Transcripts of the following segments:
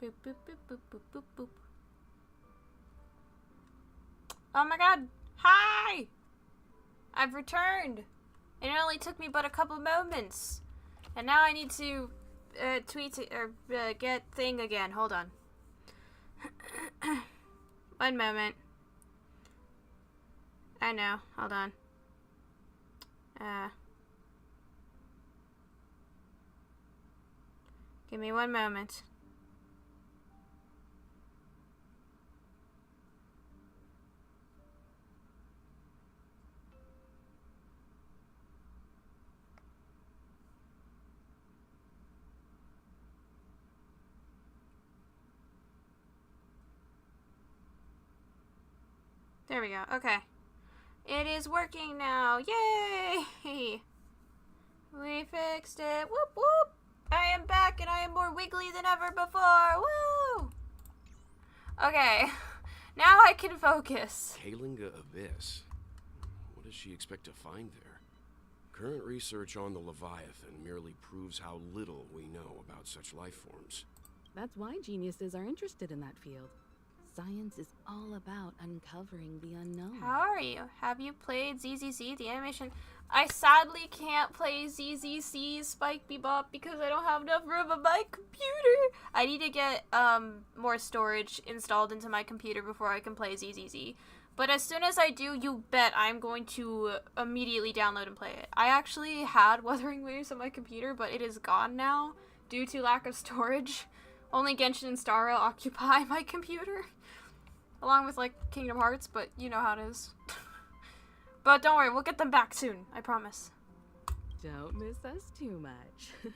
Boop, boop, boop, boop, boop, boop, boop. Oh my god! Hi! I've returned! It only took me but a couple moments. And now I need to get thing again. Hold on. One moment. I know. Hold on. Give me one moment. There we go. Okay. It is working now. Yay! We fixed it. Whoop whoop! I am back and I am more wiggly than ever before. Woo! Okay. Now I can focus. Kalinga Abyss. What does she expect to find there? Current research on the Leviathan merely proves how little we know about such life forms. That's why geniuses are interested in that field. Science is all about uncovering the unknown. How are you? Have you played ZZZ, the animation? I sadly can't play ZZC Spike Bebop because I don't have enough room on my computer. I need to get more storage installed into my computer before I can play ZZZ. But as soon as I do, you bet I'm going to immediately download and play it. I actually had Wuthering Waves on my computer, but it is gone now due to lack of storage. Only Genshin and Stara occupy my computer. Along with, like, Kingdom Hearts, but you know how it is. But don't worry, we'll get them back soon. I promise. Don't miss us too much.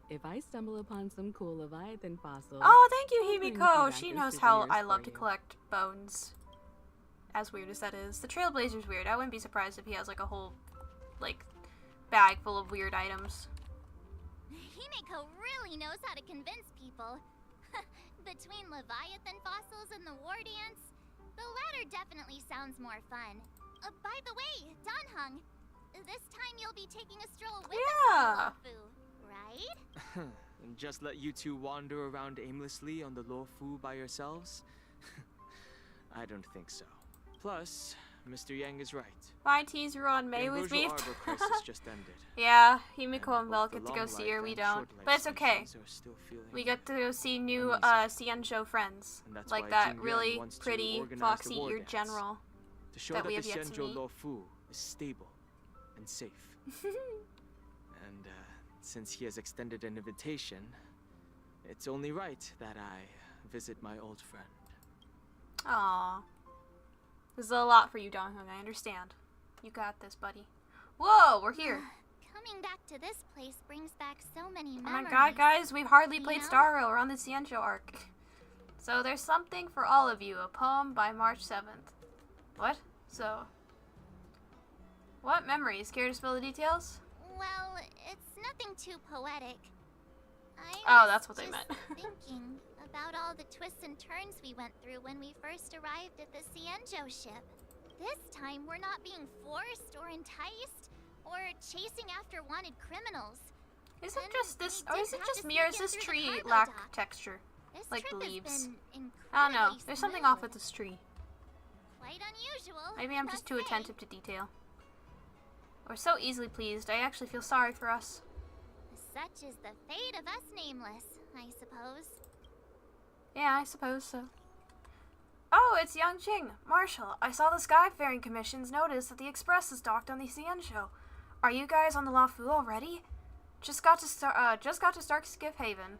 If I stumble upon some cool Leviathan fossils... Oh, thank you, Himiko! She knows how I love to collect bones. As weird as that is. The Trailblazer's weird. I wouldn't be surprised if he has, like, a whole, like, bag full of weird items. Himiko really knows how to convince people. Between Leviathan fossils and the war dance, the latter definitely sounds more fun. By the way, Danhung, this time you'll be taking a stroll with us on Luofu, right? And just let you two wander around aimlessly on the Luofu by yourselves? I don't think so. Plus, Mr. Yang is right. YT's were on May with me. The crisis just ended. Yeah, Himiko and Vel get to go see her, we don't. But it's okay. We get to go see new Xianzhou friends. Like that really pretty, foxy-eared general to show that we have the yet to Xianzhou meet. Luofu is stable and safe. And since he has extended an invitation, it's only right that I visit my old friend. Aww. This is a lot for you, Donghung, I understand. You got this, buddy. Whoa, we're here. Coming back to this place brings back so many memories. Oh my god, guys, we've hardly played Starro. We're on the Xianzhou arc. So there's something for all of you, a poem by March 7th. What? So... What memories? Care to spill the details? Well, it's nothing too poetic. Oh, that's what they meant. Thinking about all the twists and turns we went through when we first arrived at the Xianzhou ship. This time, we're not being forced or enticed or chasing after wanted criminals. Is it just this, or is it just me, or is this tree lack texture? Like the leaves. I don't know. There's something off with this tree. Quite unusual. Maybe I'm just too attentive to detail. We're so easily pleased. I actually feel sorry for us. Such is the fate of us nameless, I suppose. Yeah, I suppose so. Oh, it's Yang Jing. Marshall, I saw the Skyfaring Commission's notice that the Express is docked on the Xianzhou. Are you guys on the Luofu already? Just got to Starkskiff Haven.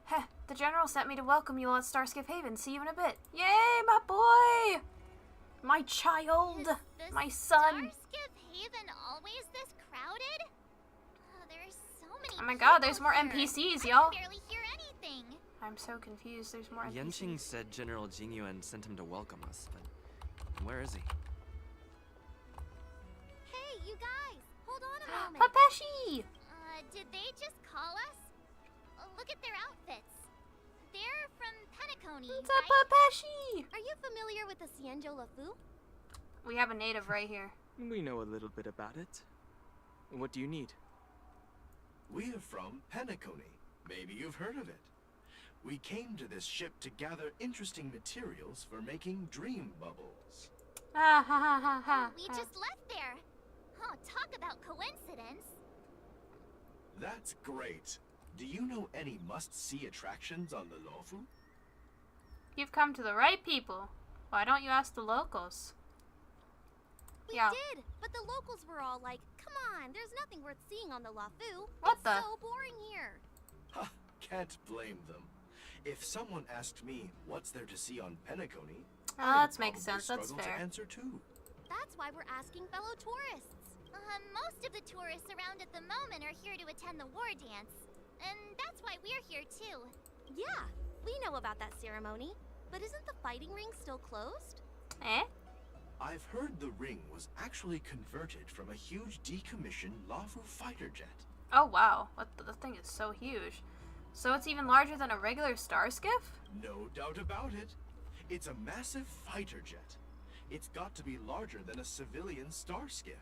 Heh, the General sent me to welcome you all at Starkskiff Haven. See you in a bit. Yay, my boy! My child! My son! Starkskiff Haven always this crowded? Oh, there's so many Oh my god, there's more here. NPCs, I y'all. can barely hear anything. I'm so confused. There's more NPCs. Yanqing said General Jingyuan sent him to welcome us, but where is he? Hey, you guys! Hold on a moment. Papeshi! Did they just call us? Look at their outfits. They're from Penacony, It's a right? Papeshi! Are you familiar with the Xianzhou Luofu? We have a native right here. We know a little bit about it. What do you need? We're from Penacony. Maybe you've heard of it. We came to this ship to gather interesting materials for making dream bubbles. Ah, ha, ha, ha, ha. We just left there. Oh, talk about coincidence. That's great. Do you know any must-see attractions on the Lofu? You've come to the right people. Why don't you ask the locals? We Yeah. did, but the locals were all like, come on, there's nothing worth seeing on the Lafu. What It's the? so boring here. Ha! Can't blame them. If someone asked me what's there to see on Penacony, Oh, I'd that makes probably sense. That's struggle fair. to answer too. That's why we're asking fellow tourists. Most of the tourists around at the moment are here to attend the war dance. And that's why we're here too. Yeah, we know about that ceremony. But isn't the fighting ring still closed? Eh? I've heard the ring was actually converted from a huge decommissioned Lafu fighter jet. Oh wow, what the thing is so huge. So it's even larger than a regular star skiff? No doubt about it. It's a massive fighter jet. It's got to be larger than a civilian star skiff.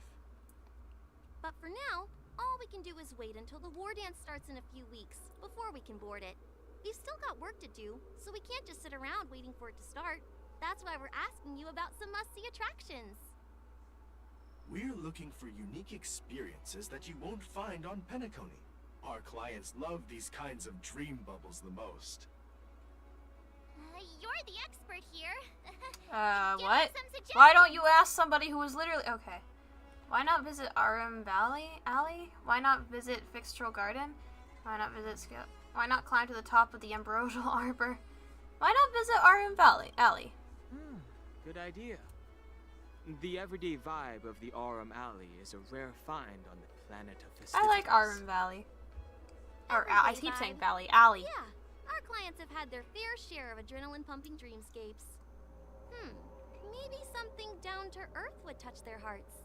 But for now, all we can do is wait until the war dance starts in a few weeks before we can board it. We've still got work to do, so we can't just sit around waiting for it to start. That's why we're asking you about some must-see attractions. We're looking for unique experiences that you won't find on Penacony. Our clients love these kinds of dream bubbles the most. You're the expert here. Give What? us some suggestions. Why don't you ask somebody who was literally... Okay. Why not visit Arum Alley? Why not visit Fixtural Garden? Why not visit Why not climb to the top of the Ambrosial Arbor? Why not visit Arum Alley? Good idea. The everyday vibe of the Aurum Alley is a rare find on the planet of festivities. I like Arum Valley. Or I Everyday keep saying vibe. Valley. Alley. Yeah, our clients have had their fair share of adrenaline-pumping dreamscapes. Maybe something down to earth would touch their hearts.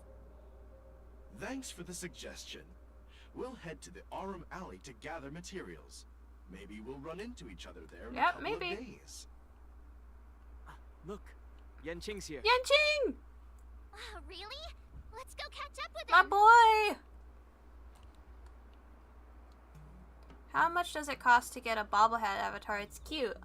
Thanks for the suggestion. We'll head to the Aurum Alley to gather materials. Maybe we'll run into each other there in a Yep, couple maybe. of days. Look, Yanqing's here. Yanqing! Really? Let's go catch up with My him. boy! How much does it cost to get a bobblehead avatar? It's cute.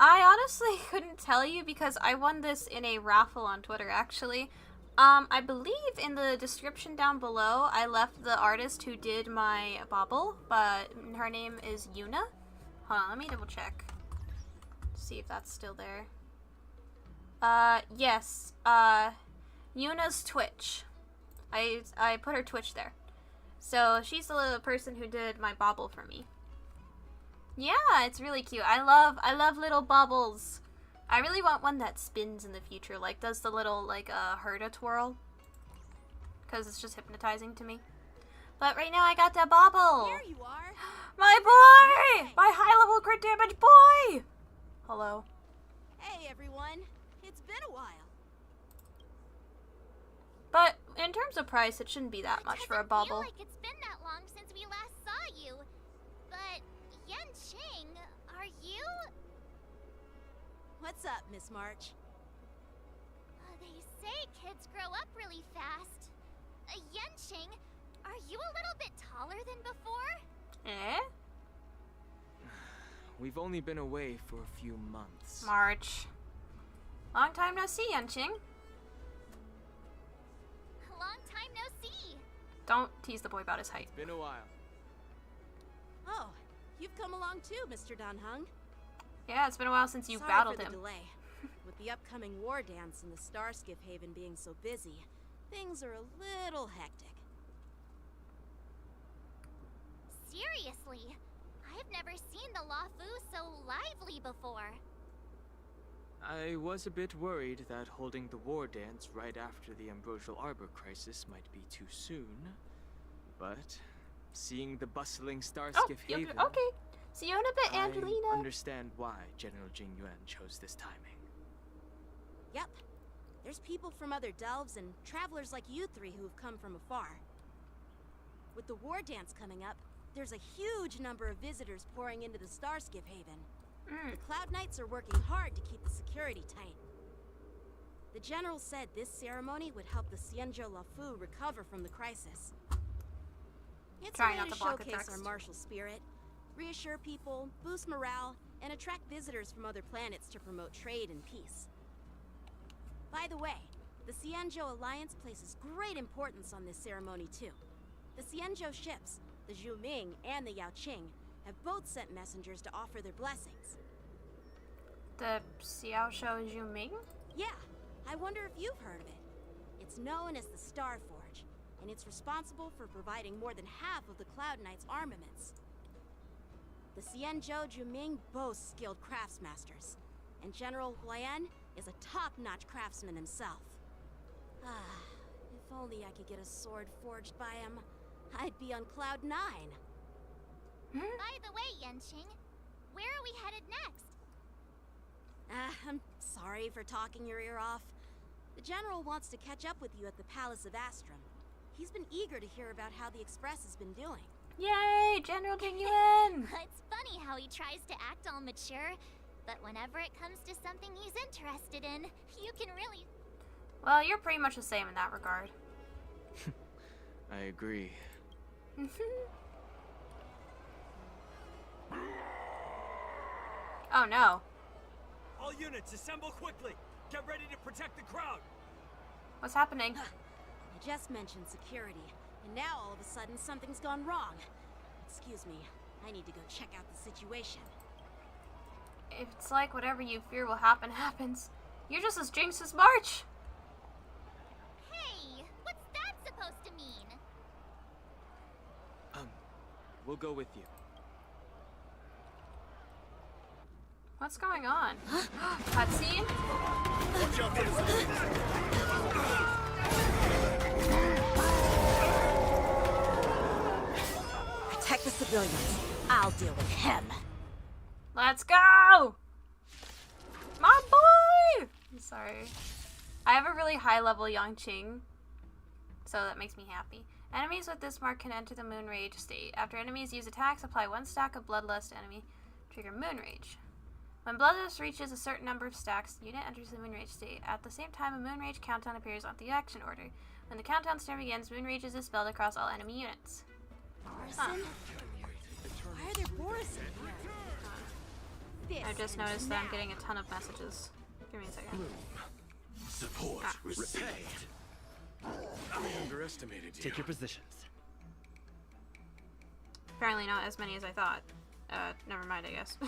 I honestly couldn't tell you because I won this in a raffle on Twitter, actually. I believe in the description down below, I left the artist who did my bauble, but her name is Yuna. Hold on, let me double check. See if that's still there. Yes. Yuna's Twitch. I put her Twitch there. So she's the person who did my bauble for me. Yeah, it's really cute. I love little baubles. I really want one that spins in the future, like does the little Herda twirl. Cause it's just hypnotizing to me. But right now I got the bauble. There you are. My boy! My high level crit damage boy! Hello. Hey, everyone. It's been a while. But in terms of price, it shouldn't be that much for a Doesn't bauble. feel like it's been that long since we last saw you. But Yanqing, are you? What's up, Miss March? They say kids grow up really fast. Yanqing, are you a little bit taller than before? Eh? We've only been away for a few months. March. Long time no see, Yanqing. Long time no see. Don't tease the boy about his height. Been a while. Oh, you've come along too, Mr. Danheng. Yeah, it's been a while since you Sorry battled for the him. delay. With the upcoming war dance and the Starskiff Haven being so busy, things are a little hectic. Seriously, I've never seen the Lafu so lively before. I was a bit worried that holding the war dance right after the Ambrosial Arbor crisis might be too soon. But seeing the bustling Oh, Starskiff Haven, okay. See you in a bit, I Angelina. understand why General Jingyuan chose this timing. Yep. There's people from other delves and travelers like you three who've come from afar. With the war dance coming up, there's a huge number of visitors pouring into the Starskiff Haven. The Cloud Knights are working hard to keep the security tight. The General said this ceremony would help the Xianzhou Lafu recover from the crisis. It's Try a way not to to block the showcase our text. martial spirit, reassure people, boost morale, and attract visitors from other planets to promote trade and peace. By the way, the Xianzhou Alliance places great importance on this ceremony too. The Xianzhou ships, the Zhuming and the Yaoqing, have both sent messengers to offer their blessings. The Xiaoshou Zhuming? Yeah, I wonder if you've heard of it. It's known as the Star Forge, and it's responsible for providing more than half of the Cloud Knight's armaments. The Xianzhou Zhuming boasts skilled craftsmasters, and General Huayan is a top-notch craftsman himself. Ah, if only I could get a sword forged by him, I'd be on Cloud 9. By the way, Yanqing, where are we headed next? I'm sorry for talking your ear off. The General wants to catch up with you at the Palace of Astrum. He's been eager to hear about how the Express has been doing. Yay! General Jingyuan! It's funny how he tries to act all mature, but whenever it comes to something he's interested in, you can really... Well, you're pretty much the same in that regard. I agree. Oh no. All units, assemble quickly! Get ready to protect the crowd! What's happening? I just mentioned security, and now all of a sudden something's gone wrong. Excuse me, I need to go check out the situation. It's like whatever you fear will happen happens. You're just as jinxed as March. Hey, what's that supposed to mean? We'll go with you. What's going on? Cutscene? Watch out for this. Protect the civilians. I'll deal with him. Let's go! My boy! I'm sorry. I have a really high level Yangqing, so that makes me happy. Enemies with this mark can enter the Moon Rage state. After enemies use attacks, apply 1 stack of Bloodlust enemy. Trigger Moon Rage. When Bloodlust reaches a certain number of stacks, the unit enters the Moon Rage state. At the same time, a Moon Rage countdown appears on the action order. When the countdown timer begins, Moon Rage is dispelled across all enemy units. Borison? Why are there Borison here? I just noticed that I'm getting a ton of messages. Give me a second. Support. Respect. I underestimated you. Take your positions. Apparently not as many as I thought. Never mind, I guess.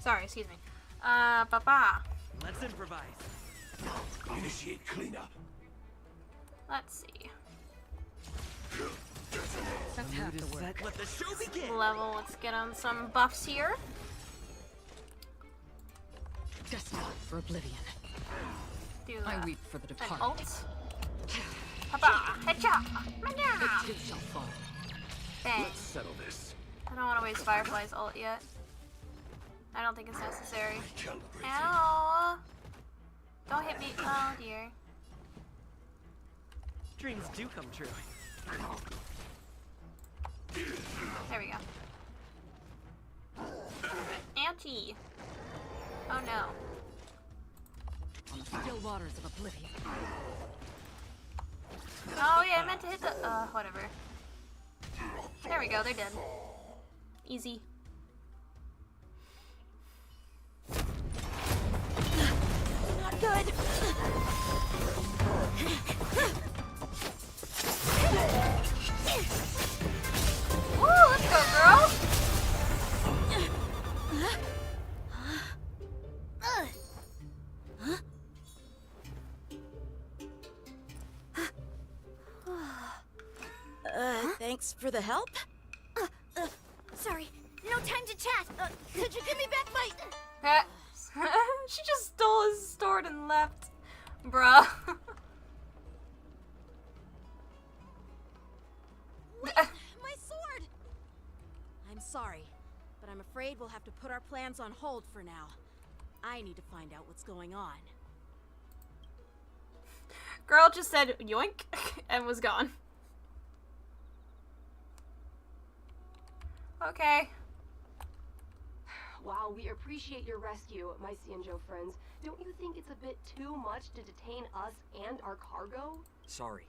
Sorry, excuse me. Papa. Let's improvise. Initiate cleanup. Let's see. That's half the work. Let the show begin. Level, let's get on some buffs here. Destined for oblivion. Do I weep for the an departed. ult. Papa, headshot. The two shall fall. Bang. Let's settle this. I don't want to waste Firefly's ult yet. I don't think it's necessary. Calibrating. Ow! Don't hit me. Oh dear. Dreams do come true. There we go. Auntie. Oh no. On the still waters of oblivion. Oh yeah, I meant to hit the. Whatever. There we go. They're dead. Easy. Not good. Woo! Let's go, girl. Thanks for the help. Sorry, no time to chat. Could you give me back my... She just stole his sword and left. Bruh. my sword! I'm sorry, but I'm afraid we'll have to put our plans on hold for now. I need to find out what's going on. Girl just said yoink and was gone. Okay. While we appreciate your rescue, my Xianzhou friends, don't you think it's a bit too much to detain us and our cargo? Sorry.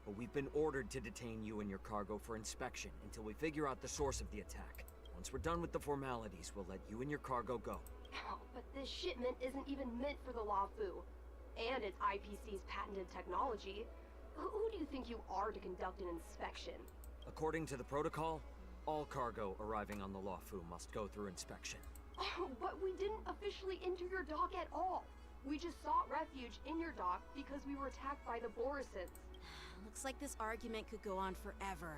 but we've been ordered to detain you and your cargo for inspection until we figure out the source of the attack. Once we're done with the formalities, we'll let you and your cargo go. Oh, but this shipment isn't even meant for the Lafu. And it's IPC's patented technology. Who do you think you are to conduct an inspection? According to the protocol, all cargo arriving on the Lafu must go through inspection. Oh, but we didn't officially enter your dock at all. We just sought refuge in your dock because we were attacked by the Borisons. Looks like this argument could go on forever.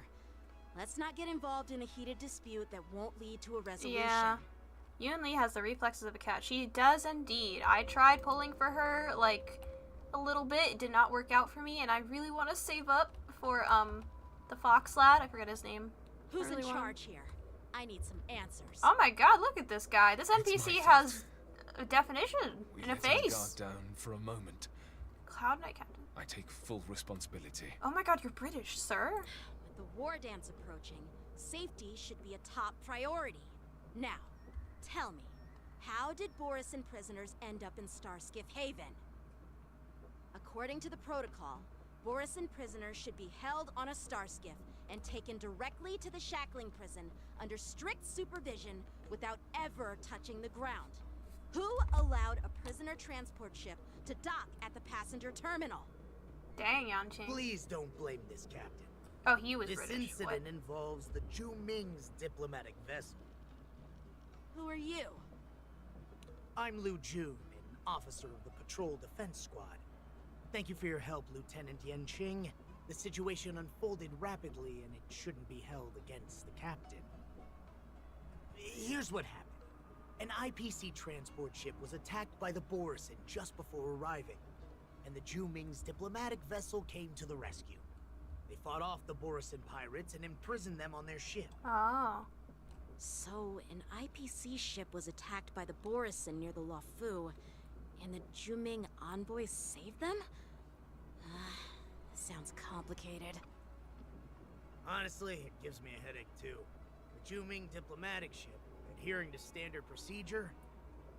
Let's not get involved in a heated dispute that won't lead to a resolution. Yeah. Yun Li has the reflexes of a cat. She does indeed. I tried pulling for her, like, a little bit. It did not work out for me, and I really want to save up for, the fox lad. I forget his name. Who's in charge here? I need some answers. Oh my god, look at this guy. This NPC has a definition and a face. Guard down for a moment. Cloud Knight Captain. I take full responsibility. Oh my god, you're British, sir. With the war dance approaching, safety should be a top priority. Now, tell me, how did Borisin prisoners end up in Starskiff Haven? According to the protocol, Borisin prisoners should be held on a Starskiff and taken directly to the shackling prison under strict supervision without ever touching the ground. Who allowed a prisoner transport ship to dock at the passenger terminal? Dang, Yanqing. Please don't blame this captain. Oh, he was This British. incident What? involves the Zhu Ming's diplomatic vessel. Who are you? I'm Liu Jun, an officer of the Patrol Defense Squad. Thank you for your help, Lieutenant Yanqing. The situation unfolded rapidly, and it shouldn't be held against the captain. Here's what happened. An IPC transport ship was attacked by the Borisin just before arriving, and the Zhu Ming's diplomatic vessel came to the rescue. They fought off the Borisin pirates and imprisoned them on their ship. Oh. So, an IPC ship was attacked by the Borisin near the Lafu, and the Zhu Ming envoys saved them? Sounds complicated. Honestly, it gives me a headache too. The Zhu Ming diplomatic ship, adhering to standard procedure,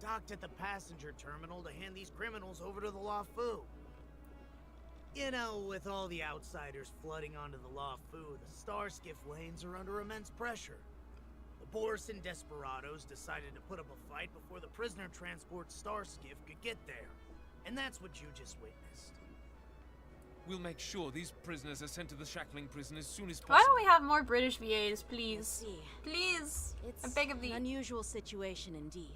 docked at the passenger terminal to hand these criminals over to the Lafu. You know, with all the outsiders flooding onto the Lafu, the Starskiff lanes are under immense pressure. The Borisin desperados decided to put up a fight before the prisoner transport Starskiff could get there. And that's what you just witnessed. We'll make sure these prisoners are sent to the shackling prison as soon as possible. Why don't we have more British VAs, please? Let's see. Please. It's I beg of thee. an unusual situation indeed.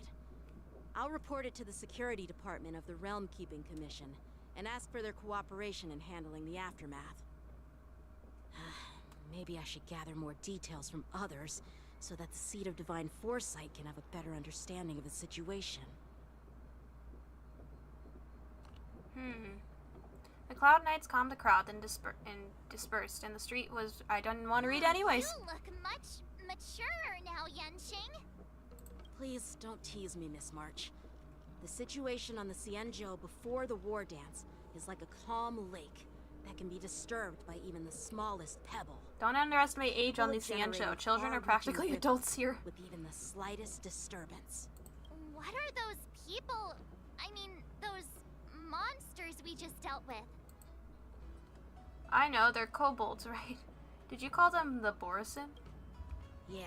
I'll report it to the security department of the Realm Keeping Commission and ask for their cooperation in handling the aftermath. Maybe I should gather more details from others so that the Seat of Divine Foresight can have a better understanding of the situation. The Cloud Knights calmed the crowd, then dispersed, and the street was... I didn't want to read anyways. You look much mature now, Yanqing. Please don't tease me, Miss March. The situation on the Xianzhou before the war dance is like a calm lake that can be disturbed by even the smallest pebble. Don't underestimate age on the Xianzhou. Children are practically adults here. With even the slightest disturbance. What are those people? I mean, those monsters we just dealt with? I know, they're kobolds, right? Did you call them the Borisin? Yeah,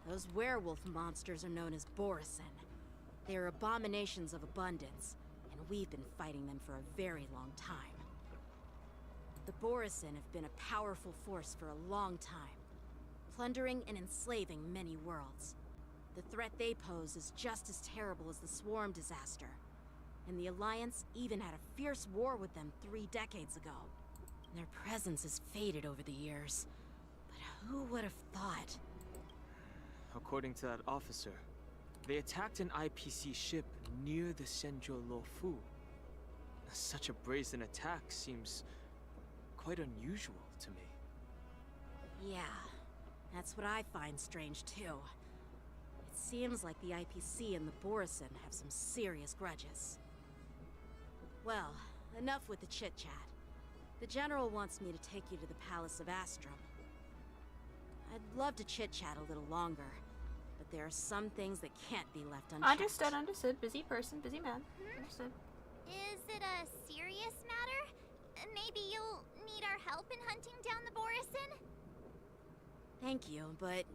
those werewolf monsters are known as Borisin. They are abominations of abundance, and we've been fighting them for a very long time. The Borisin have been a powerful force for a long time, plundering and enslaving many worlds. The threat they pose is just as terrible as the Swarm disaster, and the Alliance even had a fierce war with them 3 decades ago. Their presence has faded over the years, but who would have thought? According to that officer, they attacked an IPC ship near the Shenzhou Luofu. Such a brazen attack seems quite unusual to me. Yeah, that's what I find strange too. It seems like the IPC and the Borisin have some serious grudges. Well, enough with the chit-chat. The General wants me to take you to the Palace of Astrum. I'd love to chit-chat a little longer, but there are some things that can't be left unchecked. Understood. Busy person, busy man. Understood. Is it a serious matter? maybe you'll need our help in hunting down the Borison? Thank you, but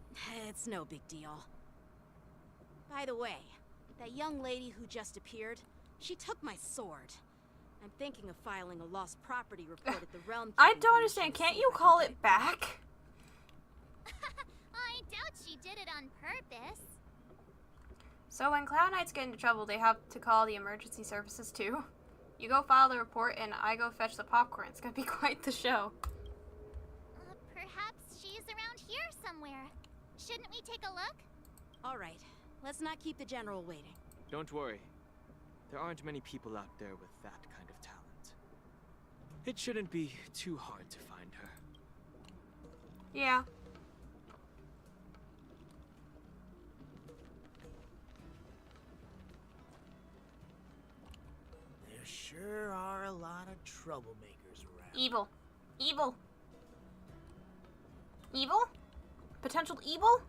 it's no big deal. By the way, that young lady who just appeared, she took my sword. I'm thinking of filing a lost property report at the Realm. I don't understand. Can't you call it back? I doubt she did it on purpose. So when Cloud Knights get into trouble, they have to call the emergency services too. You go file the report, and I go fetch the popcorn. It's gonna be quite the show. Perhaps she's around here somewhere. Shouldn't we take a look? All right, let's not keep the General waiting. Don't worry. There aren't many people out there with that kind of talent. It shouldn't be too hard to find her. Yeah. There sure are a lot of troublemakers around. Evil. Evil. Evil? Potential evil?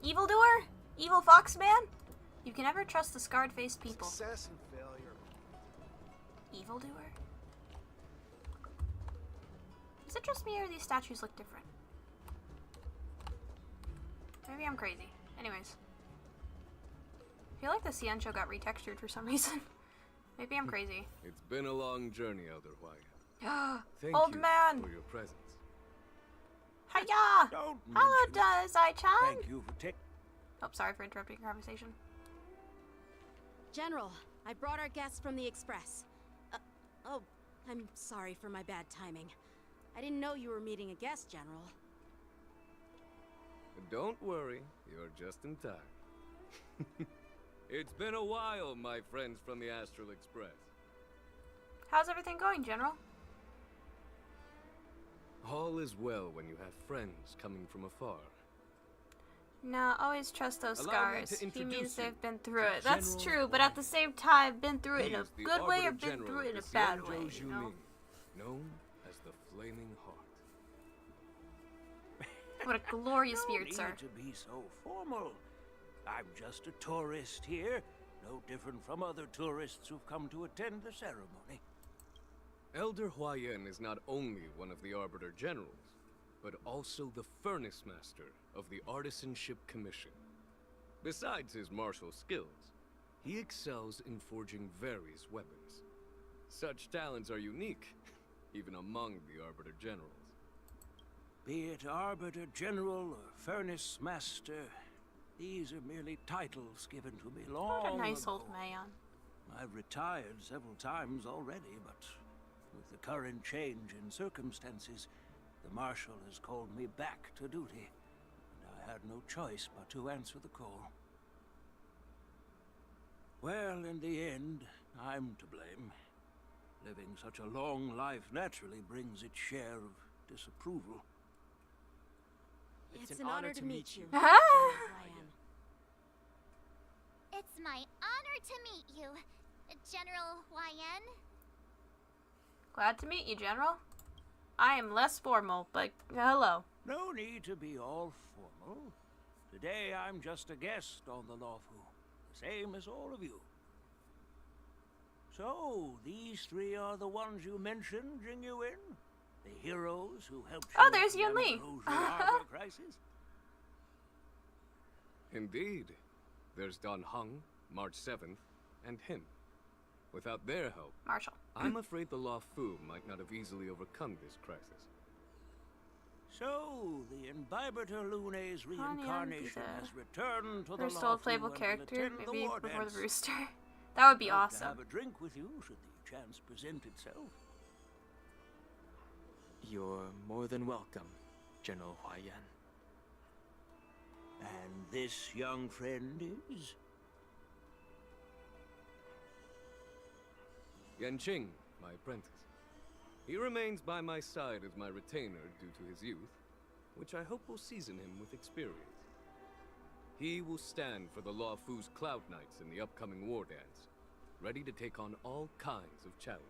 Evildoer? Evil foxman? You can never trust the scarred-faced people. Success and failure. Evildoer? Is it just me or these statues look different? Maybe I'm crazy. Anyways. I feel like the Ciencho got retextured for some reason. Maybe I'm crazy. It's been a long journey, Elder Hwaya. Thank Old you man! for your presence. Hiya! Don't Hello, mention Zai-chan! Thank you for taking. Oh, sorry for interrupting your conversation. General, I brought our guests from the Express. Oh, I'm sorry for my bad timing. I didn't know you were meeting a guest, General. Don't worry, you're just in time. It's been a while, my friends from the Astral Express. How's everything going, General? All is well when you have friends coming from afar. No, always trust those Allow me scars. to He introduce means you they've been through to it. That's General true, but at the same time, been through it He in a is the good way or Arbiter been General through it in a of the bad Cienjo way, you know? Junin, known as the Flaming Heart. What a glorious No beard, sir. need to be so formal. I'm just a tourist here, no different from other tourists who've come to attend the ceremony. Elder Huayan is not only one of the Arbiter Generals, but also the Furnace Master of the Artisanship Commission. Besides his martial skills, he excels in forging various weapons. Such talents are unique, even among the Arbiter Generals. Be it Arbiter General or Furnace Master, these are merely titles given to me long What a nice ago. old man. I've retired several times already, but with the current change in circumstances, the Marshal has called me back to duty, and I had no choice but to answer the call. Well, in the end, I'm to blame. Living such a long life naturally brings its share of disapproval. It's an honor to meet you. Ah! Ryan. It's my honor to meet you, General Hwaya. Glad to meet you, General. I am less formal, but hello. No need to be all formal. Today I'm just a guest on the Lawfu, the same as all of you. So, these three are the ones you mentioned, Jingyuin? The heroes who helped you Oh, there's in the Yun Li. Ambrosian Harbor crisis? Indeed. There's Don Hung, March 7th, and him. Without their help, Marshall. I'm afraid the Law Fu might not have easily overcome this crisis. So, the Imbibitor Lune's reincarnation has returned to the There's still a Lawfu playable and will character, attend the maybe war before dance. the rooster. That would be Hope to awesome. have a drink with you should the chance present itself. You're more than welcome, General Hwaya. And this young friend is? Yanqing, my apprentice. He remains by my side as my retainer due to his youth, which I hope will season him with experience. He will stand for the Law Fu's Cloud Knights in the upcoming war dance, ready to take on all kinds of challenges.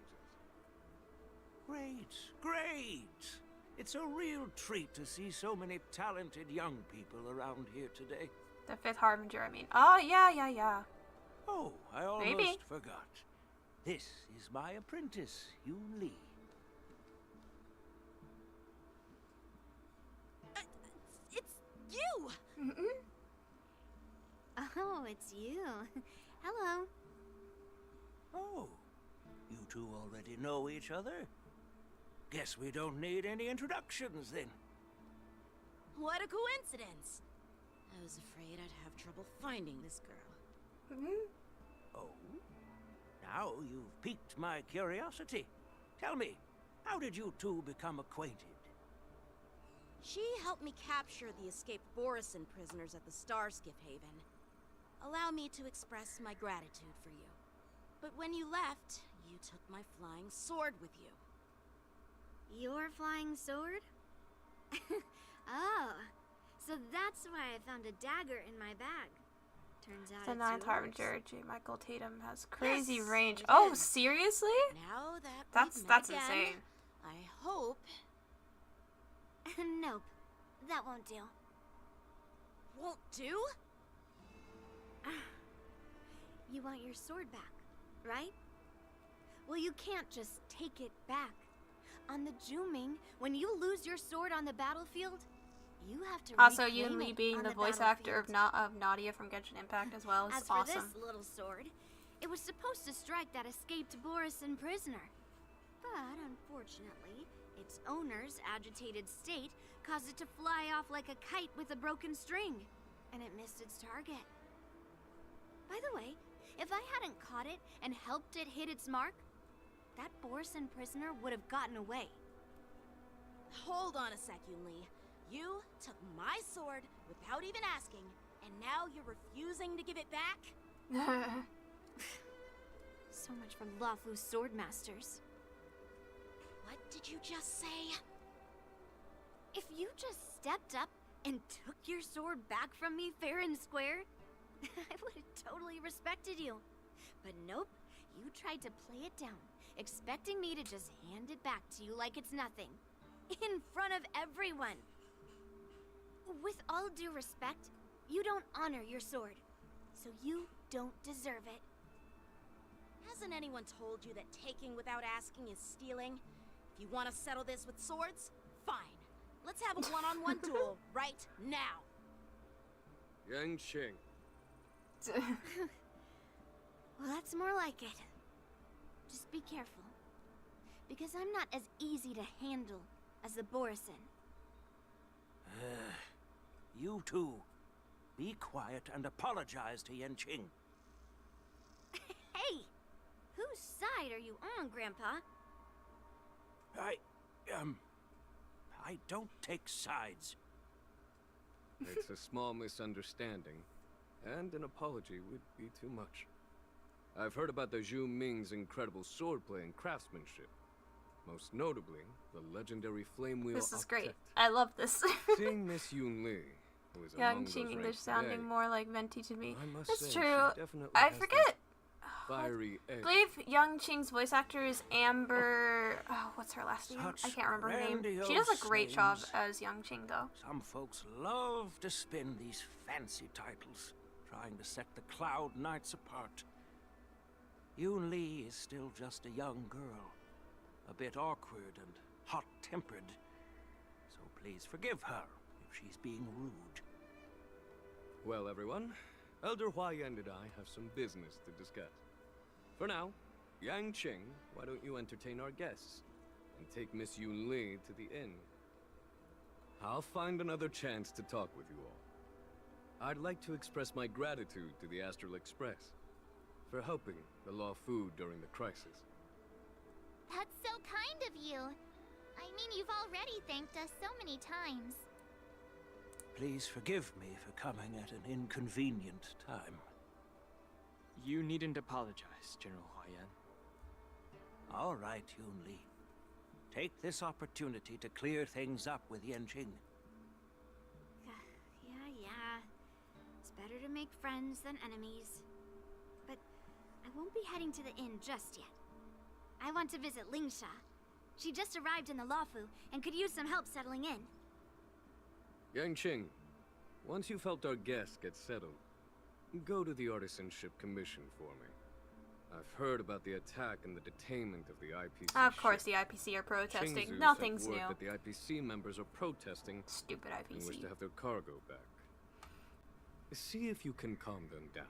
Great, great! It's a real treat to see so many talented young people around here today. The fifth harbinger, I mean. Oh, yeah. Oh, I almost Maybe. forgot. This is my apprentice, Yun Li. Oh, it's you. Hello. Oh, you two already know each other? Guess we don't need any introductions then. What a coincidence! I was afraid I'd have trouble finding this girl. Oh? Now you've piqued my curiosity. Tell me, how did you two become acquainted? She helped me capture the escaped Borison prisoners at the Starskiff Haven. Allow me to express my gratitude for you. But when you left, you took my flying sword with you. Your flying sword? Oh, so that's why I found a dagger in my bag. Turns out The it's Ninth yours. Harbinger, J. Michael Tatum, has crazy Yes, range. it Oh, is. seriously? Now that That's we've met again, insane. I hope. Nope, that won't do. Won't do? You want your sword back, right? Well, you can't just take it back. On the Juming, when you lose your sword on the battlefield, you have to Also, reclaim Yoon Lee it being on the voice actor of, battlefield. Nadia from Genshin Impact as well is As for awesome. this little sword, it was supposed to strike that escaped Borison prisoner. But unfortunately, its owner's agitated state caused it to fly off like a kite with a broken string, and it missed its target. By the way, if I hadn't caught it and helped it hit its mark, that Borison prisoner would have gotten away. Hold on a sec, Yoon Lee. You took my sword without even asking, and now you're refusing to give it back? So much for Lafu's swordmasters. What did you just say? If you just stepped up and took your sword back from me fair and square, I would have totally respected you. But nope, you tried to play it down, expecting me to just hand it back to you like it's nothing. In front of everyone. With all due respect, you don't honor your sword, so you don't deserve it. Hasn't anyone told you that taking without asking is stealing? If you want to settle this with swords, fine. Let's have a one-on-one duel right now. Yang Qing. Well, that's more like it. Just be careful, because I'm not as easy to handle as the Borison. You two, be quiet and apologize to Yan Qing. Hey! Whose side are you on, Grandpa? I don't take sides. It's a small misunderstanding, and an apology would be too much. I've heard about the Zhu Ming's incredible swordplay and craftsmanship. Most notably, the legendary flame wheel. This is great. I love this. Seeing Miss Yoon Lee, who is Young among those Ching English ranks sounding today, more like Venti to me. I must That's say, true. she definitely I has forget. fiery I edge. believe Young Ching's voice actor is Amber. Oh, what's her last name? I can't remember her name. She does a great job names. as Young Ching, though. Some folks love to spin these fancy titles, trying to set the Cloud Knights apart. Yoon Lee is still just a young girl, a bit awkward and hot-tempered. So please forgive her if she's being rude. Well, everyone, Elder Huayan and I have some business to discuss. For now, Yang Qing, why don't you entertain our guests and take Miss Yoon Lee to the inn? I'll find another chance to talk with you all. I'd like to express my gratitude to the Astral Express for helping the Law Fu during the crisis. That's so kind of you. I mean, you've already thanked us so many times. Please forgive me for coming at an inconvenient time. You needn't apologize, General Huayan. All right, Yoon Lee. Take this opportunity to clear things up with Yan Qing. Yeah. It's better to make friends than enemies. But I won't be heading to the inn just yet. I want to visit Lingsha. She just arrived in the Lafu and could use some help settling in. Yang Qing, once you've helped our guests get settled, go to the Artisanship Commission for me. I've heard about the attack and the detainment of the IPC Of course, the ship. IPC are protesting. Qingzu Nothing's sent word new. that the IPC members are protesting. Stupid And wish IPC. to have their cargo back. See if you can calm them down.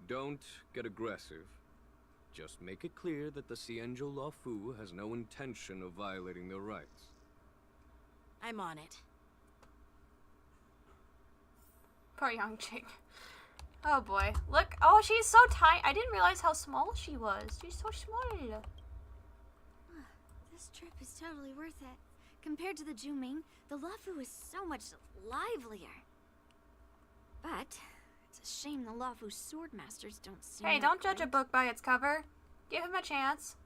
Don't get aggressive. Just make it clear that the Xianzhou Luofu has no intention of violating their rights. I'm on it. Poor young chick. Oh boy. Look. Oh, she's so tiny. I didn't realize how small she was. She's so small. This trip is totally worth it. Compared to the Juming, the Luofu is so much livelier. But it's a shame the Luofu swordmasters don't seem Hey, don't judge a book by its cover. Give him a chance.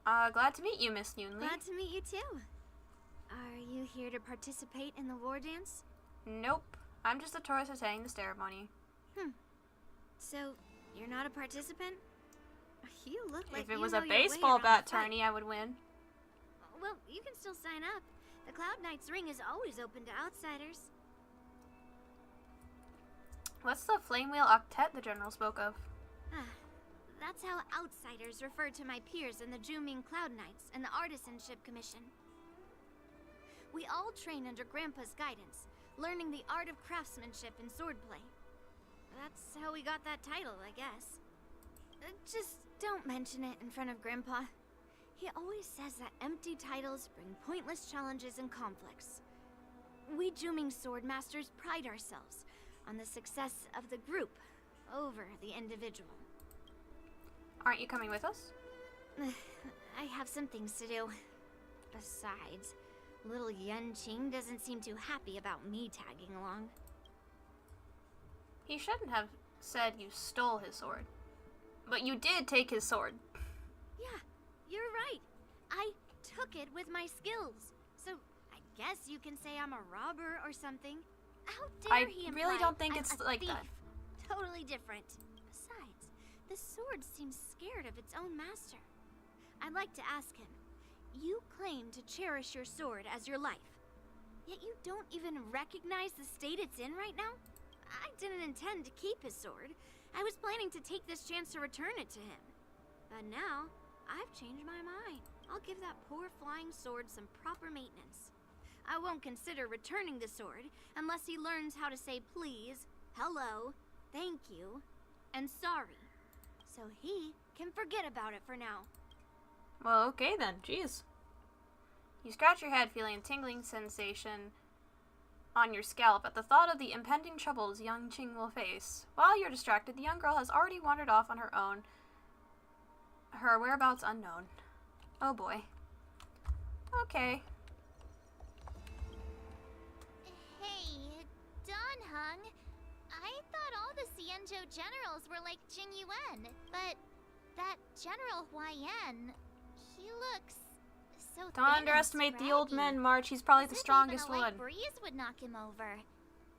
Glad to meet you, Miss Yunli. Glad to meet you too. Are you here to participate in the war dance? Nope. I'm just a tourist attending the ceremony. So, you're not a participant? You look like If it you was know a your way baseball around bat the fight. tourney, I would win. Well, you can still sign up. The Cloud Knight's ring is always open to outsiders. What's the flame wheel octet the general spoke of? That's how outsiders refer to my peers in the Juming Cloud Knights and the Artisanship Commission. We all train under Grandpa's guidance, learning the art of craftsmanship and swordplay. That's how we got that title, I guess. Just don't mention it in front of Grandpa. He always says that empty titles bring pointless challenges and conflicts. We Juming swordmasters pride ourselves on the success of the group over the individual. Aren't you coming with us? I have some things to do. Besides, little Yanqing doesn't seem too happy about me tagging along. He shouldn't have said you stole his sword. But you did take his sword. Yeah, you're right. I took it with my skills. So I guess you can say I'm a robber or something. How dare he imply I really don't think I'm it's a like thief. that. Totally different. Besides, the sword seems scared of its own master. I'd like to ask him. You claim to cherish your sword as your life, yet you don't even recognize the state it's in right now? I didn't intend to keep his sword. I was planning to take this chance to return it to him. But now, I've changed my mind. I'll give that poor flying sword some proper maintenance. I won't consider returning the sword unless he learns how to say please, hello, thank you, and sorry. So he can forget about it for now. Well, okay then. Jeez. You scratch your head, feeling a tingling sensation on your scalp at the thought of the impending troubles Yanqing will face. While you're distracted, the young girl has already wandered off on her own, her whereabouts unknown. Oh boy. Okay. Hey, Don Hung. I thought all the Xianzhou generals were like Jing Yuan, but that General Huayan, he looks so Don't underestimate the old men, March. He's probably the strongest even a light one. breeze would knock him over.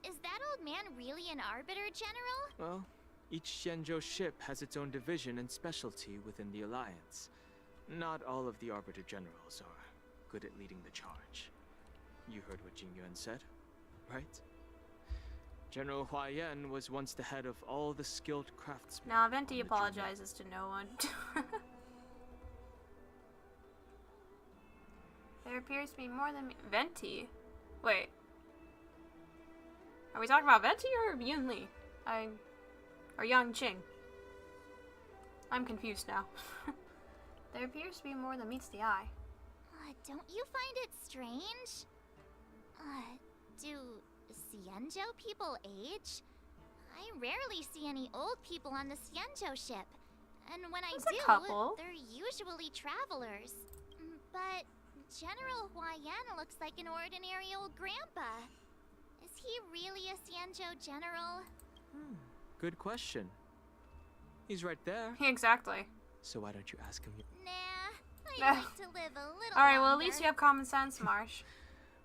Is that old man really an Arbiter General? Well, each Xianzhou ship has its own division and specialty within the Alliance. Not all of the Arbiter Generals are good at leading the charge. You heard what Jing Yuan said, right? General Huayan was once the head of all the skilled craftsmen. Now, Venti apologizes to no one. There appears to be more than Venti. Wait. Are we talking about Venti or Yunli? Or Yanqing? I'm confused now. There appears to be more than meets the eye. Don't you find it strange? Do Xianzhou people age? I rarely see any old people on the Xianzhou ship. And when There's I a do, couple. they're usually travelers. But General Huayan looks like an ordinary old grandpa. Is he really a Xianzhou general? Good question. He's right there. Exactly. So why don't you ask him? Nah, I'd like to live a little Alright, well, at longer. least you have common sense, Marsh.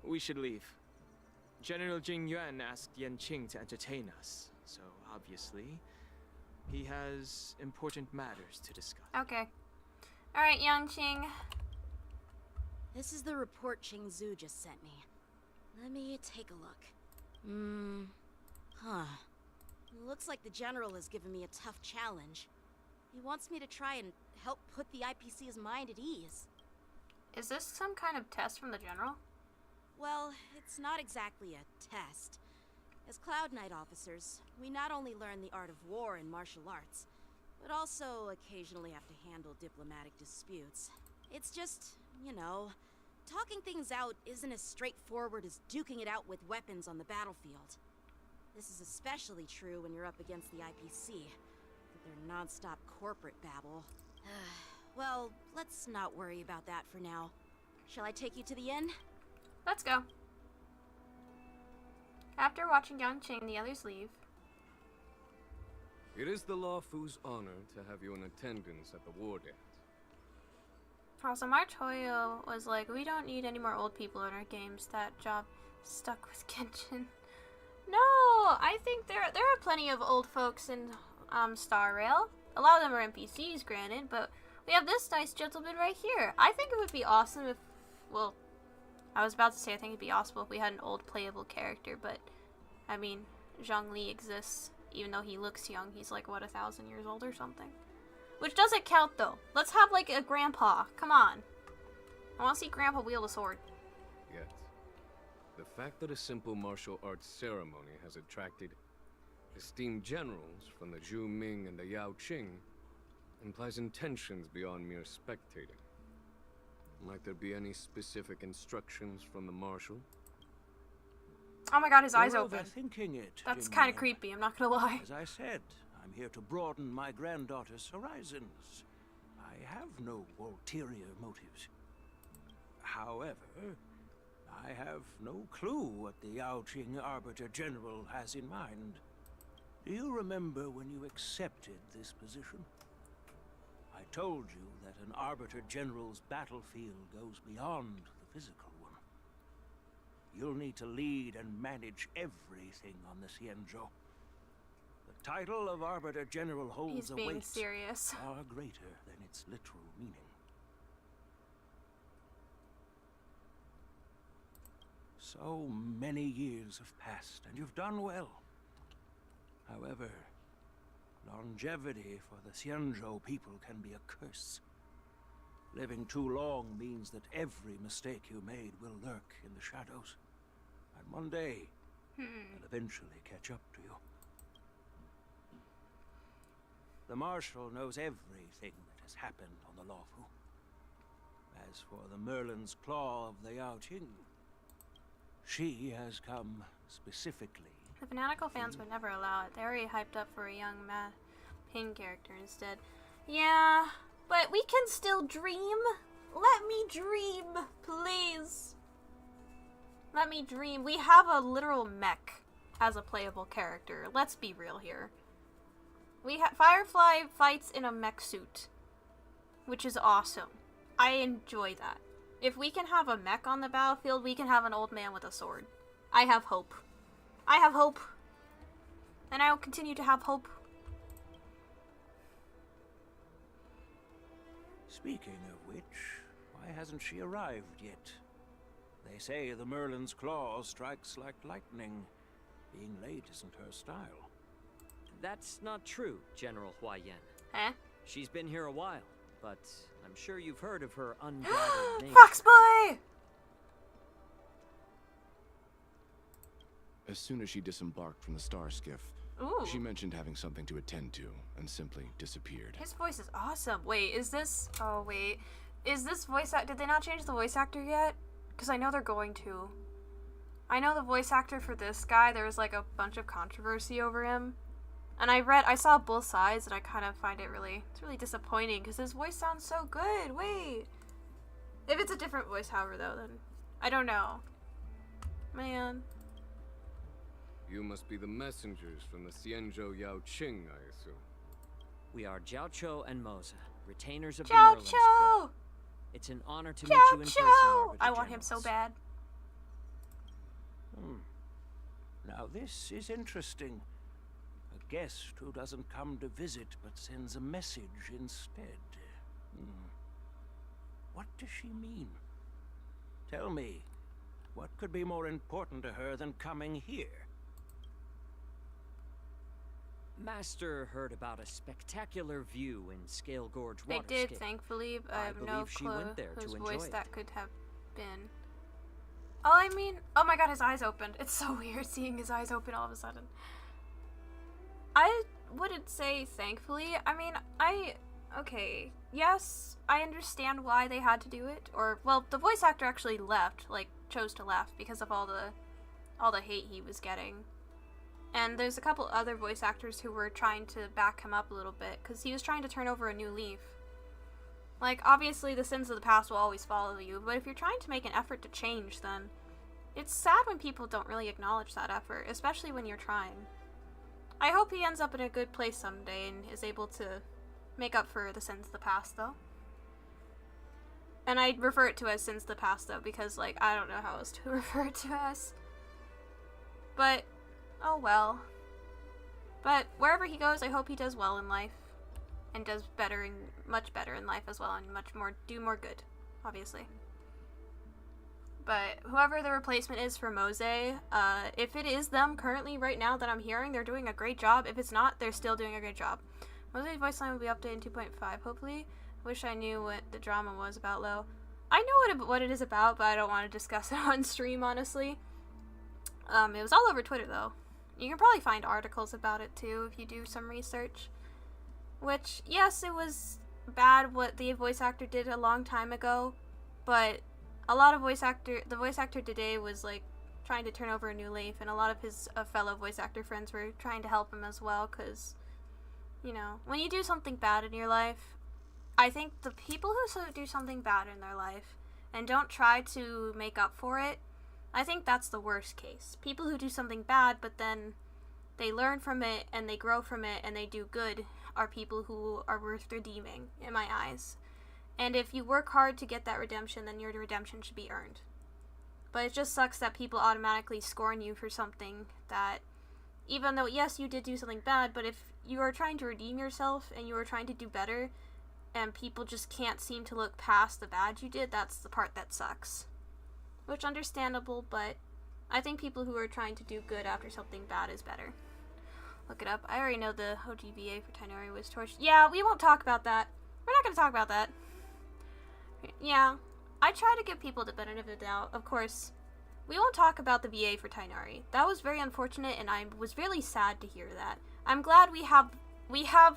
We should leave. General Jing Yuan asked Yanqing to entertain us, so obviously, he has important matters to discuss. Okay. Alright, Yanqing. This is the report Qingzu just sent me. Let me take a look. Looks like the general has given me a tough challenge. He wants me to try and help put the IPC's mind at ease. Is this some kind of test from the general? Well, it's not exactly a test. As Cloud Knight officers, we not only learn the art of war and martial arts, but also occasionally have to handle diplomatic disputes. It's just, you know, talking things out isn't as straightforward as duking it out with weapons on the battlefield. This is especially true when you're up against the IPC, with their non-stop corporate babble. Well, let's not worry about that for now. Shall I take you to the inn? Let's go. After watching Yang and the others leave. It is the Lawfu's honor to have you in attendance at the war dance. Also, March Hoyo was like, we don't need any more old people in our games. That job stuck with Genshin. No, I think there are plenty of old folks in Star Rail. A lot of them are NPCs, granted, but we have this nice gentleman right here. I think it would be awesome if, well, I was about to say I think it'd be awesome if we had an old playable character, but, I mean, Zhang Li exists. Even though he looks young, he's like, what, 1,000 years old or something? Which doesn't count, though. Let's have, like, a grandpa. Come on. I want to see Grandpa wield a sword. Yet, the fact that a simple martial arts ceremony has attracted esteemed generals from the Zhu Ming and the Yao Qing implies intentions beyond mere spectating. Might there be any specific instructions from the Marshal? Oh my god, his eyes You're open. overthinking it, That's Jin kind of Yang. creepy, I'm not gonna lie. As I said, I'm here to broaden my granddaughter's horizons. I have no ulterior motives. However, I have no clue what the Yao Qing Arbiter General has in mind. Do you remember when you accepted this position? I told you that an Arbiter General's battlefield goes beyond the physical one. You'll need to lead and manage everything on the Xianzhou. The title of Arbiter General holds He's a being weight serious. far greater than its literal meaning. So many years have passed, and you've done well. However, longevity for the Xianzhou people can be a curse. Living too long means that every mistake you made will lurk in the shadows. And one day, they'll eventually catch up to you. The Marshal knows everything that has happened on the Lawfu. As for the Merlin's Claw of the Yao Qing, she has come specifically. The fanatical fans would never allow it. They're already hyped up for a young Matt Ping character instead. Yeah, but we can still dream. Let me dream, please. Let me dream. We have a literal mech as a playable character. Let's be real here. Firefly fights in a mech suit, which is awesome. I enjoy that. If we can have a mech on the battlefield, we can have an old man with a sword. I have hope. I have hope. And I will continue to have hope. Speaking of which, why hasn't she arrived yet? They say the Merlin's Claw strikes like lightning. Being late isn't her style. That's not true, General Huayan. Eh? She's been here a while, but I'm sure you've heard of her unbridled nature. Fox Boy! As soon as she disembarked from the star skiff, Ooh. she mentioned having something to attend to and simply disappeared. His voice is awesome. Wait, is this... Oh, wait. Is this voice act... Did they not change the voice actor yet? Because I know they're going to. I know the voice actor for this guy, there was like a bunch of controversy over him. And I saw both sides, and I kind of find it really... It's really disappointing, because his voice sounds so good. Wait. If it's a different voice, however, though, then... I don't know. Man. You must be the messengers from the Xianzhou Yao Qing, I assume. We are Jiao Cho and Moza, retainers of the Jiao Merlin's Cho! Claw. It's an honor to meet you in person, Arbiter I want him so bad. Now this is interesting. A guest who doesn't come to visit but sends a message instead. What does she mean? Tell me, what could be more important to her than coming here? Master heard about a spectacular view in Scale Gorge They Waterscape. did, thankfully, but I have no believe she clue went there whose to voice enjoy it. that could have been. Oh, I mean, oh my god, his eyes opened. It's so weird seeing his eyes open all of a sudden. I wouldn't say thankfully. I mean, okay, yes, I understand why they had to do it. Or, well, the voice actor actually left, like, chose to left because of all the hate he was getting. And there's a couple other voice actors who were trying to back him up a little bit, because he was trying to turn over a new leaf. Like, obviously the sins of the past will always follow you, but if you're trying to make an effort to change, then it's sad when people don't really acknowledge that effort, especially when you're trying. I hope he ends up in a good place someday and is able to make up for the sins of the past, though. And I refer it to as sins of the past, though, because, like, I don't know how else to refer it to as. But, oh well. But wherever he goes, I hope he does well in life. And does better and much better in life as well, and do more good, obviously. But whoever the replacement is for Mose, if it is them currently right now that I'm hearing, they're doing a great job. If it's not, they're still doing a great job. Mose's voice line will be updated in 2.5, hopefully. Wish I knew what the drama was about, Lo. I know what it is about, but I don't want to discuss it on stream, honestly. It was all over Twitter, though. You can probably find articles about it, too, if you do some research. Which, yes, it was bad what the voice actor did a long time ago, but a lot of the voice actor today was, like, trying to turn over a new leaf, and a lot of his fellow voice actor friends were trying to help him as well, because, you know, when you do something bad in your life, I think the people who do something bad in their life and don't try to make up for it, I think that's the worst case. People who do something bad, but then they learn from it, and they grow from it, and they do good, are people who are worth redeeming, in my eyes. And if you work hard to get that redemption, then your redemption should be earned. But it just sucks that people automatically scorn you for something that, even though, yes, you did do something bad, but if you are trying to redeem yourself, and you are trying to do better, and people just can't seem to look past the bad you did, that's the part that sucks. Which, understandable, but I think people who are trying to do good after something bad is better. Look it up. I already know the OGVA for Tainari was torched. Yeah, we won't talk about that. We're not going to talk about that. Yeah, I try to give people the benefit of the doubt. Of course, we won't talk about the VA for Tainari. That was very unfortunate, and I was really sad to hear that. I'm glad we have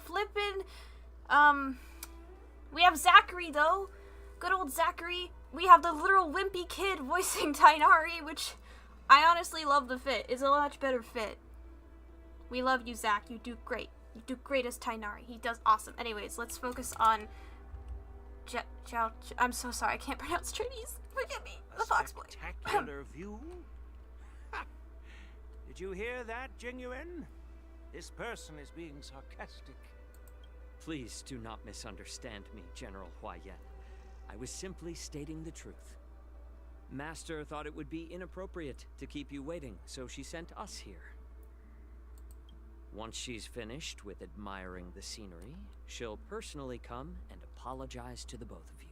flippin', we have Zachary, though. Good old Zachary. We have the literal wimpy kid voicing Tainari, which I honestly love the fit. It's a much better fit. We love you, Zach. You do great. You do great as Tainari. He does awesome. Anyways, let's focus on I'm so sorry. I can't pronounce Chinese. Forgive me. The Fox Boy. Spectacular view. Ha! Did you hear that, Genuine? This person is being sarcastic. Please do not misunderstand me, General Huayan. I was simply stating the truth. Master thought it would be inappropriate to keep you waiting, so she sent us here. Once she's finished with admiring the scenery, she'll personally come and apologize to the both of you.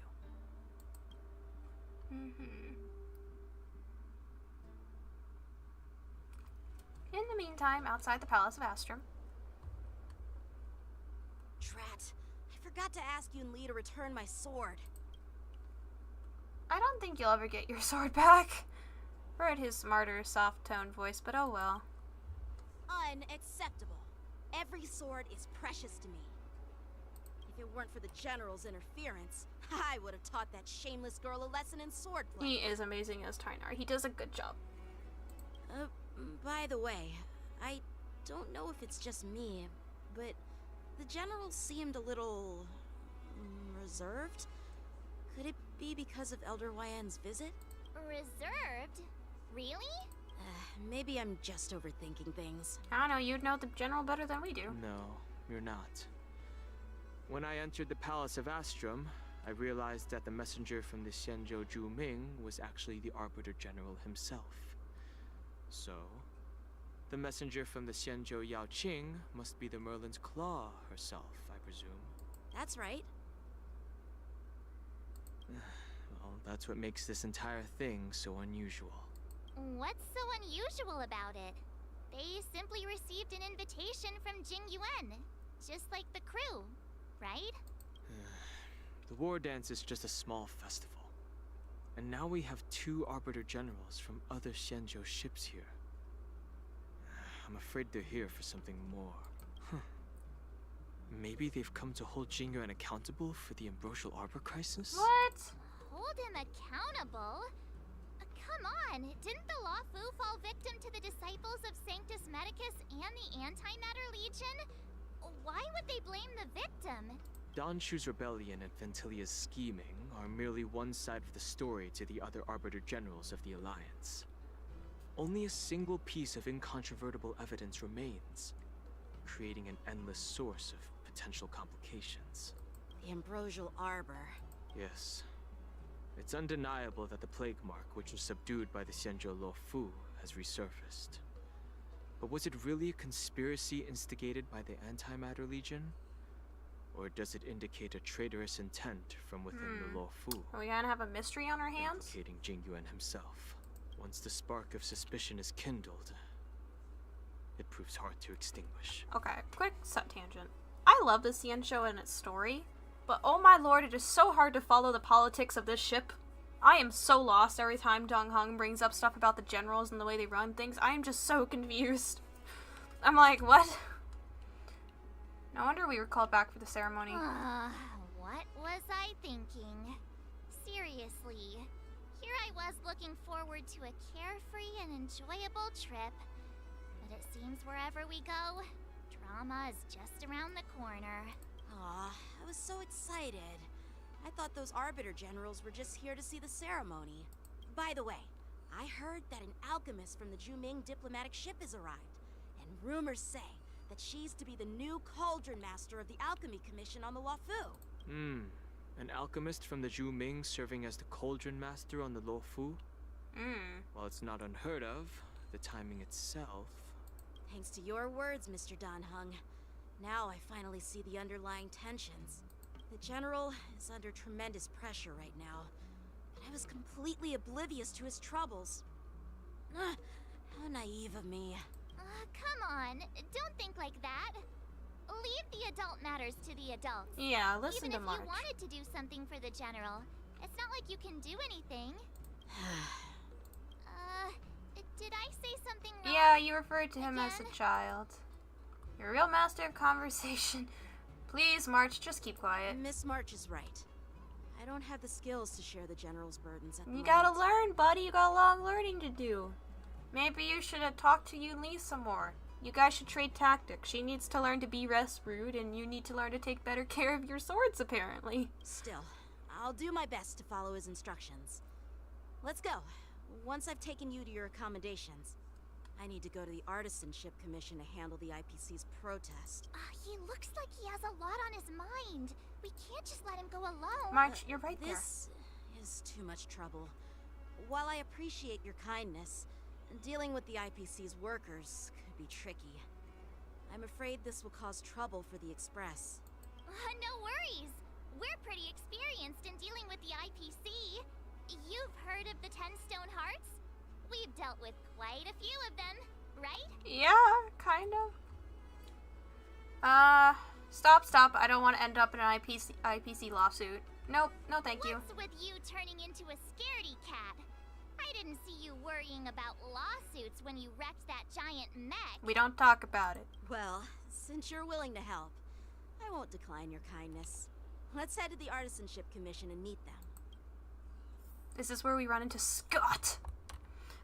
In the meantime, outside the Palace of Astrum. Drat. I forgot to ask Yun Li to return my sword. I don't think you'll ever get your sword back. Heard his smarter, soft-toned voice, but oh well. Unacceptable. Every sword is precious to me. If it weren't for the General's interference, I would have taught that shameless girl a lesson in swordplay. He is amazing as Tainari. He does a good job. By the way, I don't know if it's just me, but the General seemed a little reserved. Could it be because of Elder Huayan's visit? Reserved? Really? Maybe I'm just overthinking things. I don't know, you'd know the General better than we do. No, you're not. When I entered the Palace of Astrum, I realized that the messenger from the Xianzhou Zhu Ming was actually the Arbiter General himself. So, the messenger from the Xianzhou Yao Qing must be the Merlin's Claw herself, I presume. That's right. Well, that's what makes this entire thing so unusual. What's so unusual about it? They simply received an invitation from Jing Yuan, just like the crew, right? The war dance is just a small festival. And now we have 2 Arbiter Generals from other Xianzhou ships here. I'm afraid they're here for something more. Maybe they've come to hold Jingyuan accountable for the Ambrosial Arbor crisis? What? Hold him accountable? Come on, didn't the Luofu fall victim to the disciples of Sanctus Medicus and the Antimatter Legion? Why would they blame the victim? Don Shu's rebellion and Ventilia's scheming are merely one side of the story to the other Arbiter Generals of the Alliance. Only a single piece of incontrovertible evidence remains, creating an endless source of potential complications. The Ambrosial Arbor. Yes. It's undeniable that the plague mark, which was subdued by the Xianzhou Luofu, has resurfaced. But was it really a conspiracy instigated by the Antimatter Legion? Or does it indicate a traitorous intent from within the Luofu? Are we gonna have a mystery on our hands? Implicating Jingyuan himself. Once the spark of suspicion is kindled, it proves hard to extinguish. Okay, quick side tangent. I love the Xianzhou and its story, but oh my lord, it is so hard to follow the politics of this ship. I am so lost every time Dong Heng brings up stuff about the generals and the way they run things. I am just so confused. I'm like, what? No wonder we were called back for the ceremony. What was I thinking? Seriously, here I was looking forward to a carefree and enjoyable trip. But it seems wherever we go, drama is just around the corner. Aw, I was so excited. I thought those Arbiter Generals were just here to see the ceremony. By the way, I heard that an alchemist from the Juming diplomatic ship has arrived, and rumors say that she's to be the new Cauldron Master of the Alchemy Commission on the Luofu. An alchemist from the Juming serving as the Cauldron Master on the Luofu? While it's not unheard of, the timing itself... Thanks to your words, Mr. Dan Heng. Now I finally see the underlying tensions. The General is under tremendous pressure right now, but I was completely oblivious to his troubles. How naive of me. Come on, don't think like that. Leave the adult matters to the adults. Yeah, listen Even to if March. you wanted to do something for the General, it's not like you can do anything. Did I say something wrong? Yeah, you referred to him as a child. You're a real master of conversation. Please, March, just keep quiet. Miss March is right. I don't have the skills to share the General's burdens at the You moment. gotta learn, buddy. You got a lot of learning to do. Maybe you should have talked to Yun some more. You guys should trade tactics. She needs to learn to be less rude, and you need to learn to take better care of your swords, apparently. Still, I'll do my best to follow his instructions. Let's go. Once I've taken you to your accommodations, I need to go to the Artisanship Commission to handle the IPC's protest. He looks like he has a lot on his mind. We can't just let him go alone. March, you're right there. This is too much trouble. While I appreciate your kindness, dealing with the IPC's workers could be tricky. I'm afraid this will cause trouble for the Express. No worries. We're pretty experienced in dealing with the IPC. You've heard of the 10 Stone Hearts? We've dealt with quite a few of them, right? Yeah, kind of. Stop. I don't want to end up in an IPC lawsuit. Nope, no thank you. What's with you turning into a scaredy cat? I didn't see you worrying about lawsuits when you wrecked that giant mech. We don't talk about it. Well, since you're willing to help, I won't decline your kindness. Let's head to the Artisanship Commission and meet them. This is where we run into Scott.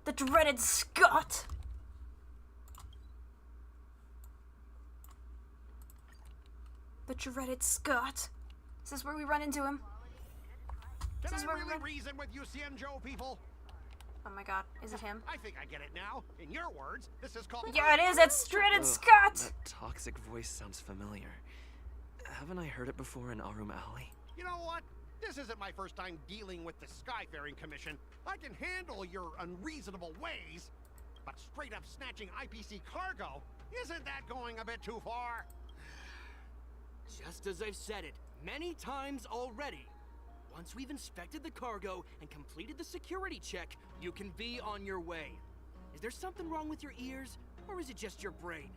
The dreaded Scott. The dreaded Scott. This is where we run into him. This is where we run. Reason with you Xianzhou people? Oh my god, is it him? I think I get it now. In your words, this is called... Yeah, it is. It's dreaded Scott. That toxic voice sounds familiar. Haven't I heard it before in Arum Alley? You know what? This isn't my first time dealing with the Skyfaring Commission. I can handle your unreasonable ways, but straight up snatching IPC cargo, isn't that going a bit too far? Just as I've said it many times already. Once we've inspected the cargo and completed the security check, you can be on your way. Is there something wrong with your ears, or is it just your brain?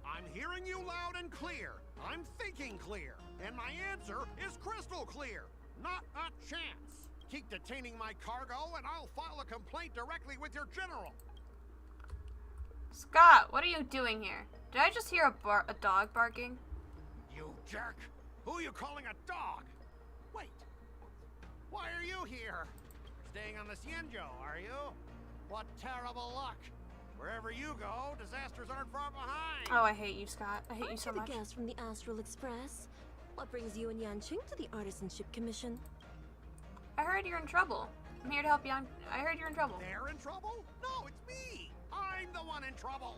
I'm hearing you loud and clear. I'm thinking clear. And my answer is crystal clear. Not a chance. Keep detaining my cargo, and I'll file a complaint directly with your general. Scott, what are you doing here? Did I just hear a dog barking? You jerk! Who are you calling a dog? Wait, why are you here? You're staying on the Cienjo, are you? What terrible luck! Wherever you go, disasters aren't far behind. Oh, I hate you, Scott. I hate you so Aren't much. you the guest from the Astral Express? What brings you and Yanqing to the Artisanship Commission? I heard you're in trouble. I'm here to help you on. I heard you're in trouble. They're in trouble? No, it's me! I'm the one in trouble!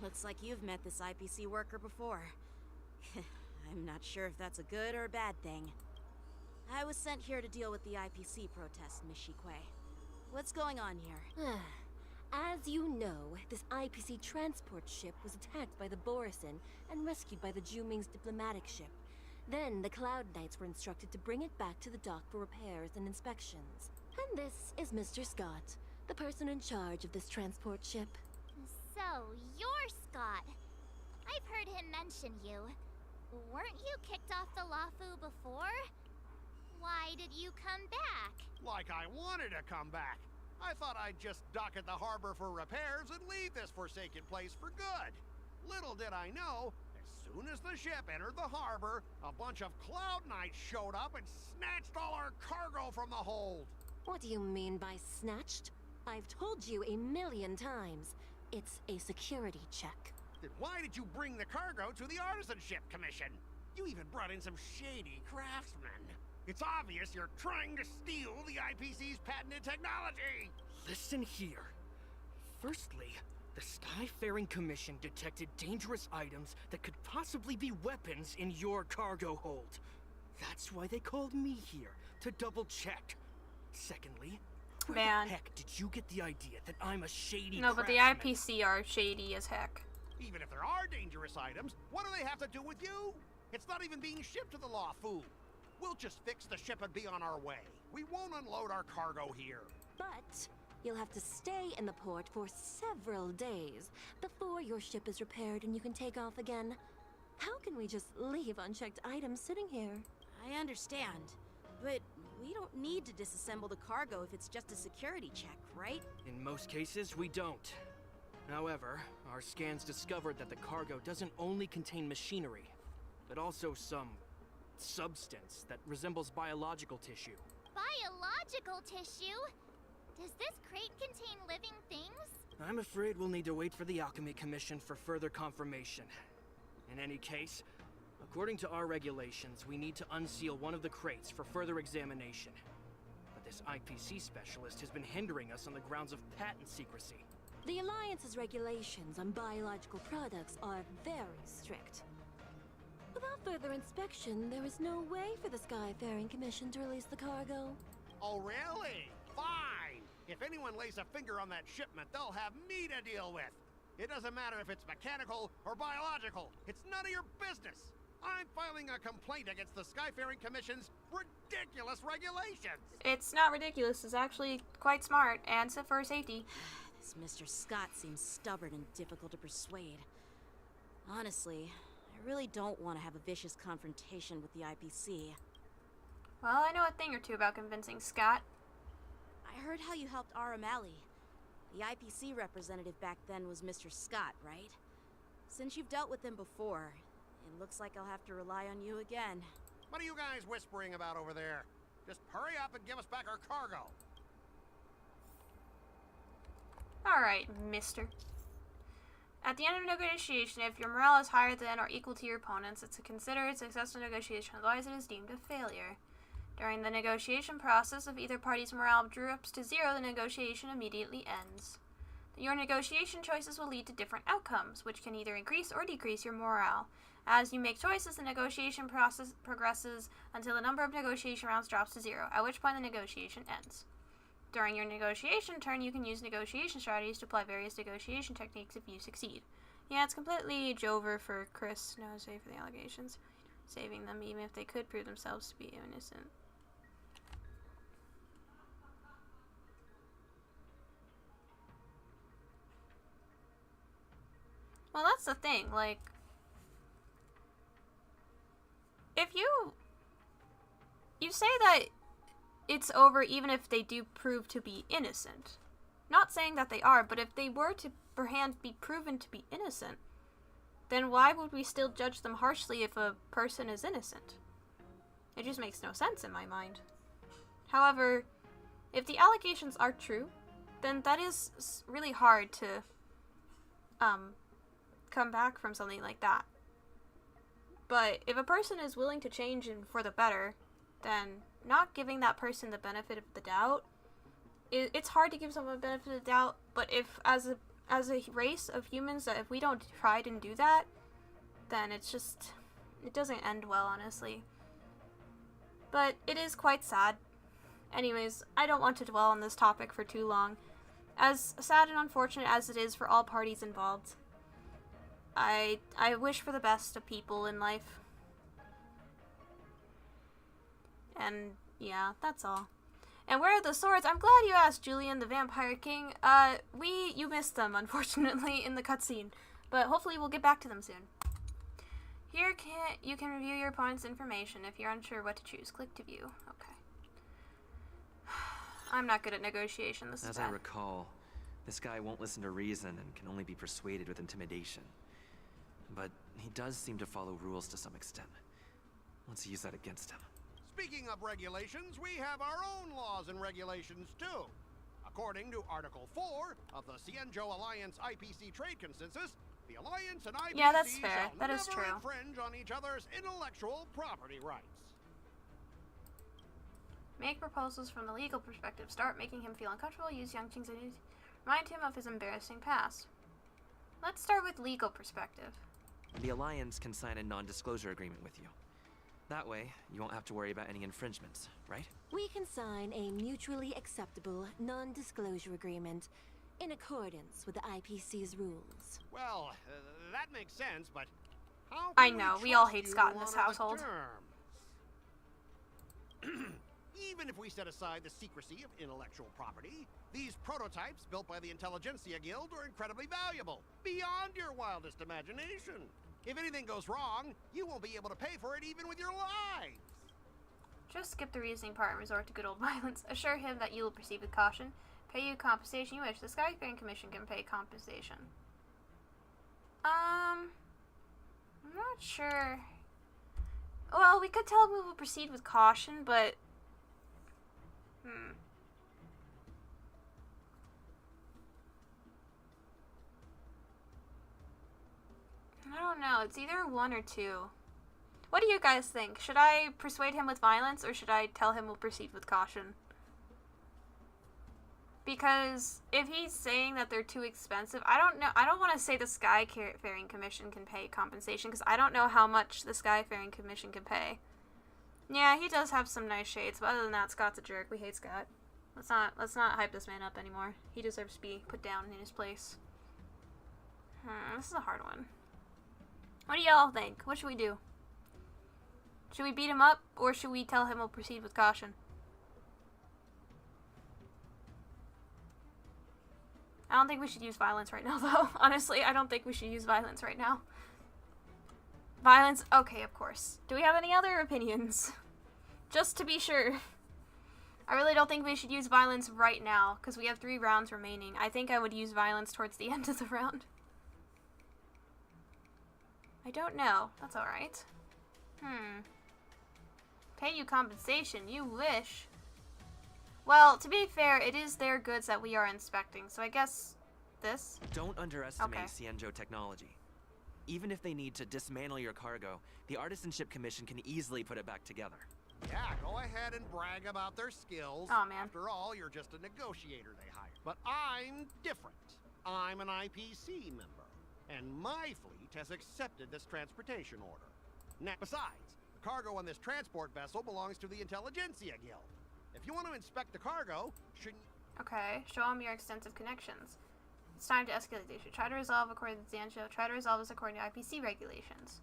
Looks like you've met this IPC worker before. I'm not sure if that's a good or a bad thing. I was sent here to deal with the IPC protest, Miss Shikue. What's going on here? As you know, this IPC transport ship was attacked by the Borisin and rescued by the Juming's diplomatic ship. Then the Cloud Knights were instructed to bring it back to the dock for repairs and inspections. And this is Mr. Scott, the person in charge of this transport ship. So, you're Scott. I've heard him mention you. Weren't you kicked off the Lafu before? Why did you come back? Like I wanted to come back. I thought I'd just dock at the harbor for repairs and leave this forsaken place for good. Little did I know, as soon as the ship entered the harbor, a bunch of Cloud Knights showed up and snatched all our cargo from the hold. What do you mean by snatched? I've told you 1,000,000 times. It's a security check. Then why did you bring the cargo to the Artisanship Commission? You even brought in some shady craftsmen. It's obvious you're trying to steal the IPC's patented technology! Listen here. Firstly, the Skyfaring Commission detected dangerous items that could possibly be weapons in your cargo hold. That's why they called me here, to double check. Secondly, where the heck did you get the idea that I'm a shady No, but the craftsman? IPC are shady as heck. Even if there are dangerous items, what do they have to do with you? It's not even being shipped to the Lafu. We'll just fix the ship and be on our way. We won't unload our cargo here. But you'll have to stay in the port for several days before your ship is repaired and you can take off again. How can we just leave unchecked items sitting here? I understand, but we don't need to disassemble the cargo if it's just a security check, right? In most cases, we don't. However, our scans discovered that the cargo doesn't only contain machinery, but also some substance that resembles biological tissue. Biological tissue? Does this crate contain living things? I'm afraid we'll need to wait for the Alchemy Commission for further confirmation. In any case, according to our regulations, we need to unseal one of the crates for further examination. But this IPC specialist has been hindering us on the grounds of patent secrecy. The Alliance's regulations on biological products are very strict. Without further inspection, there is no way for the Skyfaring Commission to release the cargo. Oh, really? Fine! If anyone lays a finger on that shipment, they'll have me to deal with. It doesn't matter if it's mechanical or biological. It's none of your business. I'm filing a complaint against the Skyfaring Commission's ridiculous regulations. It's not ridiculous. It's actually quite smart and for safety. This Mr. Scott seems stubborn and difficult to persuade. Honestly, I really don't want to have a vicious confrontation with the IPC. Well, I know a thing or two about convincing Scott. I heard how you helped Aramali. The IPC representative back then was Mr. Scott, right? Since you've dealt with him before, it looks like I'll have to rely on you again. What are you guys whispering about over there? Just hurry up and give us back our cargo. Alright, mister. At the end of a negotiation, if your morale is higher than or equal to your opponents, it's a considered successful negotiation, otherwise it is deemed a failure. During the negotiation process, if either party's morale drops to 0, the negotiation immediately ends. Your negotiation choices will lead to different outcomes, which can either increase or decrease your morale. As you make choices, the negotiation process progresses until the number of negotiation rounds drops to 0, at which point the negotiation ends. During your negotiation turn, you can use negotiation strategies to apply various negotiation techniques if you succeed. Yeah, it's completely Jover for Chris. No say for the allegations. Saving them even if they could prove themselves to be innocent. Well, that's the thing, like, if you say that it's over even if they do prove to be innocent. Not saying that they are, but if they were to beforehand be proven to be innocent, then why would we still judge them harshly if a person is innocent? It just makes no sense in my mind. However, if the allegations are true, then that is really hard to come back from something like that. But if a person is willing to change and for the better, then not giving that person the benefit of the doubt, it's hard to give someone the benefit of the doubt, but if as a race of humans, that if we don't try and do that, then it doesn't end well, honestly. But it is quite sad. Anyways, I don't want to dwell on this topic for too long. As sad and unfortunate as it is for all parties involved, I wish for the best of people in life. And yeah, that's all. And where are the swords? I'm glad you asked, Julian, the Vampire King. You missed them, unfortunately, in the cutscene. But hopefully we'll get back to them soon. Here you can review your opponent's information. If you're unsure what to choose, click to view. Okay. I'm not good at negotiation. This is As bad. I recall, this guy won't listen to reason and can only be persuaded with intimidation. But he does seem to follow rules to some extent. Let's use that against him. Speaking of regulations, we have our own laws and regulations too. According to Article 4 of the Cienjo Alliance IPC Trade Consensus, the Alliance and IPC that's fair. shall That never is true. infringe on each other's intellectual property rights. Make proposals from the legal perspective. Start making him feel uncomfortable. Use Yangqing's ideas. Remind him of his embarrassing past. Let's start with legal perspective. The Alliance can sign a non-disclosure agreement with you. That way, you won't have to worry about any infringements, right? We can sign a mutually acceptable non-disclosure agreement in accordance with the IPC's rules. Well, that makes sense, but how I can know, we we all trust hate you Scott in on this other household. terms? Even if we set aside the secrecy of intellectual property, these prototypes built by the Intelligentsia Guild are incredibly valuable, beyond your wildest imagination. If anything goes wrong, you won't be able to pay for it even with your lives. Just skip the reasoning part and resort to good old violence. Assure him that you will proceed with caution. Pay you compensation you wish. The Skyfaring Commission can pay compensation. I'm not sure. Well, we could tell him we will proceed with caution, but... I don't know. It's either one or two. What do you guys think? Should I persuade him with violence, or should I tell him we'll proceed with caution? Because if he's saying that they're too expensive, I don't know. I don't want to say the Skyfaring Commission can pay compensation, because I don't know how much the Skyfaring Commission can pay. Yeah, he does have some nice shades, but other than that, Scott's a jerk. We hate Scott. Let's not hype this man up anymore. He deserves to be put down in his place. This is a hard one. What do y'all think? What should we do? Should we beat him up, or should we tell him we'll proceed with caution? I don't think we should use violence right now, though. Honestly, I don't think we should use violence right now. Violence? Okay, of course. Do we have any other opinions? Just to be sure. I really don't think we should use violence right now, because we have 3 rounds remaining. I think I would use violence towards the end of the round. I don't know. That's alright. Pay you compensation. You wish. Well, to be fair, it is their goods that we are inspecting, so I guess this? Don't underestimate Okay. Cienjo technology. Even if they need to dismantle your cargo, the Artisanship Commission can easily put it back together. Yeah, go ahead and brag about their skills. Aw, man. After all, you're just a negotiator they hired. But I'm different. I'm an IPC member, and my fleet has accepted this transportation order. Now, besides, the cargo on this transport vessel belongs to the Intelligentsia Guild. If you want to inspect the cargo, shouldn't... Okay, show him your extensive connections. It's time to escalate the issue. Try to resolve according to Zanjo. Try to resolve this according to IPC regulations.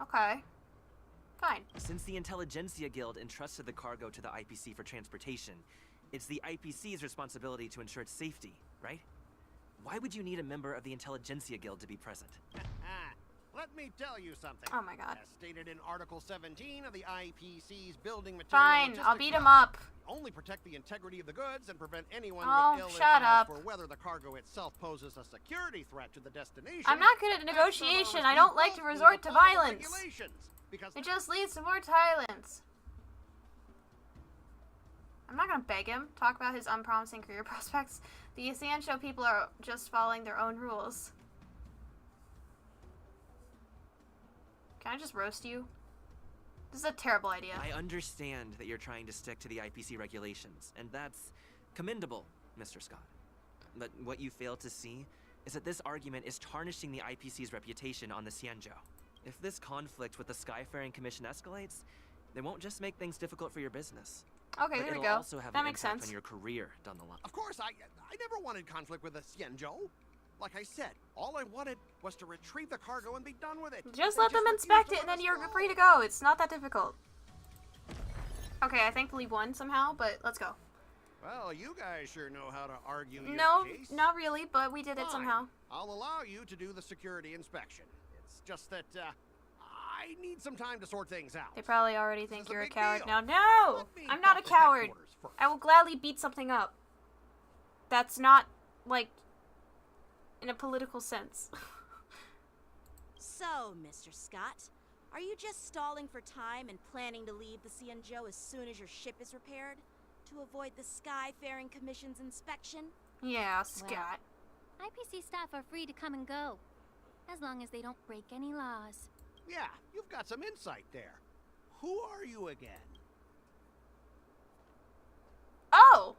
Okay. Fine. Since the Intelligentsia Guild entrusted the cargo to the IPC for transportation, it's the IPC's responsibility to ensure its safety, right? Why would you need a member of the Intelligentsia Guild to be present? Let me tell you something. Oh my god. As stated in Article 17 of the IPC's Building Material Fine, Logistics I'll beat him Law, up. only protect the integrity of the goods and prevent anyone Oh, with ill shut intent up. for whether the cargo itself poses a security threat to the destination. I'm not good at negotiation. I don't like to resort to violence. It just leads to more violence. I'm not gonna beg him. Talk about his unpromising career prospects. The Sancho people are just following their own rules. Can I just roast you? This is a terrible idea. I understand that you're trying to stick to the IPC regulations, and that's commendable, Mr. Scott. But what you fail to see is that this argument is tarnishing the IPC's reputation on the Xianzhou. If this conflict with the Skyfaring Commission escalates, they won't just make things difficult for your business. Okay, but there we it'll go. also have That an makes impact sense. on your career down the line. Of course, I never wanted conflict with the Xianzhou. Like I said, all I wanted was to retrieve the cargo and be done with it. Just They let them refused inspect to it and let then us you're go. free to go. It's not that difficult. Okay, I thankfully won somehow, but let's go. Well, you guys sure know how to argue your No, case. not really, but we did it Fine. somehow. I'll allow you to do the security inspection. It's just that, I need some time to sort things out. They probably already think This is a you're a big coward deal. now. No! Let me I'm not a talk to coward. headquarters first. I will gladly beat something up. That's not, like, in a political sense. So, Mr. Scott, are you just stalling for time and planning to leave the Xianzhou as soon as your ship is repaired? To avoid the Skyfaring Commission's inspection? Yeah, Scott. IPC staff are free to come and go, as long as they don't break any laws. Yeah, you've got some insight there. Who are you again? Oh!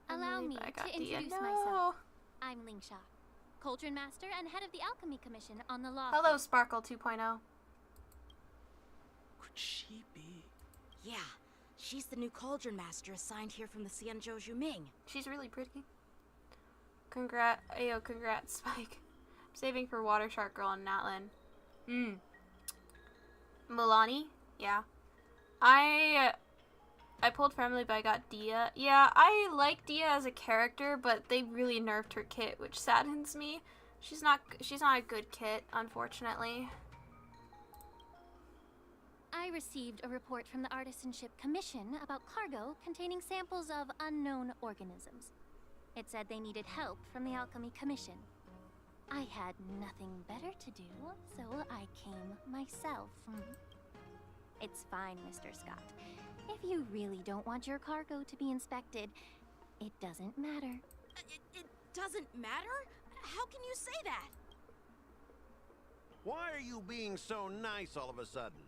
Allow me I got to the introduce no. myself. I'm Lingsha, Cauldron Master and head of the Alchemy Commission on the law. Hello, Sparkle 2.0. Could she be? Yeah, she's the new Cauldron Master assigned here from the Xianzhou Zhuming. She's really pretty. Congrats, Spike. I'm saving for Water Shark Girl and Natlin. Milani? Yeah. I pulled Family, but I got Dia. Yeah, I like Dia as a character, but they really nerfed her kit, which saddens me. She's not a good kit, unfortunately. I received a report from the Artisanship Commission about cargo containing samples of unknown organisms. It said they needed help from the Alchemy Commission. I had nothing better to do, so I came myself. It's fine, Mr. Scott. If you really don't want your cargo to be inspected, it doesn't matter. It doesn't matter? How can you say that? Why are you being so nice all of a sudden?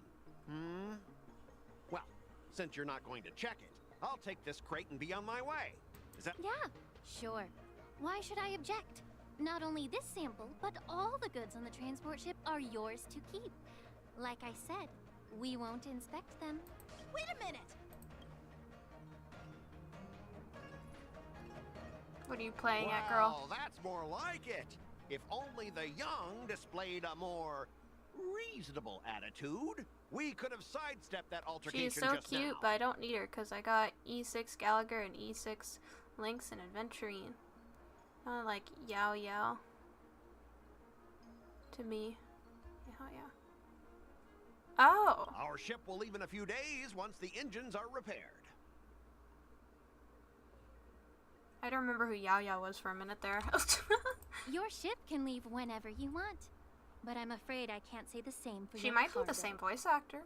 Well, since you're not going to check it, I'll take this crate and be on my way. Is that... Yeah, sure. Why should I object? Not only this sample, but all the goods on the transport ship are yours to keep. Like I said, we won't inspect them. Wait a minute! What are you playing at, girl? Well, that's more like it. If only the young displayed a more reasonable attitude, we could have sidestepped that altercation She's so just cute, now. but I don't need her because I got E6 Gallagher and E6 Lynx and Adventurine. I like Yao Yao. To me. Yeah, yeah. Oh! Our ship will leave in a few days once the engines are repaired. I don't remember who Yao Yao was for a minute there. Your ship can leave whenever you want, but I'm afraid I can't say the same for She your might be cargo. the same voice actor.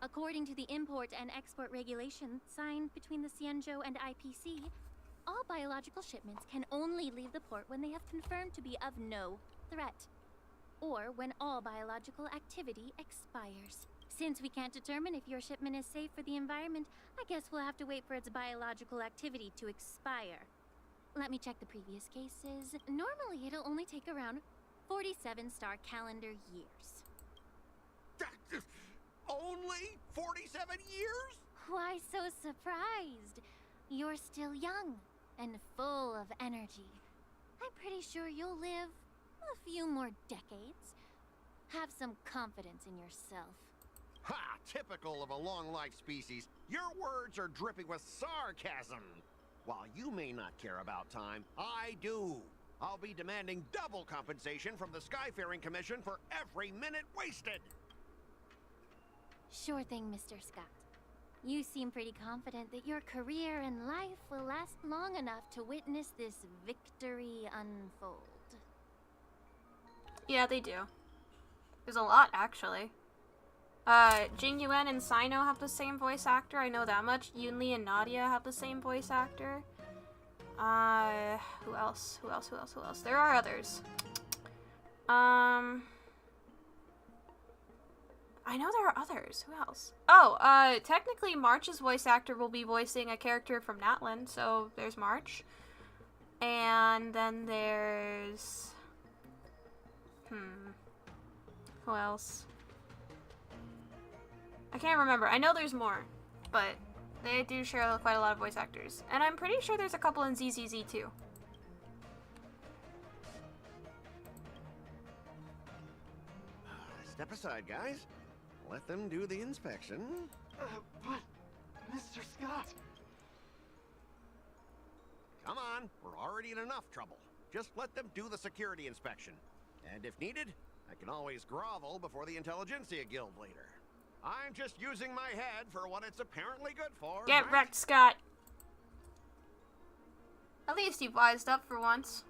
According to the import and export regulations signed between the Xianzhou and IPC, all biological shipments can only leave the port when they have confirmed to be of no threat, or when all biological activity expires. Since we can't determine if your shipment is safe for the environment, I guess we'll have to wait for its biological activity to expire. Let me check the previous cases. Normally, it'll only take around 47 star calendar years. Only 47 years? Why so surprised? You're still young and full of energy. I'm pretty sure you'll live a few more decades. Have some confidence in yourself. Ha! Typical of a long-life species. Your words are dripping with sarcasm. While you may not care about time, I do. I'll be demanding double compensation from the Skyfaring Commission for every minute wasted. Sure thing, Mr. Scott. You seem pretty confident that your career and life will last long enough to witness this victory unfold. Yeah, they do. There's a lot, actually. Jing Yuan and Sino have the same voice actor, I know that much. Yunli and Nadia have the same voice actor. Who else? There are others. I know there are others. Who else? Oh, technically March's voice actor will be voicing a character from Natlan, so there's March. And then there's... Who else? I can't remember. I know there's more, but they do share quite a lot of voice actors. And I'm pretty sure there's a couple in ZZZ too. Step aside, guys. Let them do the inspection. But, Mr. Scott... Come on, we're already in enough trouble. Just let them do the security inspection. And if needed, I can always grovel before the Intelligentsia Guild later. I'm just using my head for what it's apparently good for. Get wrecked, Scott. At least you've wised up for once.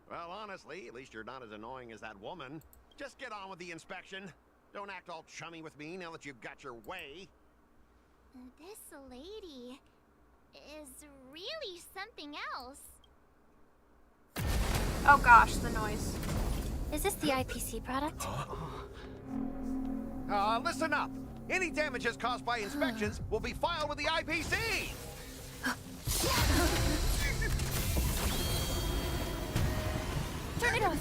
Well, honestly, at least you're not as annoying as that woman. Just get on with the inspection. Don't act all chummy with me now that you've got your way. This lady is really something else. Oh gosh, the noise. Is this the IPC product? Listen up. Any damages caused by inspections will be filed with the IPC. Turn it off.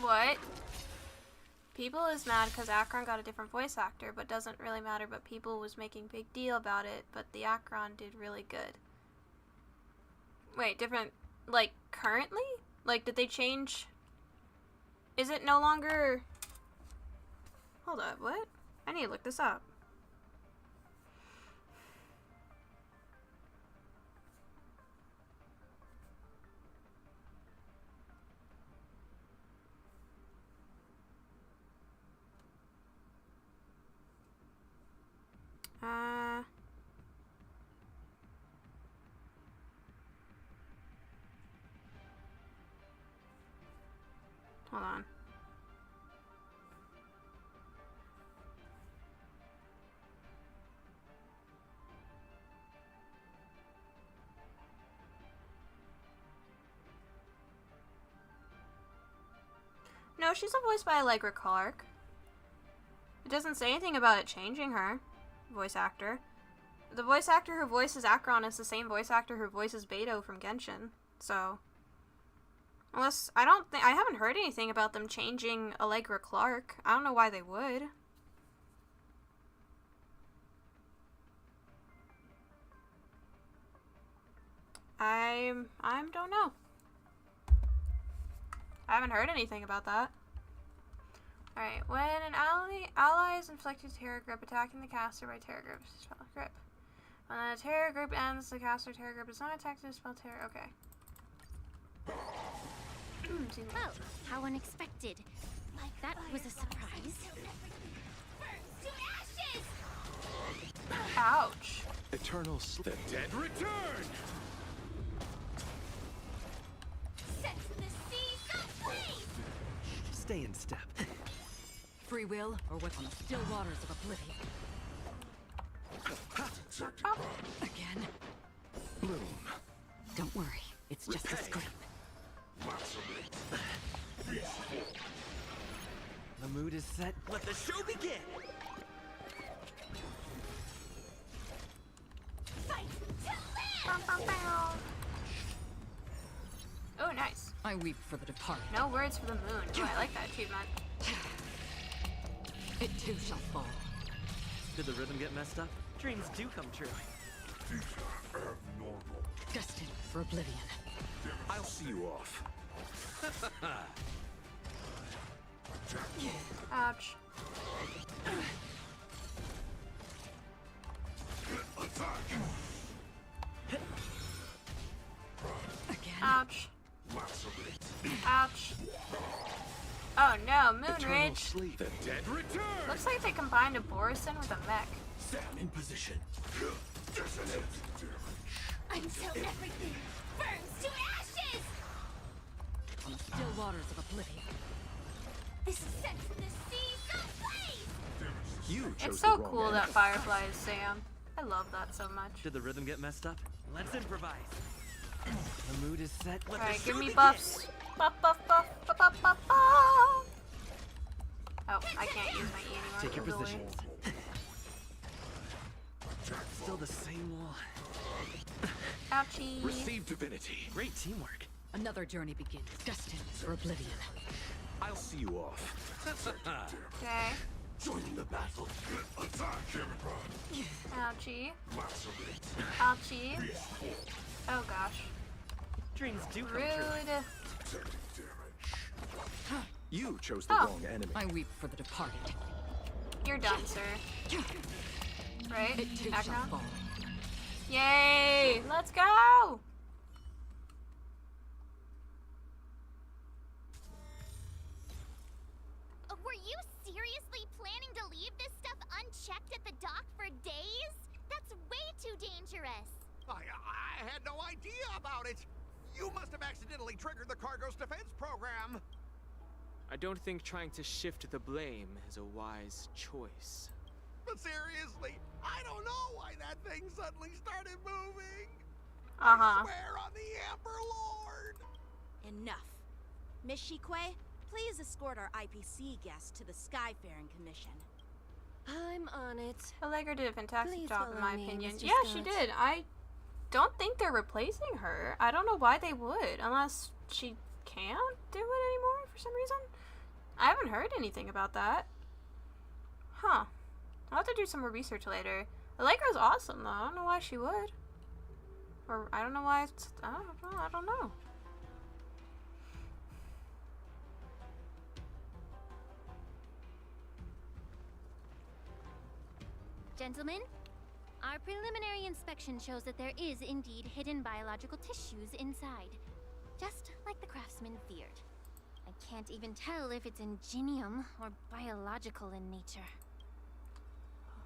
What? People is mad because Akron got a different voice actor, but doesn't really matter, but people was making big deal about it, but the Akron did really good. Wait, different, like, currently? Like, did they change? Is it no longer... Hold up, what? I need to look this up. Hold on. No, she's voiced by Allegra Clark. It doesn't say anything about it changing her voice actor. The voice actor who voices Akron is the same voice actor who voices Beto from Genshin. So, unless I haven't heard anything about them changing Allegra Clark. I don't know why they would. I don't know. I haven't heard anything about that. Alright, when an ally is inflicted Terror Grip, attacking the caster by Terror Grip, spell Grip. When the Terror Grip ends, the caster Terror Grip is not attacked to spell Terror. Okay. Oh, how unexpected. That was a surprise. Ouch. Eternal the dead return! Set the seas ablaze! Stay in step. Free will, or what's on the still waters of oblivion? Again? Bloom. Don't worry, it's just a scrape. The mood is set. Let the show begin! Fight to live! Oh, nice. I weep for the departed. No words for the moon. Oh, I like that achievement. It too shall fall. Did the rhythm get messed up? Dreams do come true. These are abnormal. Destined for oblivion. I'll see you off. Ouch. Ouch. Ouch. Oh no, Moonridge. The dead return. Looks like they combined a Borison with a mech. Stand in position. Until everything burns to ashes! On the still waters of oblivion. This is sent from the sea someplace! You chose It's so the wrong cool end. that Firefly is Sam. I love that so much. Did the rhythm get messed up? Let's improvise. The mood is set. Let Alright, the give show me begin. buffs. Buff, buff, buff, buff, buff, buff, buff. Oh, I can't use my E anymore. Take your Go away. positions. Still the same wall. Ouchie. Receive divinity. Great teamwork. Another journey begins, destined for oblivion. I'll see you off. Okay. Joining the battle. Attack. Ouchie. Ouchie. Oh gosh. Dreams do come Rude. You chose the Oh. wrong enemy. I weep for the departed. You're done, sir. Right? It too shall Background? fall. Yay! Let's go! Were you seriously planning to leave this stuff unchecked at the dock for days? That's way too dangerous. I had no idea about it. You must have accidentally triggered the cargo's defense program. I don't think trying to shift the blame is a wise choice. But seriously, I don't know why that thing suddenly started moving. Uh-huh. I swear on the Emperor Lord. Enough. Miss Shikwe, please escort our IPC guests to the Skyfaring Commission. I'm on it. Allegra did a fantastic Please job, in my follow me, opinion. Mr. Yeah, she Scott. did. I don't think they're replacing her. I don't know why they would, unless she can't do it anymore for some reason. I haven't heard anything about that. Huh. I'll have to do some more research later. Allegra's awesome, though. I don't know why she would. Or, I don't know why it's... I don't know. Gentlemen, our preliminary inspection shows that there is indeed hidden biological tissues inside. Just like the craftsman feared. I can't even tell if it's ingenium or biological in nature.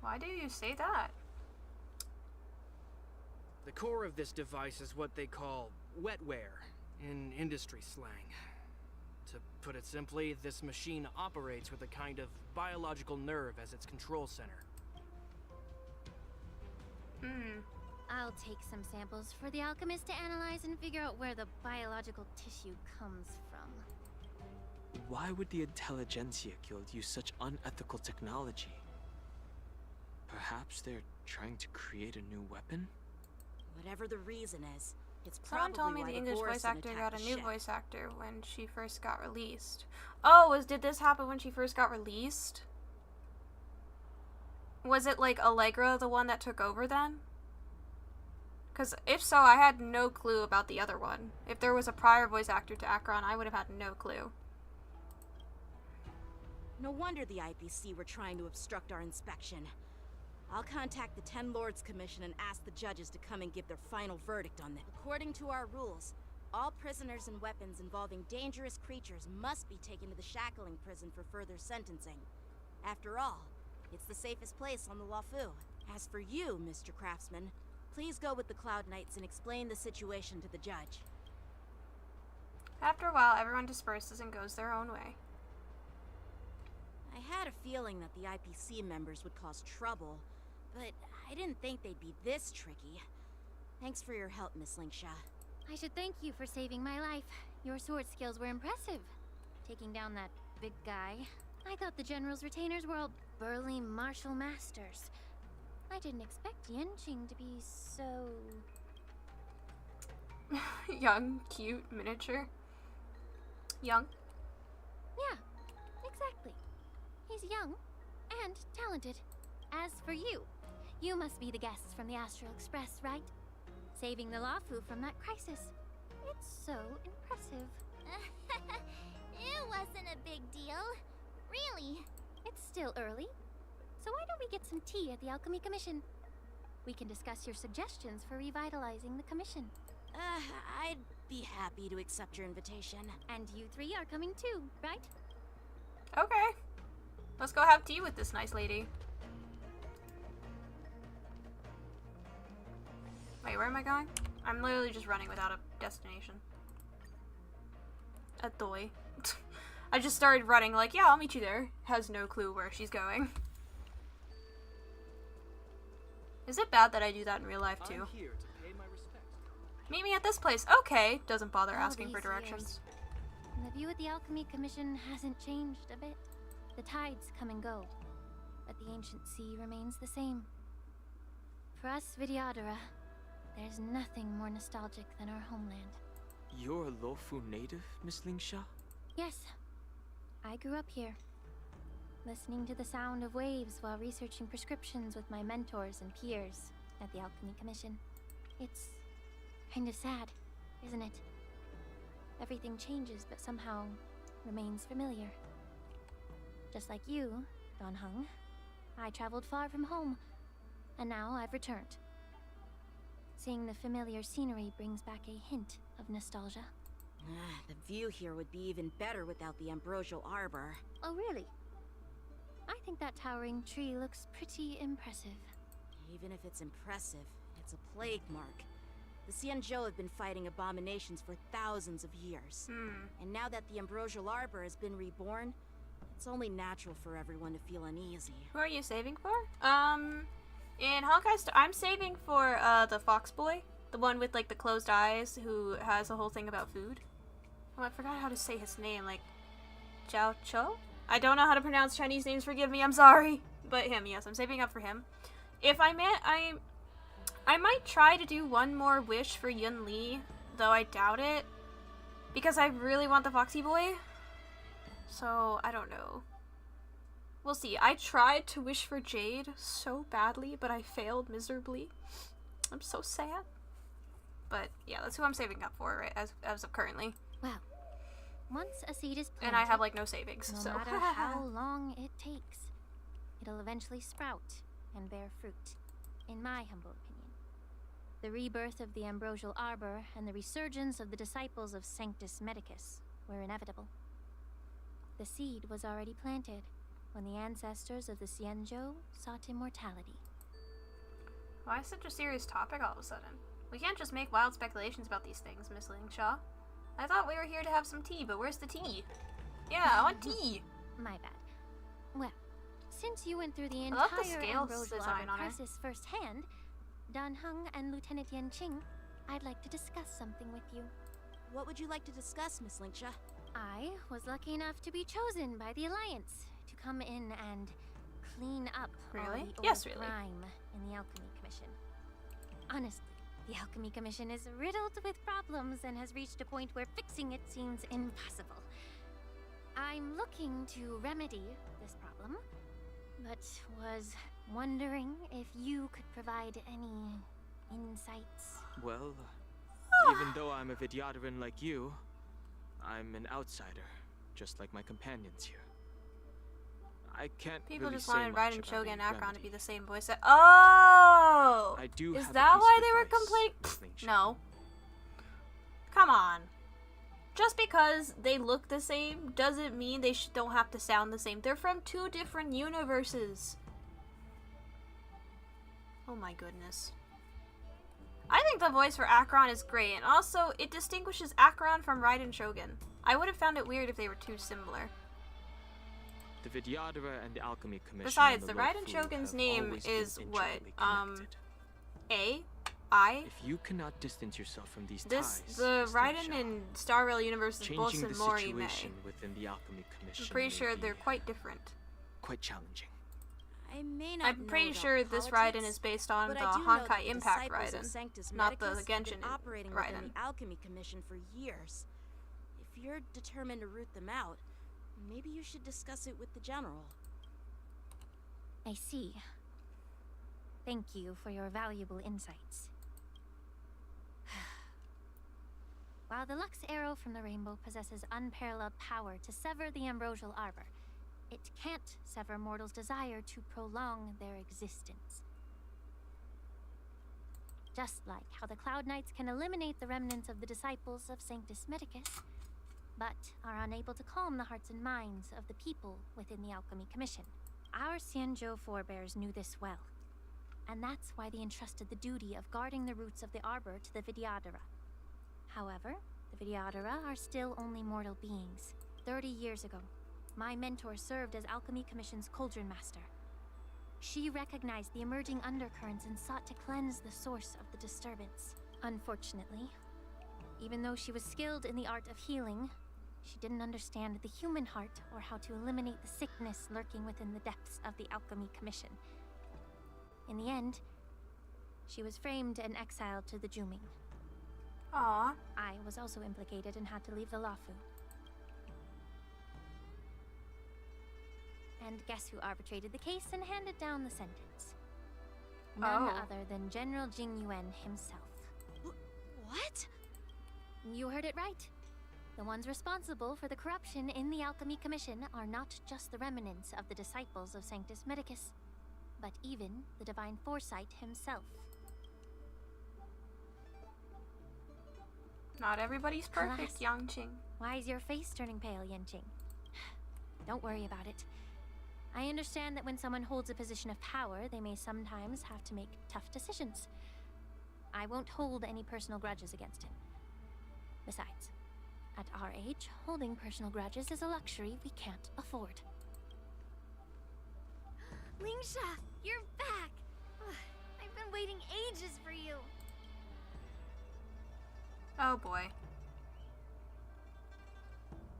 Why do you say that? The core of this device is what they call wetware in industry slang. To put it simply, this machine operates with a kind of biological nerve as its control center. I'll take some samples for the alchemist to analyze and figure out where the biological tissue comes from. Why would the Intelligentsia Guild use such unethical technology? Perhaps they're trying to create a new weapon? Whatever the reason is, it's Someone probably told me why the the English voice Borison actor attacked got a the new ship. voice actor when she first got released. Oh, did this happen when she first got released? Was it like Allegra the one that took over then? Because if so, I had no clue about the other one. If there was a prior voice actor to Akron, I would have had no clue. No wonder the IPC were trying to obstruct our inspection. I'll contact the Ten Lords Commission and ask the judges to come and give their final verdict on this. According to our rules, all prisoners and weapons involving dangerous creatures must be taken to the shackling prison for further sentencing. After all, it's the safest place on the Lafu. As for you, Mr. Craftsman, please go with the Cloud Knights and explain the situation to the judge. After a while, everyone disperses and goes their own way. I had a feeling that the IPC members would cause trouble, but I didn't think they'd be this tricky. Thanks for your help, Miss Linksha. I should thank you for saving my life. Your sword skills were impressive. Taking down that big guy. I thought the General's retainers were all burly martial masters. I didn't expect Yenching to be so... Young, cute, miniature. Young? Yeah, exactly. He's young and talented. As for you, you must be the guests from the Astral Express, right? Saving the Lafu from that crisis. It's so impressive. It wasn't a big deal. Really? It's still early. So why don't we get some tea at the Alchemy Commission? We can discuss your suggestions for revitalizing the commission. I'd be happy to accept your invitation. And you three are coming too, right? Okay. Let's go have tea with this nice lady. Wait, where am I going? I'm literally just running without a destination. A doy. I just started running like, yeah, I'll meet you there. Has no clue where she's going. Is it bad that I do that in real life too? I'm here to pay my respects. Meet me at this place. Okay. Doesn't bother All asking for these directions. years, the view at the Alchemy Commission hasn't changed a bit. The tides come and go, but the ancient sea remains the same. For us Vidyadhara, there's nothing more nostalgic than our homeland. You're a Lofu native, Miss Lingsha? Yes, I grew up here, listening to the sound of waves while researching prescriptions with my mentors and peers at the Alchemy Commission. It's kind of sad, isn't it? Everything changes, but somehow remains familiar. Just like you, Don Hung, I traveled far from home, and now I've returned. Seeing the familiar scenery brings back a hint of nostalgia. The view here would be even better without the ambrosial arbor. Oh, really? I think that towering tree looks pretty impressive. Even if it's impressive, it's a plague mark. The Xianzhou have been fighting abominations for thousands of years. And now that the ambrosial arbor has been reborn, it's only natural for everyone to feel uneasy. Who are you saving for? In Honkai, I'm saving for the fox boy, the one with like the closed eyes, who has a whole thing about food. Oh, I forgot how to say his name. Like, Zhao Cho? I don't know how to pronounce Chinese names. Forgive me. I'm sorry. But him, yes, I'm saving up for him. If I may, I might try to do one more wish for Yun Li, though I doubt it, because I really want the foxy boy. So I don't know. We'll see. I tried to wish for Jade so badly, but I failed miserably. I'm so sad. But yeah, that's who I'm saving up for, right, as of currently. Well, once a seed is planted, and I have like no savings, no so matter how long it takes, it'll eventually sprout and bear fruit, in my humble opinion. The rebirth of the ambrosial arbor and the resurgence of the disciples of Sanctus Medicus were inevitable. The seed was already planted when the ancestors of the Xianzhou sought immortality. Why such a serious topic all of a sudden? We can't just make wild speculations about these things, Miss Lingshaw. I thought we were here to have some tea, but where's the tea? Yeah, I want tea. My bad. Well, since you went through the I love the entire scales ambrosial design arbor on her. crisis firsthand, Dan Hung and Lieutenant Yanqing, I'd like to discuss something with you. What would you like to discuss, Miss Lingsha? I was lucky enough to be chosen by the Alliance to come in and clean up all Really? the old Yes, really. grime in the Alchemy Commission. Honestly, the Alchemy Commission is riddled with problems and has reached a point where fixing it seems impossible. I'm looking to remedy this problem, but was wondering if you could provide any insights. Well, even though I'm a Vidyadharan like you, I'm an outsider, just like my companions here. I can't People really just say wanted much Raiden, about Shogun, a and Akron to remedy. be the same voice. Oh! I do Is have a that piece why of they were advice, complaining? Miss Lingsha. No. Come on. Just because they look the same doesn't mean they don't have to sound the same. They're from two different universes. Oh my goodness. I think the voice for Akron is great, and also it distinguishes Akron from Raiden Shogun. I would have found it weird if they were too similar. The Vidyadhara and the Alchemy Commission. Besides, and the the Raiden Lofu Shogun's have name always been is what? intricately connected. A? I? If you cannot distance yourself from these This, ties, the Miss Raiden Lingsha, and Star Rail universe is both changing the Mori May. situation within the Alchemy Commission I'm pretty may sure be they're quite different. quite challenging. I may not I'm know pretty about sure this politics, Raiden is based on but the I do know that Honkai the Impact disciples of Raiden, Sanctus not the Medicus have Genshin been operating within Raiden. the Alchemy Commission for years. If you're determined to root them out, maybe you should discuss it with the General. I see. Thank you for your valuable insights. While the Lux Arrow from the Rainbow possesses unparalleled power to sever the ambrosial arbor, it can't sever mortals' desire to prolong their existence. Just like how the Cloud Knights can eliminate the remnants of the disciples of Sanctus Medicus, but are unable to calm the hearts and minds of the people within the Alchemy Commission. Our Xianzhou forebears knew this well, and that's why they entrusted the duty of guarding the roots of the Arbor to the Vidyadhara. However, the Vidyadhara are still only mortal beings. 30 years ago, my mentor served as Alchemy Commission's Cauldron Master. She recognized the emerging undercurrents and sought to cleanse the source of the disturbance. Unfortunately, even though she was skilled in the art of healing, she didn't understand the human heart or how to eliminate the sickness lurking within the depths of the Alchemy Commission. In the end, she was framed and exiled to the Juming. Aww. I was also implicated and had to leave the Lafu. And guess who arbitrated the case and handed down the sentence? None other than General Jing Yuan himself. What? You heard it right. The ones responsible for the corruption in the Alchemy Commission are not just the remnants of the disciples of Sanctus Medicus, but even the Divine Foresight himself. Not everybody's perfect, Yangqing. Why is your face turning pale, Yanqing? Don't worry about it. I understand that when someone holds a position of power, they may sometimes have to make tough decisions. I won't hold any personal grudges against him. Besides, at our age, holding personal grudges is a luxury we can't afford. Lingsha, you're back! I've been waiting ages for you. Oh boy.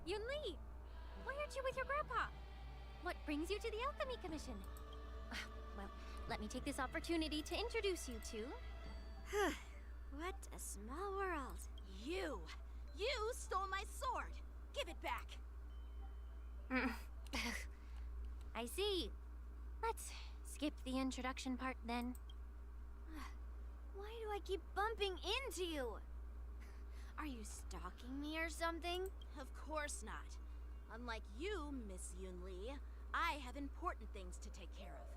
Yunli! Why aren't you with your grandpa? What brings you to the Alchemy Commission? Well, let me take this opportunity to introduce you to... What a small world. You stole my sword! Give it back! I see. Let's skip the introduction part then. Why do I keep bumping into you? Are you stalking me or something? Of course not. Unlike you, Miss Yunli, I have important things to take care of.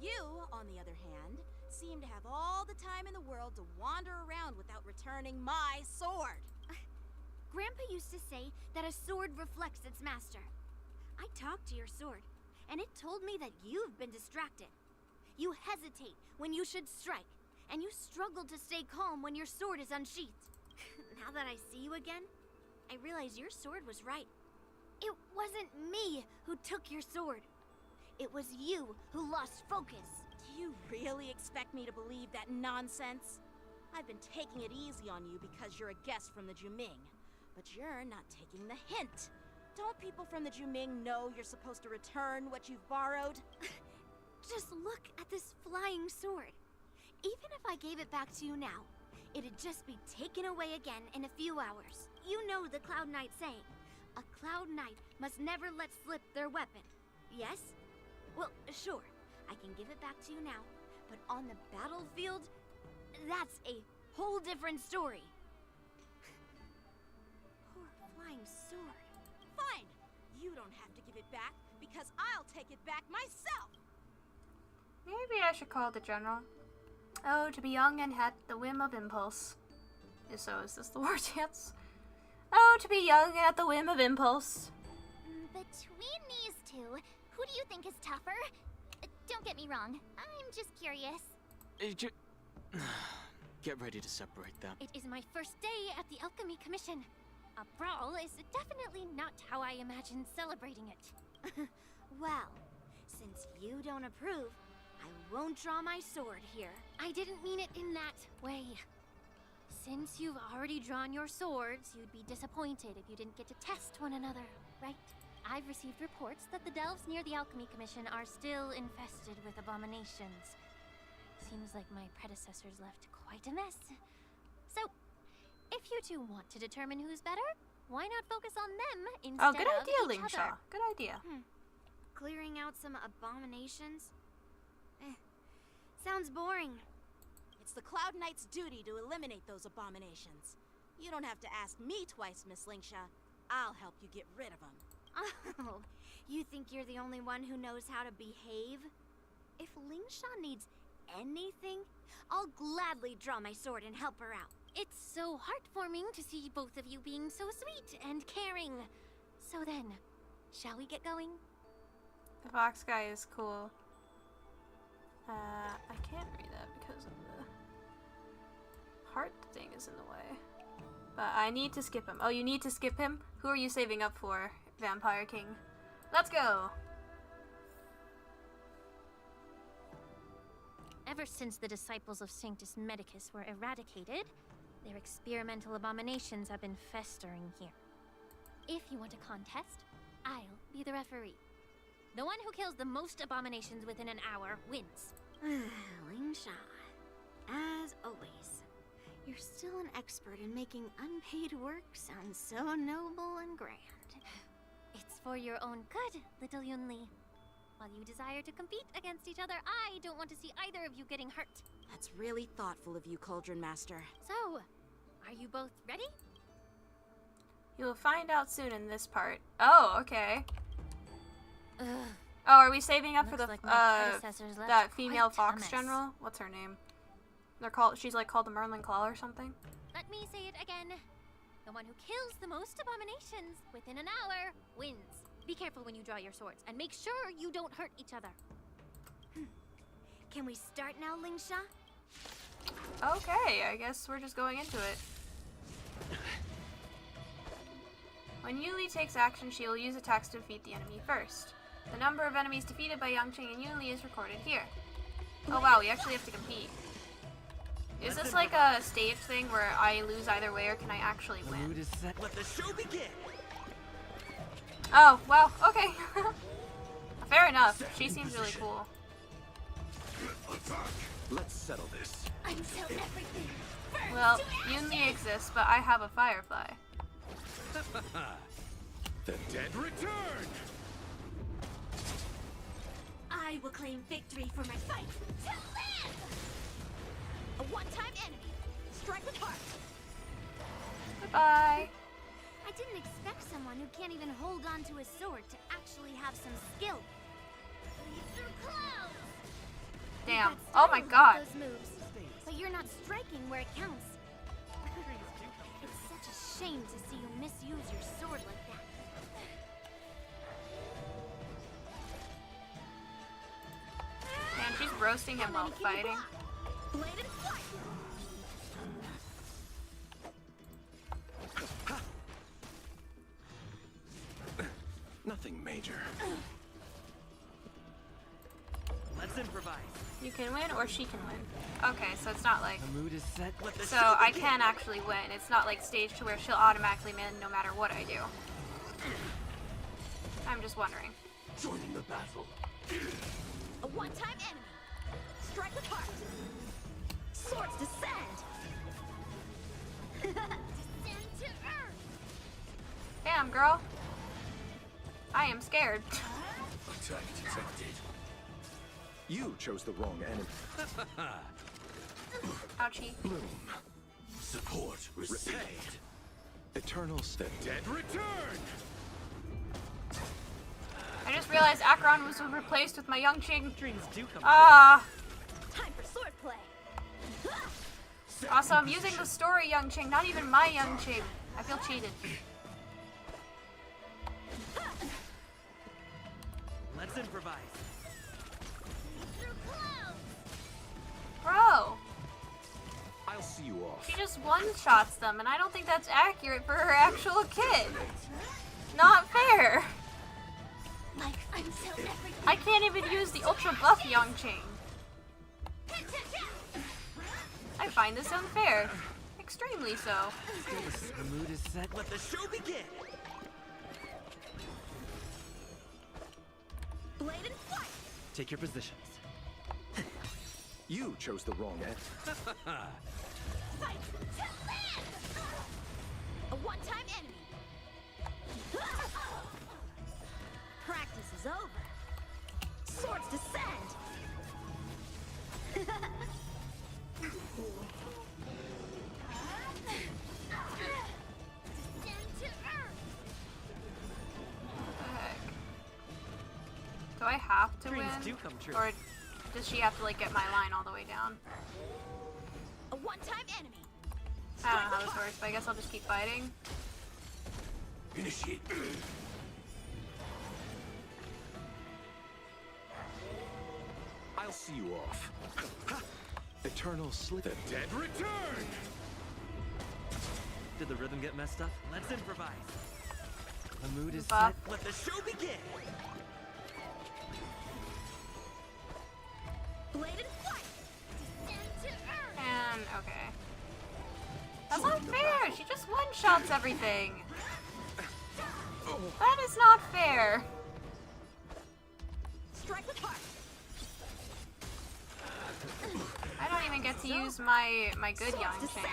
You, on the other hand, seem to have all the time in the world to wander around without returning my sword. Grandpa used to say that a sword reflects its master. I talked to your sword, and it told me that you've been distracted. You hesitate when you should strike, and you struggle to stay calm when your sword is unsheathed. Now that I see you again, I realize your sword was right. It wasn't me who took your sword. It was you who lost focus. Do you really expect me to believe that nonsense? I've been taking it easy on you because you're a guest from the Juming. But you're not taking the hint. Don't people from the Juming know you're supposed to return what you've borrowed? Just look at this flying sword. Even if I gave it back to you now, it'd just be taken away again in a few hours. You know the Cloud Knight saying, a Cloud Knight must never let slip their weapon. Yes? Well, sure, I can give it back to you now, but on the battlefield, that's a whole different story. Poor flying sword. Fine! You don't have to give it back, because I'll take it back myself! Maybe I should call the general. Oh, to be young and at the whim of impulse. So is this the war dance? Oh, to be young and at the whim of impulse. Between these two, who do you think is tougher? Don't get me wrong, I'm just curious. Get ready to separate them. It is my first day at the Alchemy Commission. A brawl is definitely not how I imagined celebrating it. Well, since you don't approve, I won't draw my sword here. I didn't mean it in that way. Since you've already drawn your swords, you'd be disappointed if you didn't get to test one another, right? I've received reports that the delves near the Alchemy Commission are still infested with abominations. Seems like my predecessors left quite a mess. So, if you two want to determine who's better, why not focus on them instead good of idea, each Lingsha. other? Good idea. Clearing out some abominations? Sounds boring. It's the Cloud Knight's duty to eliminate those abominations. You don't have to ask me twice, Miss Lingsha. I'll help you get rid of them. Oh, you think you're the only one who knows how to behave? If Lingsha needs anything, I'll gladly draw my sword and help her out. It's so heartwarming to see both of you being so sweet and caring. So then, shall we get going? The fox guy is cool. I can't read that because of the heart thing is in the way. But I need to skip him. Oh, you need to skip him? Who are you saving up for, Vampire King? Let's go! Ever since the disciples of Sanctus Medicus were eradicated, their experimental abominations have been festering here. If you want a contest, I'll be the referee. The one who kills the most abominations within an hour wins. Lingsha, as always, you're still an expert in making unpaid work sound so noble and grand. It's for your own good, little Yunli. While you desire to compete against each other, I don't want to see either of you getting hurt. That's really thoughtful of you, Cauldron Master. So, are you both ready? You will find out soon in this part. Oh, okay. Ugh. Oh, are we saving up for Looks the like my predecessors left that female quite a fox mess. general? What's her name? They're called. She's like called the Merlin Claw or something. Let me say it again. The one who kills the most abominations within an hour wins. Be careful when you draw your swords, and make sure you don't hurt each other. Can we start now, Lingsha? Okay, I guess we're just going into it. When Yuli takes action, she will use attacks to defeat the enemy first. The number of enemies defeated by Yangqing and Yuli is recorded here. Oh wow, we actually have to compete. Is this like a stage thing where I lose either way, or can I actually The win? mood is set. Let the show begin. Oh, wow, okay. Fair enough. She seems really cool. Let's settle this. Until everything Well, Yunli exists, but I have a firefly. The dead return! I will claim victory for my fight. to live! A one-time enemy. Strike with heart. Goodbye. I didn't expect someone who can't even hold on to a sword to actually have some skill. These are close. Damn. That's Oh my starting with god. Those moves, but you're not striking where it counts. It's such a shame to see you misuse your sword like that. Man, she's roasting him while fighting. Blade and flight. Nothing major. Let's improvise. You can win or she can win. Okay, so it's not like... The mood is set. Let the So show I begin. can actually win. It's not like staged to where she'll automatically win no matter what I do. I'm just wondering. Joining the battle. A one-time enemy. Strike with heart. Swords descend. Descend to earth. Damn, girl. I am scared. Attack detected. You chose the wrong enemy. Ouchie. Bloom. Support received. Eternals. The dead return. I just realized Acheron was replaced with my Yangqing. Dreams do come Ah. Time for swordplay. Also, I'm using the story Yangqing, not even my Yangqing. I feel cheated. Let's improvise. Bro, I'll see you off. she just one-shots them, and I don't think that's accurate for her actual kid. Not fair. Like until everything. I can't even use the ultra buff Yangqing. I find this unfair. Extremely so. The mood is set. Let the show begin. Blade and flight. Take your positions. You chose the wrong enemy. Fight to live. A one-time enemy. Practice is over. Swords descend. Descend to earth. have to Dreams win? do come true. Or does she have to like get my line all the way down? A one-time enemy. I don't know how this works, but I guess I'll just keep fighting. Initiate. I'll see you off. Eternal slip. The dead return! Did the rhythm get messed up? Let's improvise. The mood is Buff. set. Let the show begin! Blade and flight. Descend to earth. And okay. That's not fair! She just one-shots everything! That is not fair! Strike with heart. I don't even get to use my good young chain.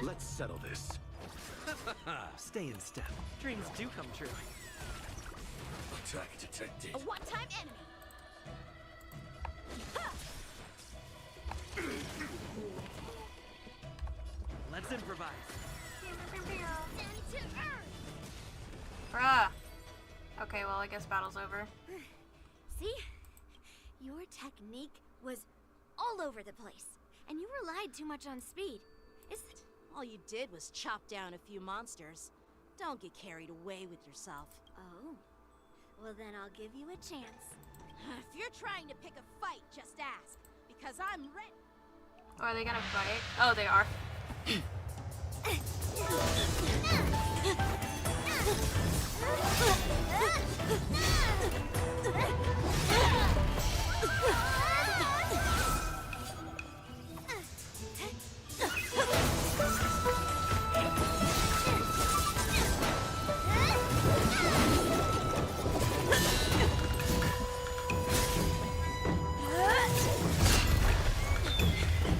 Let's settle this. Stay in step. Dreams do come true. Attack detected. A one-time enemy. Let's improvise. Descend to earth. Bruh. Okay, well I guess battle's over. See? Your technique was all over the place, and you relied too much on speed. All you did was chop down a few monsters. Don't get carried away with yourself. Oh. Well, then I'll give you a chance. If you're trying to pick a fight, just ask. Because I'm ready. Oh, are they gonna fight? Oh, they are.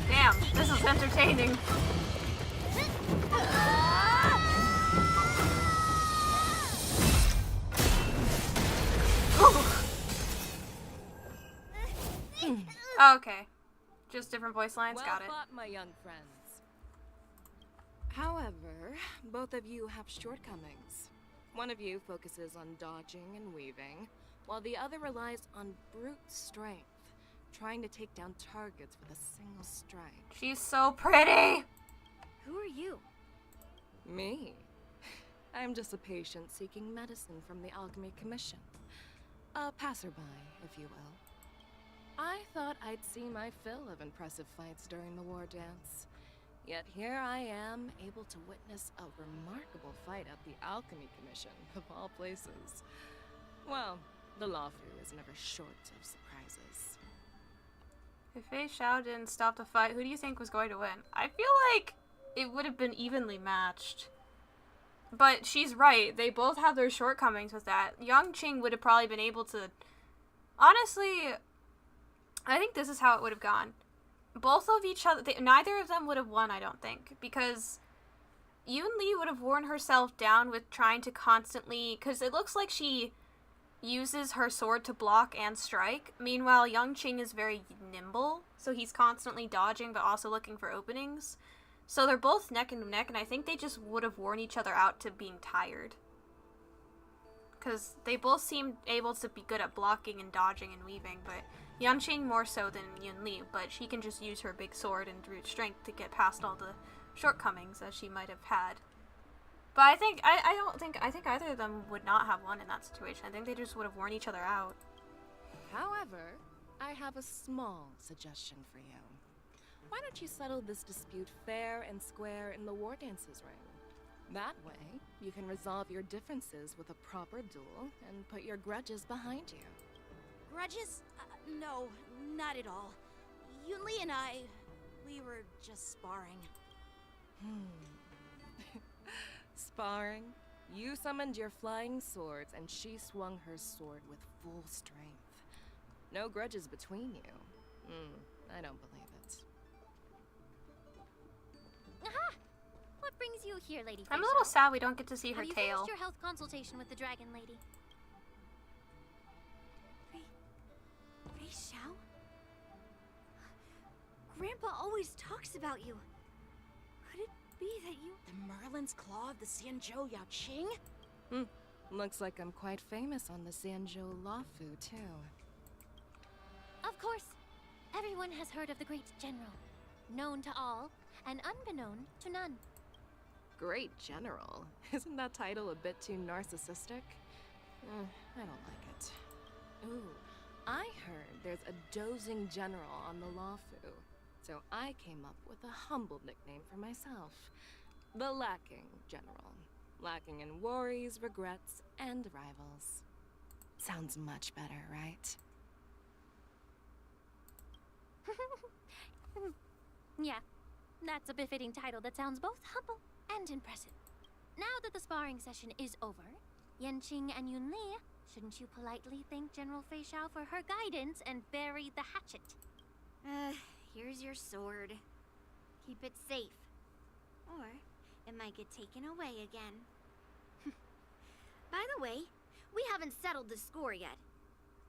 Damn, this is entertaining. Okay. Just different voice lines, Well got it. fought, my young friends. However, both of you have shortcomings. One of you focuses on dodging and weaving, while the other relies on brute strength, trying to take down targets with a single strike. She's so pretty! Who are you? Me? I'm just a patient seeking medicine from the Alchemy Commission. A passerby, if you will. I thought I'd see my fill of impressive fights during the war dance. Yet here I am, able to witness a remarkable fight at the Alchemy Commission, of all places. Well, the Lawfu is never short of surprises. If Fei Xiao didn't stop the fight, who do you think was going to win? I feel like it would have been evenly matched. But she's right, they both have their shortcomings with that. Yang Qing would have probably been able to... Honestly, I think this is how it would have gone. Both of each other, neither of them would have won, I don't think. Because Yun Li would have worn herself down with trying to constantly... Because it looks like she uses her sword to block and strike. Meanwhile, Yang Qing is very nimble, so he's constantly dodging but also looking for openings. So they're both neck and neck, and I think they just would have worn each other out to being tired. Because they both seem able to be good at blocking and dodging and weaving, but Yang Qing more so than Yun Li, but she can just use her big sword and brute strength to get past all the shortcomings that she might have had. But I think I think either of them would not have won in that situation. I think they just would have worn each other out. However, I have a small suggestion for you. Why don't you settle this dispute fair and square in the war dances ring? That way, you can resolve your differences with a proper duel and put your grudges behind you. Grudges? No, not at all. Yun Li and I, we were just sparring. Sparring? You summoned your flying swords and she swung her sword with full strength. No grudges between you. I don't believe it. Aha! What brings you here, Lady I'm a Fei little Xiao? sad we don't get to see her Have you tail. finished your health consultation with the dragon lady? Fei Xiao? Grandpa always talks about you. Could it be that you... The Merlin's Claw of the Xianzhou Yao Qing? Looks like I'm quite famous on the Sanzhou Lafu, too. Of course. Everyone has heard of the Great General. Known to all, and unbeknown to none. Great General? Isn't that title a bit too narcissistic? I don't like it. Ooh, I heard there's a dozing general on the Lafu. So I came up with a humble nickname for myself. The Lacking General. Lacking in worries, regrets, and rivals. Sounds much better, right? Yeah, that's a befitting title that sounds both humble and impressive. Now that the sparring session is over, Yanqing and Yunli, shouldn't you politely thank General Fei Xiao for her guidance and bury the hatchet? Here's your sword. Keep it safe. Or it might get taken away again. By the way, we haven't settled the score yet.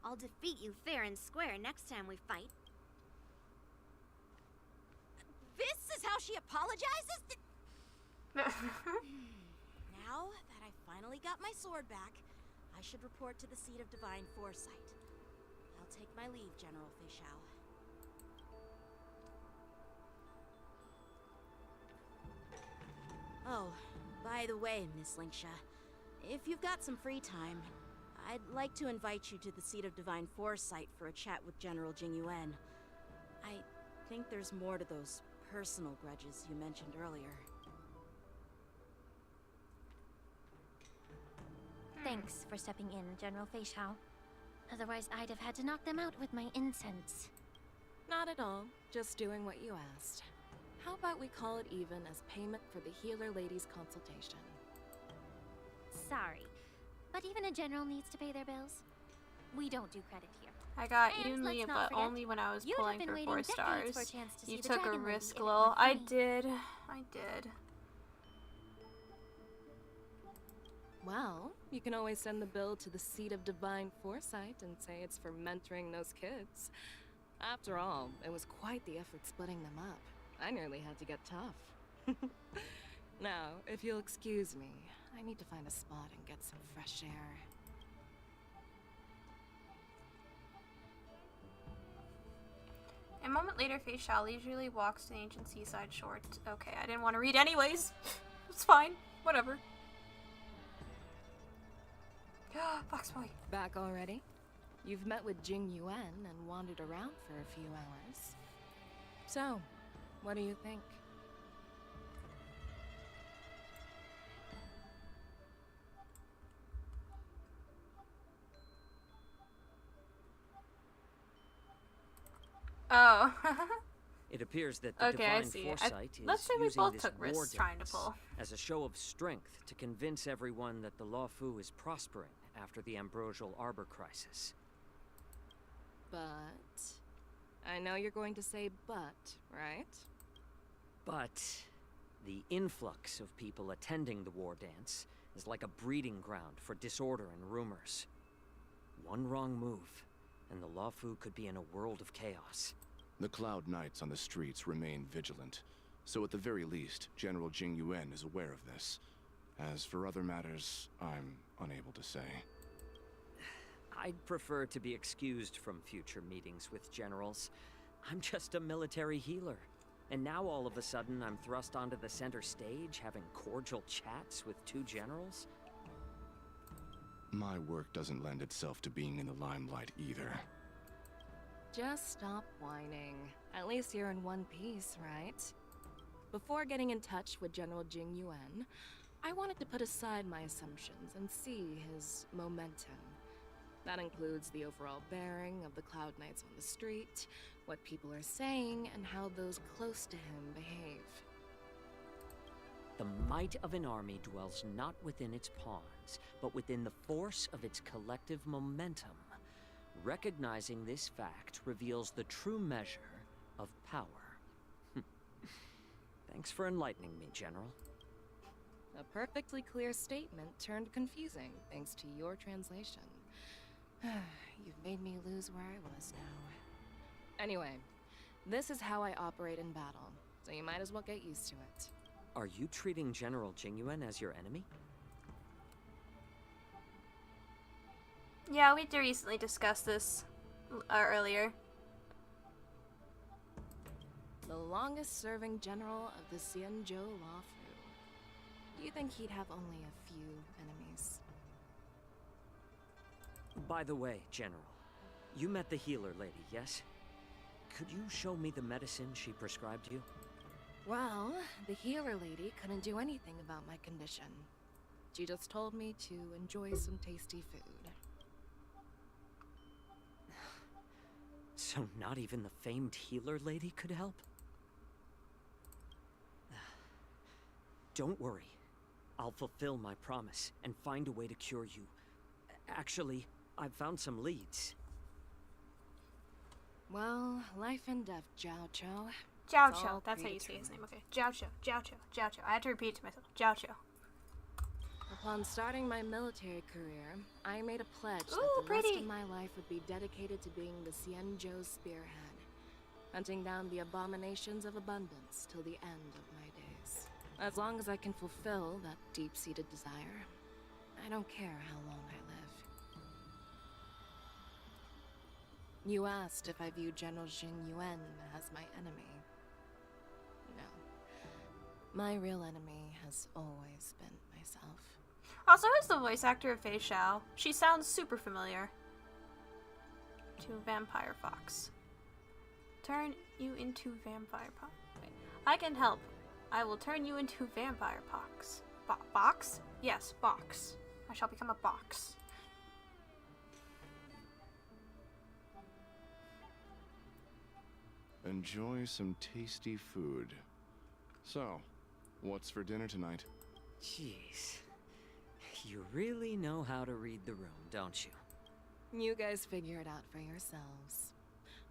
I'll defeat you fair and square next time we fight. This is how she apologizes? Now that I finally got my sword back, I should report to the seat of divine foresight. I'll take my leave, General Fei Xiao. Oh, by the way, Miss Linksha, if you've got some free time, I'd like to invite you to the seat of divine foresight for a chat with General Jingyuan. I think there's more to those personal grudges you mentioned earlier. Thanks for stepping in, General Fei Xiao. Otherwise, I'd have had to knock them out with my incense. Not at all. Just doing what you asked. How about we call it even as payment for the healer lady's consultation? Sorry, but even a general needs to pay their bills. We don't do credit here. I got And Yunli, let's not but forget, only when I was you'd pulling have been for waiting 4 decades stars. for a chance to You see the took a Dragon Lady risk, if it lol. weren't for I me. did. I did. Well, you can always send the bill to the seat of divine foresight and say it's for mentoring those kids. After all, it was quite the effort splitting them up. I nearly had to get tough. Now, if you'll excuse me, I need to find a spot and get some fresh air. A moment later, Fei Xiao leisurely walks to the ancient seaside shore. Okay, I didn't want to read anyways. It's fine. Whatever. Fox boy. Back already? You've met with Jing Yuan and wandered around for a few hours. So, what do you think? Oh. It appears that the Okay, I divine see. foresight Let's is say we using both this took risks war trying to dance pull. as a show of strength to convince everyone that the Lafu is prospering after the Ambrosial Arbor crisis. But... I know you're going to say but, right? But the influx of people attending the war dance is like a breeding ground for disorder and rumors. One wrong move, and the Lafu could be in a world of chaos. The Cloud Knights on the streets remain vigilant, so at the very least, General Jing Yuan is aware of this. As for other matters, I'm unable to say. I'd prefer to be excused from future meetings with generals. I'm just a military healer. And now all of a sudden I'm thrust onto the center stage having cordial chats with 2 generals? My work doesn't lend itself to being in the limelight either. Just stop whining. At least you're in one piece, right? Before getting in touch with General Jing Yuan, I wanted to put aside my assumptions and see his momentum. That includes the overall bearing of the Cloud Knights on the street, what people are saying, and how those close to him behave. The might of an army dwells not within its pawns, but within the force of its collective momentum. Recognizing this fact reveals the true measure of power. Thanks for enlightening me, General. A perfectly clear statement turned confusing thanks to your translation. You've made me lose where I was now. Anyway, this is how I operate in battle, so you might as well get used to it. Are you treating General Jingyuan as your enemy? Yeah, we recently discussed this earlier. The longest-serving general of the Xianzhou Luofu. Do you think he'd have only a few enemies? By the way, General, you met the healer lady, yes? Could you show me the medicine she prescribed you? Well, the healer lady couldn't do anything about my condition. She just told me to enjoy some tasty food. So not even the famed healer lady could help? Don't worry. I'll fulfill my promise and find a way to cure you. Actually, I've found some leads. Well, life and death, Jiao Chou. Jiao Chou, that's how you say his name, okay. Jiao Chou, Jiao Chou, Jiao Chou. I had to repeat it to myself. Jiao Chou. Upon starting my military career, I made a pledge that the rest of my life would be dedicated to being the Xianzhou spearhead, hunting down the abominations of abundance till the end of my days. As long as I can fulfill that deep-seated desire, I don't care how long I live. You asked if I view General Jing Yuan as my enemy. No. My real enemy has always been myself. Also, who's the voice actor of Fei Xiao? She sounds super familiar. To Vampire Fox. Turn you into Vampire Fox. I can help. I will turn you into Vampire Fox. Box? Yes, box. I shall become a box. Enjoy some tasty food. So, what's for dinner tonight? Jeez. You really know how to read the room, don't you? You guys figure it out for yourselves.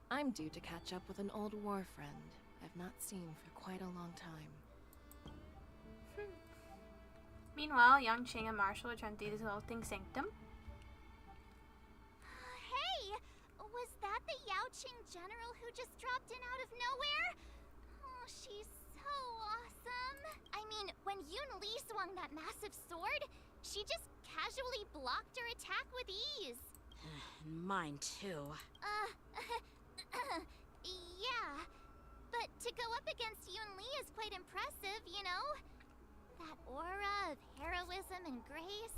I'm due to catch up with an old war friend I've not seen for quite a long time. Meanwhile, Yang Qing and Marshall return to the Exalting Sanctum. Hey! Was that the Yao Qing general who just dropped in out of nowhere? Oh, she's so awesome. I mean, when Yun Li swung that massive sword, she just casually blocked her attack with ease. Mine too. Yeah. But to go up against Yun Li is quite impressive, you know? That aura of heroism and grace.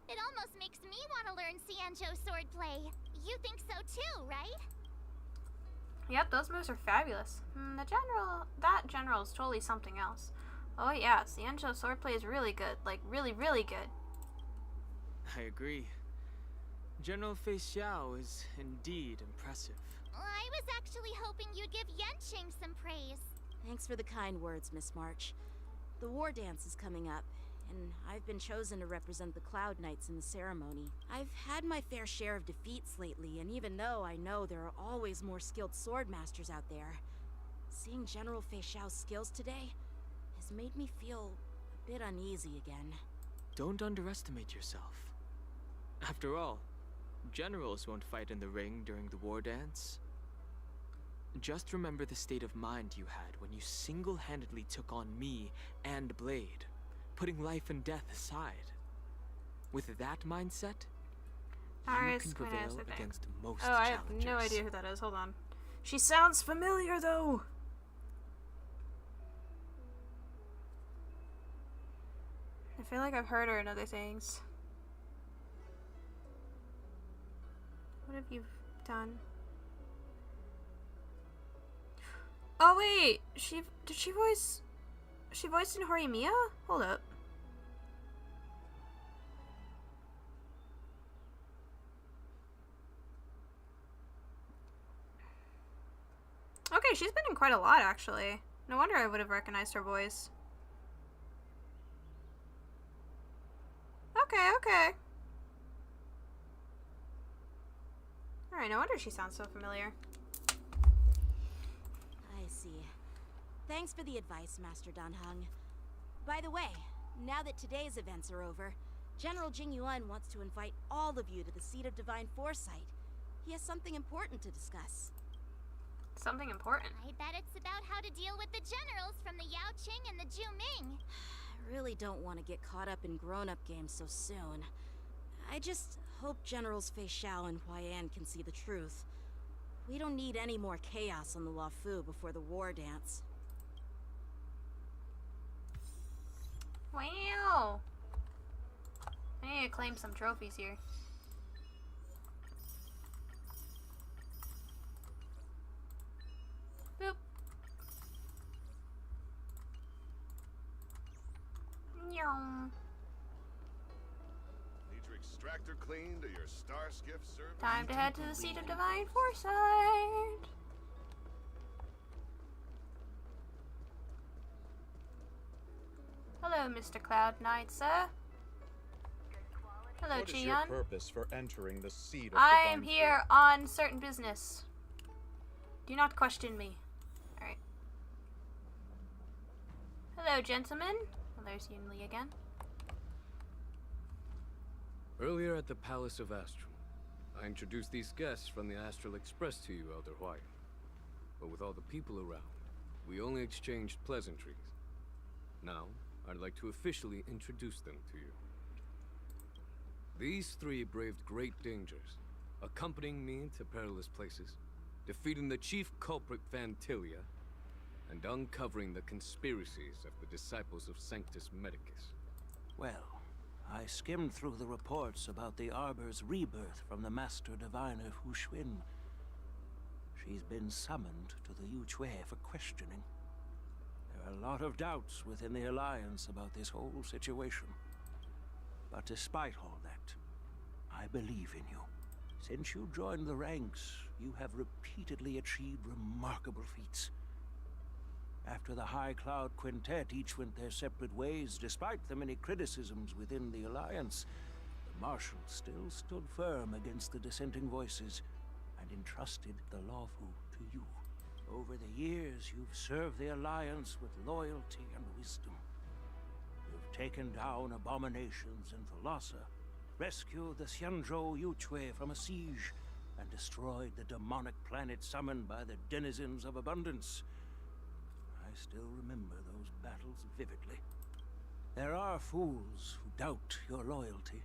It almost makes me want to learn Xianzhou swordplay. You think so too, right? Yep, those moves are fabulous. That general is totally something else. Oh yeah, Xianzhou swordplay is really good. Like, really, really good. I agree. General Fei Xiao is indeed impressive. I was actually hoping you'd give Yanqing some praise. Thanks for the kind words, Miss March. The war dance is coming up, and I've been chosen to represent the Cloud Knights in the ceremony. I've had my fair share of defeats lately, and even though I know there are always more skilled sword masters out there, seeing General Fei Xiao's skills today has made me feel a bit uneasy again. Don't underestimate yourself. After all, generals won't fight in the ring during the war dance. Just remember the state of mind you had when you single-handedly took on me and Blade, putting life and death aside. With that mindset, you can prevail against most challengers. I have no idea who that is. Hold on. She sounds familiar, though! I feel like I've heard her in other things. What have you done? Oh wait, she voiced in Horimiya? Hold up. Okay, she's been in quite a lot actually. No wonder I would have recognized her voice. Okay. Alright, no wonder she sounds so familiar. I see. Thanks for the advice, Master Danheng. By the way, now that today's events are over, General Jing Yuan wants to invite all of you to the Seat of Divine Foresight. He has something important to discuss. Something important? I bet it's about how to deal with the generals from the Yao Qing and the Zhu Ming. I really don't want to get caught up in grown-up games so soon. I just Hope Generals Fei Xiao and Huaiyan can see the truth. We don't need any more chaos on the Luofu before the war dance. Wow! I need to claim some trophies here. Boop. Nyong. Need your extractor cleaned or your star skiff service? Time to head to the seat of divine foresight. Hello, Mr. Cloud Knight, sir. Hello, What is Chion. your purpose for entering the seat of I divine am here on certain business. Do not question me. Alright. Hello, gentlemen. Well, there's Yunli again. Earlier at the Palace of Astral, I introduced these guests from the Astral Express to you, Elder Huayan. But with all the people around, we only exchanged pleasantries. Now, I'd like to officially introduce them to you. These three braved great dangers, accompanying me into perilous places, defeating the chief culprit Vantilia, and uncovering the conspiracies of the disciples of Sanctus Medicus. Well, I skimmed through the reports about the Arbor's rebirth from the Master Diviner Hu Xuan. She's been summoned to the Yu Chui for questioning. There are a lot of doubts within the Alliance about this whole situation. But despite all that, I believe in you. Since you joined the ranks, you have repeatedly achieved remarkable feats. After the High Cloud Quintet each went their separate ways, despite the many criticisms within the Alliance, the Marshal still stood firm against the dissenting voices and entrusted the Luofu to you. Over the years, you've served the Alliance with loyalty and wisdom. You've taken down abominations in Thalassa, rescued the Xianzhou Yu Chui from a siege, and destroyed the demonic planet summoned by the denizens of abundance. I still remember those battles vividly. There are fools who doubt your loyalty.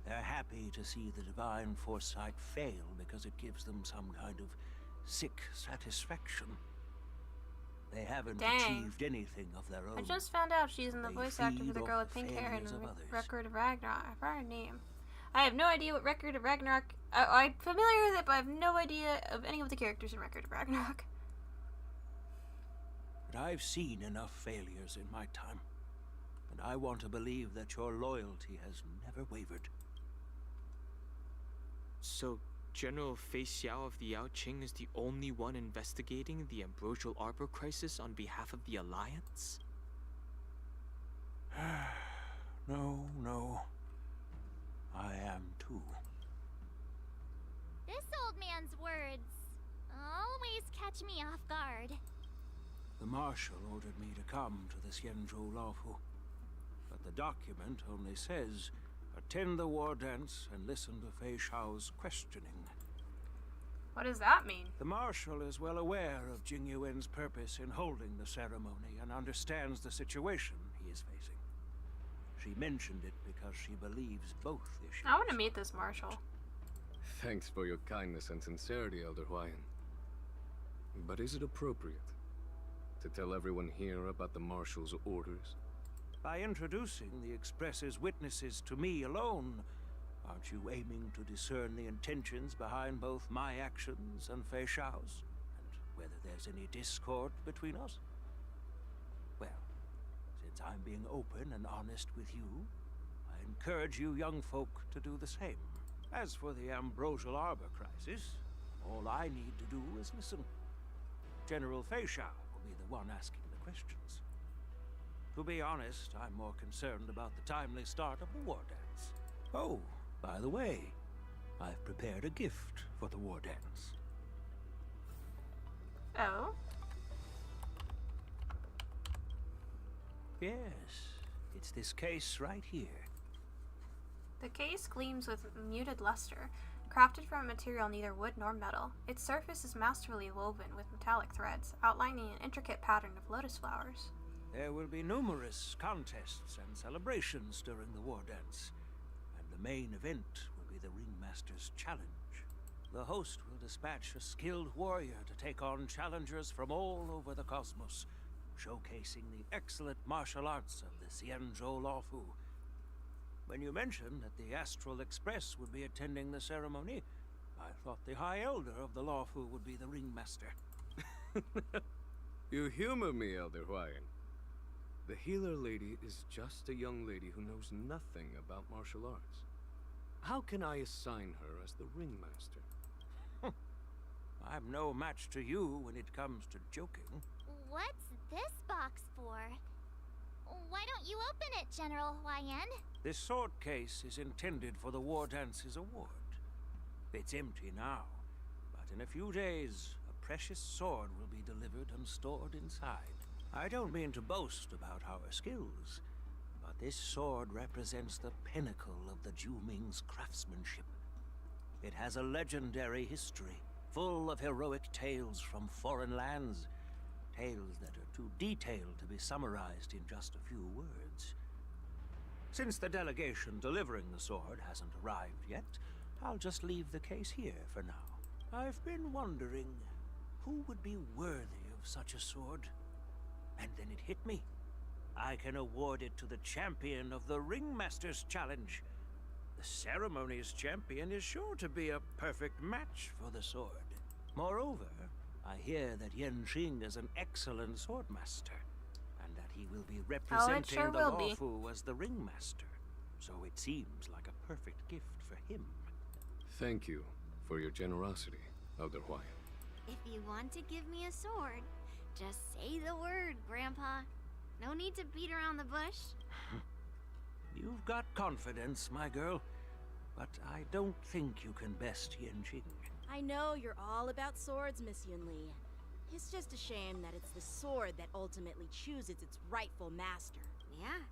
They're happy to see the divine foresight fail because it gives them some kind of sick satisfaction. They haven't achieved anything of their own. I just found out she's in the They voice actor for the feed girl off with the pink hair in failures of others. Record of Ragnarok. I forgot her name. I have no idea what Record of Ragnarok... I'm familiar with it, but I have no idea of any of the characters in Record of Ragnarok. But I've seen enough failures in my time, and I want to believe that your loyalty has never wavered. So, General Fei Xiao of the Yaoqing is the only one investigating the Ambrosial Arbor crisis on behalf of the Alliance? No. I am too. This old man's words always catch me off guard. The Marshal ordered me to come to the Xianzhou Luofu, but the document only says, attend the war dance and listen to Fei Xiao's questioning. What does that mean? The Marshal is well aware of Jing Yuan's purpose in holding the ceremony and understands the situation he is facing. She mentioned it because she believes both issues. I want to meet this Marshal. Thanks for your kindness and sincerity, Elder Huayan. But is it appropriate to tell everyone here about the Marshal's orders? By introducing the Express's witnesses to me alone, aren't you aiming to discern the intentions behind both my actions and Fei Xiao's? And whether there's any discord between us? Well, since I'm being open and honest with you, I encourage you young folk to do the same. As for the Ambrosial Arbor crisis, all I need to do is listen. General Fei Xiao will be the one asking the questions. To be honest, I'm more concerned about the timely start of the war dance. Oh, by the way, I've prepared a gift for the war dance. Oh? Yes, it's this case right here. The case gleams with muted luster, crafted from a material neither wood nor metal. Its surface is masterfully woven with metallic threads, outlining an intricate pattern of lotus flowers. There will be numerous contests and celebrations during the war dance, and the main event the Ringmaster's challenge. The host will dispatch a skilled warrior to take on challengers from all over the cosmos, showcasing the excellent martial arts of the Xianzhou Luofu. When you mentioned that the Astral Express would be attending the ceremony, I thought the High Elder of the Luofu would be the Ringmaster. You humor me, Elder Huayan. The healer lady is just a young lady who knows nothing about martial arts. How can I assign her as the Ringmaster? I'm no match to you when it comes to joking. What's this box for? Why don't you open it, General Huayan? This sword case is intended for the War Dance's award. It's empty now, but in a few days, a precious sword will be delivered and stored inside. I don't mean to boast about our skills, but this sword represents the pinnacle of the Juming's craftsmanship. It has a legendary history, full of heroic tales from foreign lands, tales that are too detailed to be summarized in just a few words. Since the delegation delivering the sword hasn't arrived yet, I'll just leave the case here for now. I've been wondering who would be worthy of such a sword. And then it hit me. I can award it to the champion of the Ringmaster's Challenge. The ceremony's champion is sure to be a perfect match for the sword. Moreover, I hear that Yanqing is an excellent swordmaster, and that he will be representing the Luofu as the Ringmaster. So it seems like a perfect gift for him. Thank you for your generosity, Elder Huayan. If you want to give me a sword, just say the word, Grandpa. No need to beat around the bush. You've got confidence, my girl, but I don't think you can best Yanqing. I know you're all about swords, Miss Yunli. It's just a shame that it's the sword that ultimately chooses its rightful master. Yeah,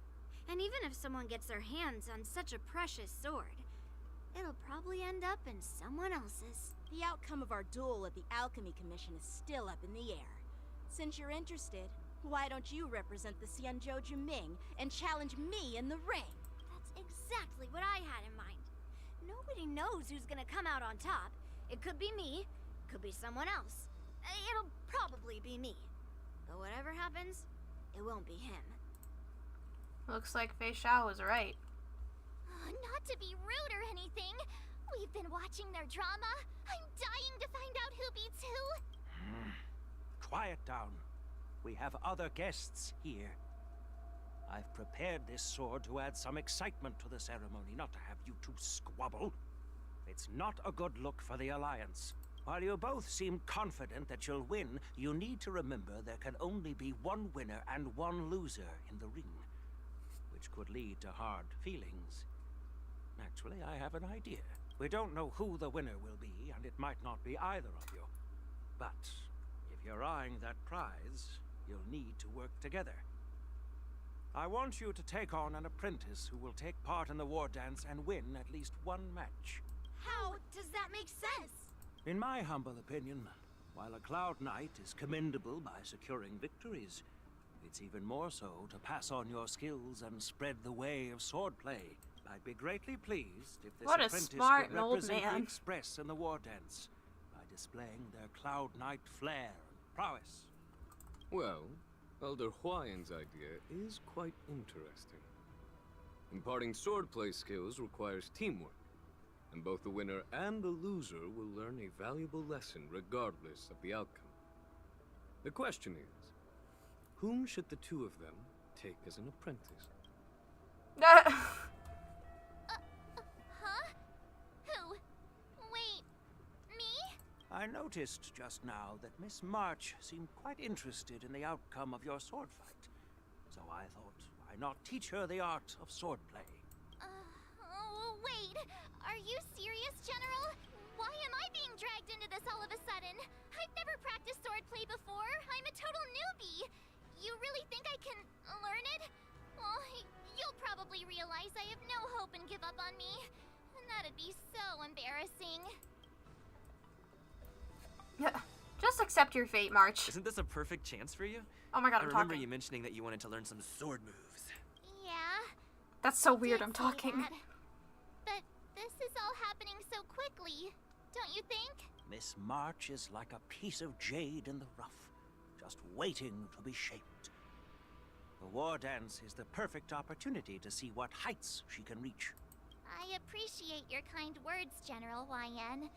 and even if someone gets their hands on such a precious sword, it'll probably end up in someone else's. The outcome of our duel at the Alchemy Commission is still up in the air. Since you're interested, why don't you represent the Xianzhou Juming and challenge me in the ring? That's exactly what I had in mind. Nobody knows who's gonna come out on top. It could be me, could be someone else. It'll probably be me. But whatever happens, it won't be him. Looks like Fei Xiao was right. Not to be rude or anything. We've been watching their drama. I'm dying to find out who beats who. Quiet down. We have other guests here. I've prepared this sword to add some excitement to the ceremony, not to have you two squabble. It's not a good look for the Alliance. While you both seem confident that you'll win, you need to remember there can only be one winner and one loser in the ring, which could lead to hard feelings. Actually, I have an idea. We don't know who the winner will be, and it might not be either of you. But if you're eyeing that prize, you'll need to work together. I want you to take on an apprentice who will take part in the war dance and win at least one match. How does that make sense? In my humble opinion, while a Cloud Knight is commendable by securing victories, it's even more so to pass on your skills and spread the way of swordplay. I'd be greatly pleased if this apprentice could represent the Express in the war dance by displaying their Cloud Knight flair and prowess. Well, Elder Huayan's idea is quite interesting. Imparting swordplay skills requires teamwork, and both the winner and the loser will learn a valuable lesson regardless of the outcome. The question is, whom should the two of them take as an apprentice? Huh? Who? Wait, me? I noticed just now that Miss March seemed quite interested in the outcome of your sword fight. So I thought, why not teach her the art of swordplay? Wait, are you serious, General? Why am I being dragged into this all of a sudden? I've never practiced swordplay before. I'm a total newbie. You really think I can learn it? Well, you'll probably realize I have no hope and give up on me. And that'd be so embarrassing. Just accept your fate, March. Isn't this a perfect chance for you? Oh my god, I remember you mentioning that you wanted to learn some sword moves. Yeah. That's so weird, I'm talking. But this is all happening happening so quickly, don't you think? Miss March is like a piece of jade in the rough, just waiting to be shaped. The war dance is the perfect opportunity to see what heights she can reach. I appreciate your kind words, General Huayan.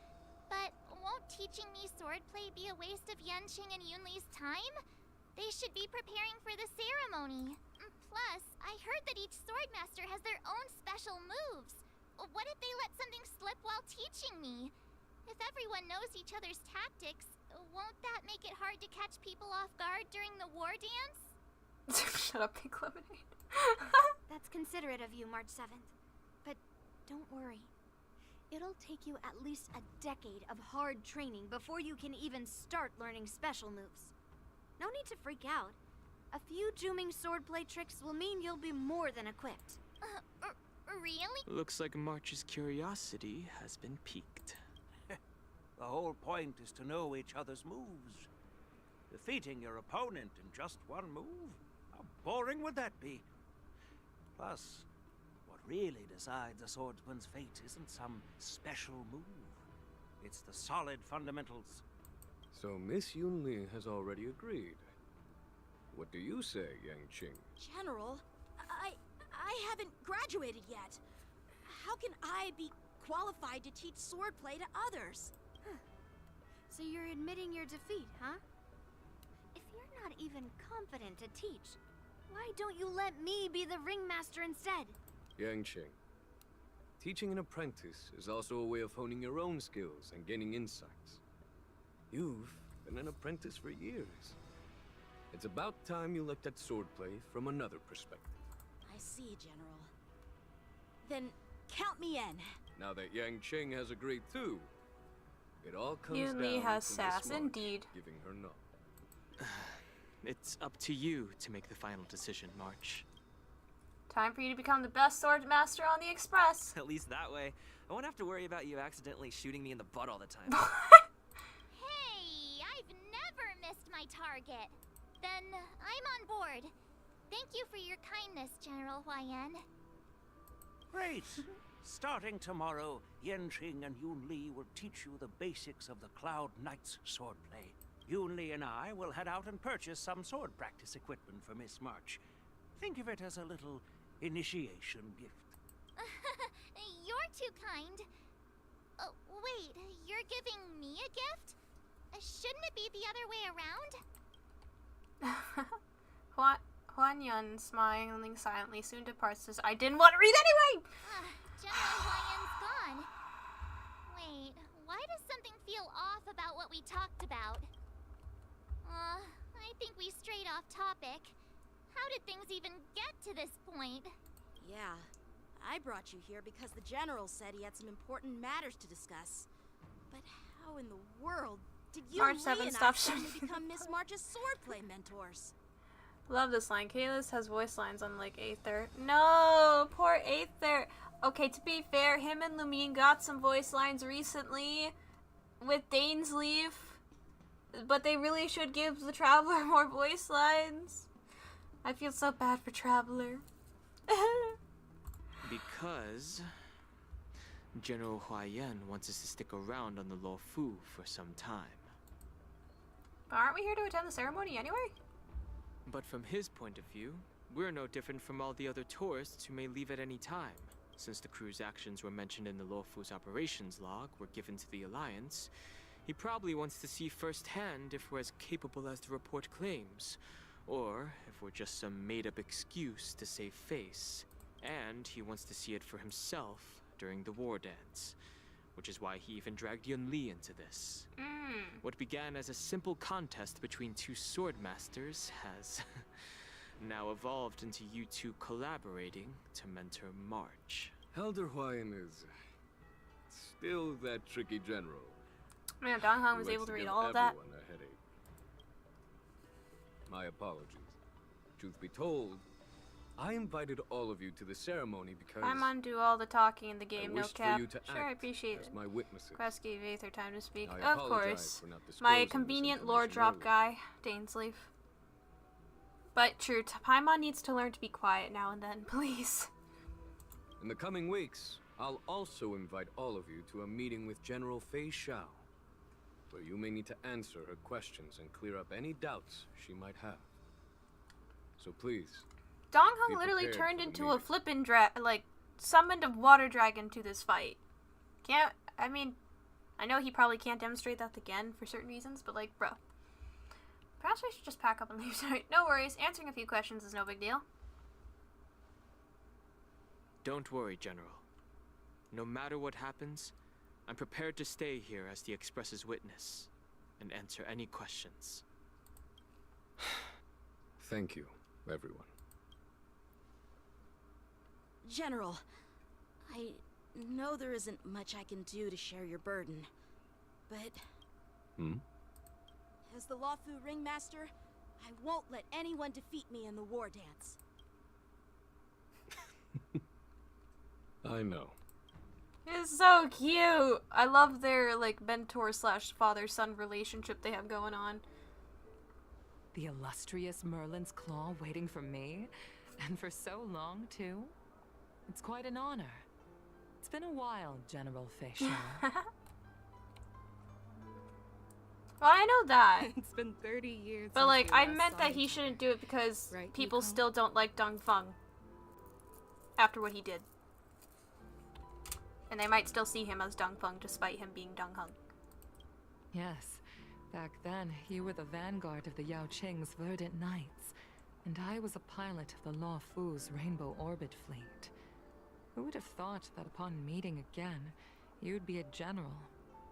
But won't teaching me swordplay be a waste of Yanqing and Yunli's time? They should be preparing for the ceremony. Plus, I heard that each swordmaster has their own special moves. What if they let something slip while teaching me? If everyone knows each other's tactics, won't that make it hard to catch people off guard during the war dance? Shut up, Pink Lemonade. That's considerate of you, March 7th. But don't worry. It'll take you at least a decade of hard training before you can even start learning special moves. No need to freak out. A few Juming swordplay tricks will mean you'll be more than equipped. Really? Looks like March's curiosity has been piqued. The whole point is to know each other's moves. Defeating your opponent in just one move? How boring would that be? Plus, what really decides a swordsman's fate isn't some special move. It's the solid fundamentals. So Miss Yunli has already agreed. What do you say, Yanqing? General, I haven't graduated yet. How can I be qualified to teach swordplay to others? So you're admitting your defeat, huh? If you're not even competent to teach, why don't you let me be the ringmaster instead? Yanqing, teaching an apprentice is also a way of honing your own skills and gaining insights. You've been an apprentice for years. It's about time you looked at swordplay from another perspective. I see, General. Then count me in. Now that Yanqing has agreed too, it all comes Yunli down has to sass, Miss March indeed. giving her nod. It's up to you to make the final decision, March. Time for you to become the best sword master on the Express. At least that way, I won't have to worry about you accidentally shooting me in the butt all the time. Hey, I've never missed my target. Then I'm on board. Thank you for your kindness, General Huayan. Great! Starting tomorrow, Yanqing and Yunli will teach you the basics of the Cloud Knight's swordplay. Yunli and I will head out and purchase some sword practice equipment for Miss March. Think of it as a little initiation gift. You're too kind. Wait, you're giving me a gift? Shouldn't it be the other way around? Huan smiling silently, soon departs. Says, I didn't want to read anyway! General Huayan's gone. Wait, why does something feel off about what we talked about? I think we strayed off topic. How did things even get to this point? Yeah, I brought you here because the General said he had some important matters to discuss. But how in the world did you March and 7, I stop suddenly shouting. become Miss March's swordplay mentors? Love this line. Kalis has voice lines unlike Aether. No, poor Aether. Okay, to be fair, him and Lumine got some voice lines recently with Dane's Leaf, but they really should give the Traveler more voice lines. I feel so bad for Traveler. Because General Huayan wants us to stick around on the Luofu for some time. But aren't we here to attend the ceremony anyway? But from his point of view, we're no different from all the other tourists who may leave at any time. Since the crew's actions were mentioned in the Luofu's operations log were given to the Alliance, he probably wants to see firsthand if we're as capable as the report claims, or if we're just some made-up excuse to save face. And he wants to see it for himself during the war dance, which is why he even dragged Yunli into this. What began as a simple contest between two sword masters has now evolved into you two collaborating to mentor March. Elder Huayan is still that tricky general. Man, Donghong was who able likes to read give all of that. everyone a headache. My apologies. Truth be told, I invited all of you to the ceremony because I'm on do all the talking in the game, I no wished for cap. you to Sure, I act appreciate as it. my witnesses. Quest gave Aether time to speak. I Of apologize course. for not My disclosing convenient this lore information drop guy, Dainsleaf. But true, Paimon needs to learn to be quiet now and then, please. In the coming weeks, I'll also invite all of you to a meeting with General Fei Xiao, where you may need to answer her questions and clear up any doubts she might have. So please, Dong be Hung literally prepared turned for the into meeting. a flippin' summoned a water dragon to this fight. I know he probably can't demonstrate that again for certain reasons, but like, bro. Perhaps I should just pack up and leave tonight. No worries, answering a few questions is no big deal. Don't worry, General. No matter what happens, I'm prepared to stay here as the Express's witness and answer any questions. Thank you, everyone. General, I know there isn't much I can do to share your burden, but... As the Lawfu Ringmaster, I won't let anyone defeat me in the war dance. I know. It's so cute. I love their mentor / father-son relationship they have going on. The illustrious Merlin's claw waiting for me? And for so long, too? It's quite an honor. It's been a while, General Fei Xiao. Well, I know that. It's been 30 years. But I meant that he shouldn't do it because people still don't like Dong Feng after what he did. And they might still see him as Dong Feng despite him being Dong Hung. Yes, back then you were the vanguard of the Yao Qing's Verdant Knights, and I was a pilot of the Law Fu's Rainbow Orbit Fleet. Who would have thought that upon meeting again, you'd be a general,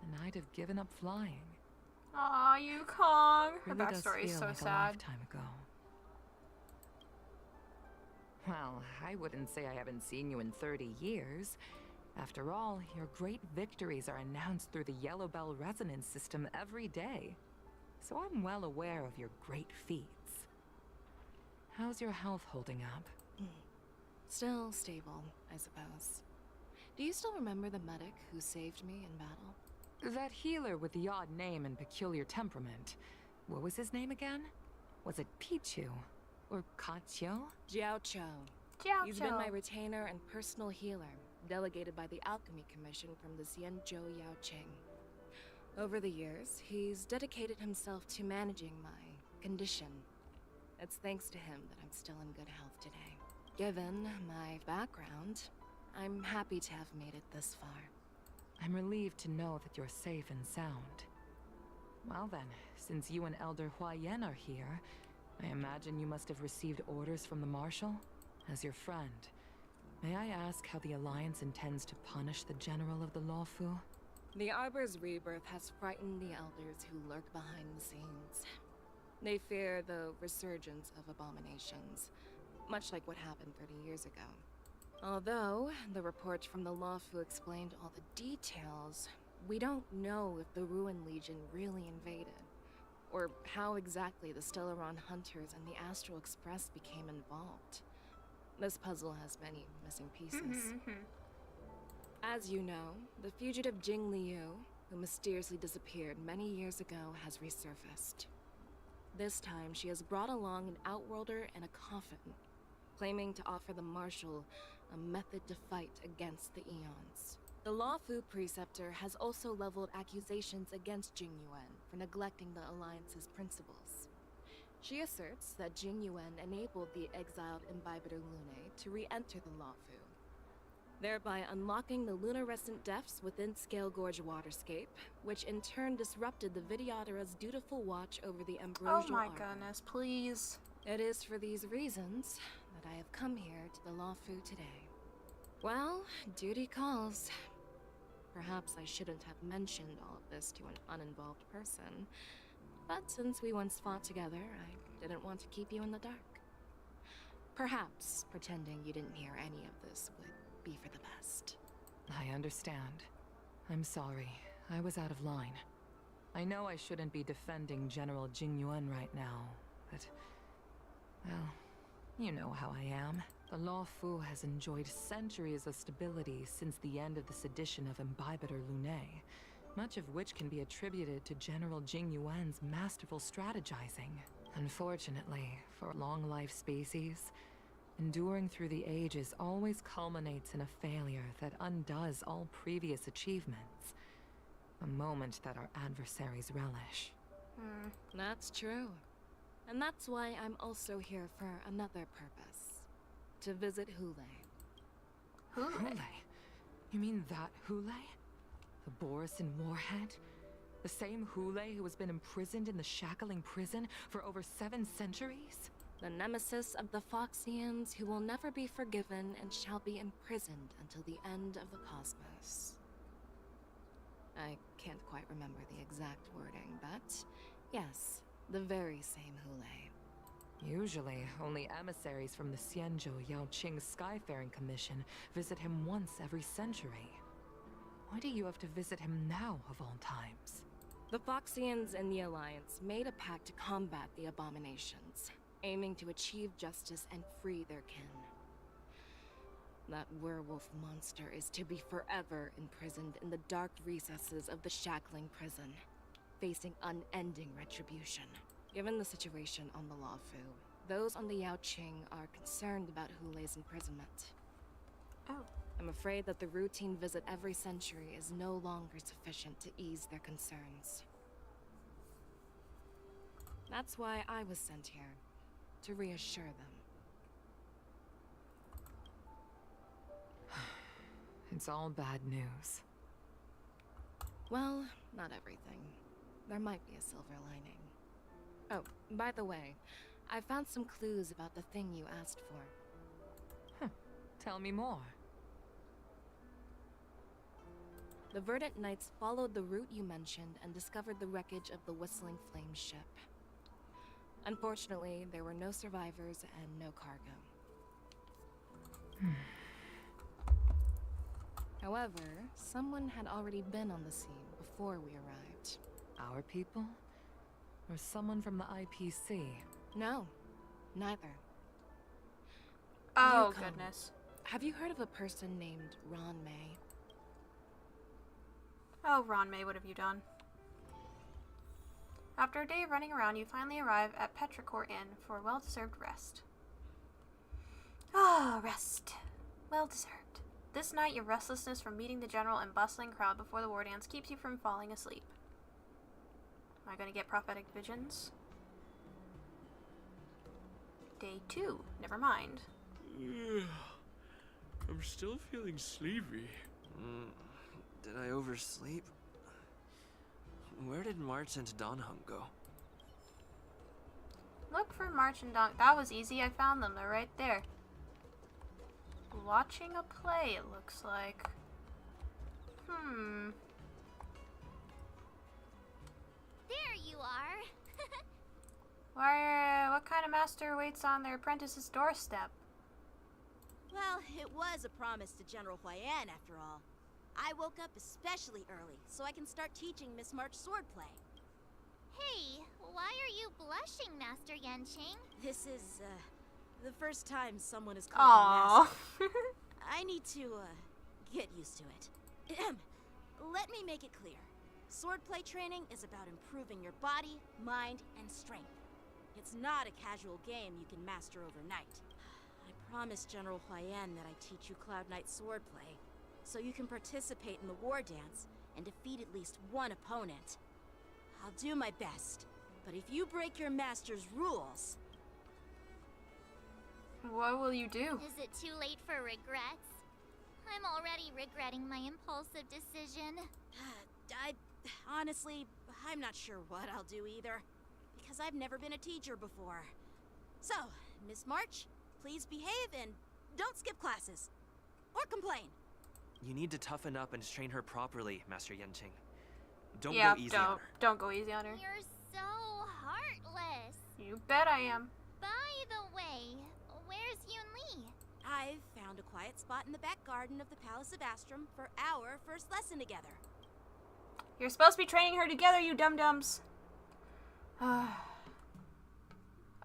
and I'd have given up flying? Aw, Yukong. Her Really does backstory is feel so like a sad. lifetime ago. Well, I wouldn't say I haven't seen you in 30 years. After all, your great victories are announced through the Yellow Bell resonance system every day. So I'm well aware of your great feats. How's your health holding up? Still stable, I suppose. Do you still remember the medic who saved me in battle? That healer with the odd name and peculiar temperament. What was his name again? Was it Pichu? Or Kachio? Jiao Cho. Jiao He's Cho. been my retainer and personal healer, delegated by the Alchemy Commission from the Xianzhou Yao Qing. Over the years, he's dedicated himself to managing my condition. It's thanks to him that I'm still in good health today. Given my background, I'm happy to have made it this far. I'm relieved to know that you're safe and sound. Well then, since you and Elder Huayan are here, I imagine you must have received orders from the Marshal? As your friend, may I ask how the Alliance intends to punish the General of the Lawfu? The Arbor's rebirth has frightened the Elders who lurk behind the scenes. They fear the resurgence of abominations, much like what happened 30 years ago. Although the report from the Lawfu explained all the details, we don't know if the Ruin Legion really invaded, or how exactly the Stellaron Hunters and the Astral Express became involved. This puzzle has many missing pieces. As you know, the fugitive Jing Liu, who mysteriously disappeared many years ago, has resurfaced. This time, she has brought along an Outworlder and a coffin, claiming to offer the Marshal a method to fight against the Eons. The Lawfu Preceptor has also leveled accusations against Jing Yuan for neglecting the Alliance's principles. She asserts that Jing Yuan enabled the exiled Imbibitor Lunae to re-enter the Lawfu, thereby unlocking the lunarescent depths within Scale Gorge waterscape, which in turn disrupted the Vidyadhara's dutiful watch over the Ambrosial Oh my Arbor. goodness, please. It is for these reasons that I have come here to the Lawfu today. Well, duty calls. Perhaps I shouldn't have mentioned all of this to an uninvolved person, but since we once fought together, I didn't want to keep you in the dark. Perhaps pretending you didn't hear any of this would be for the best. I understand. I'm sorry. I was out of line. I know I shouldn't be defending General Jing Yuan right now, but... well, you know how I am. The Lawfu has enjoyed centuries of stability since the end of the sedition of Imbibitor Lunae, much of which can be attributed to General Jing Yuan's masterful strategizing. Unfortunately, for long-life species, Enduring through the ages always culminates in a failure that undoes all previous achievements. A moment that our adversaries relish. That's true. And that's why I'm also here for another purpose. To visit Hule. Hule? You mean that Hule? The Borisin warhead? The same Hule who has been imprisoned in the shackling prison for over 7 centuries? The nemesis of the Foxians who will never be forgiven and shall be imprisoned until the end of the cosmos. I can't quite remember the exact wording, but yes, the very same Hule. Usually, only emissaries from the Xianzhou Yaoqing Skyfaring Commission visit him once every century. Why do you have to visit him now, of all times? The Foxians and the Alliance made a pact to combat the abominations, aiming to achieve justice and free their kin. That werewolf monster is to be forever imprisoned in the dark recesses of the shackling prison, facing unending retribution. Given the situation on the Luofu, those on the Yaoqing are concerned about Hule's imprisonment. Oh. I'm afraid that the routine visit every century is no longer sufficient to ease their concerns. That's why I was sent here, to reassure them. It's all bad news. Well, not everything. There might be a silver lining. Oh, by the way, I found some clues about the thing you asked for. Tell me more. The Verdant Knights followed the route you mentioned and discovered the wreckage of the Whistling Flame ship. Unfortunately, there were no survivors and no cargo. However, someone had already been on the scene before we arrived. Our people? Or someone from the IPC? No, neither. Oh, Yukon, goodness. Have you heard of a person named Ron May? Oh, Ron May, what have you done? After a day of running around, you finally arrive at Petrichor Inn for a well-deserved rest. Ah, rest. Well-deserved. This night, your restlessness from meeting the general and bustling crowd before the war dance keeps you from falling asleep. Am I going to get prophetic visions? Day 2. Never mind. I'm still feeling sleepy. Did I oversleep? Where did March and Donhum go? Look for March and Don. That was easy. I found them. They're right there. Watching a play, it looks like. There you are. What kind of master waits on their apprentice's doorstep? Well, it was a promise to General Huayan, after all. I woke up especially early, so I can start teaching Miss March swordplay. Hey, why are you blushing, Master Yanqing? This is, the first time someone has called me master. I need to, get used to it. Let me make it clear. Swordplay training is about improving your body, mind, and strength. It's not a casual game you can master overnight. I promised General Huayan that I'd teach you Cloud Knight swordplay, so you can participate in the war dance and defeat at least one opponent. I'll do my best, but if you break your master's rules... What will you do? Is it too late for regrets? I'm already regretting my impulsive decision. Honestly, I'm not sure what I'll do either, because I've never been a teacher before. So, Miss March, please behave and don't skip classes. Or complain. You need to toughen up and train her properly, Master Yanqing. Don't Yeah, go easy on her. don't go easy on her. You're so heartless. You bet I am. By the way, where's Yunli? I've found a quiet spot in the back garden of the Palace of Astrum for our first lesson together. You're supposed to be training her together, you dum-dums. Oh,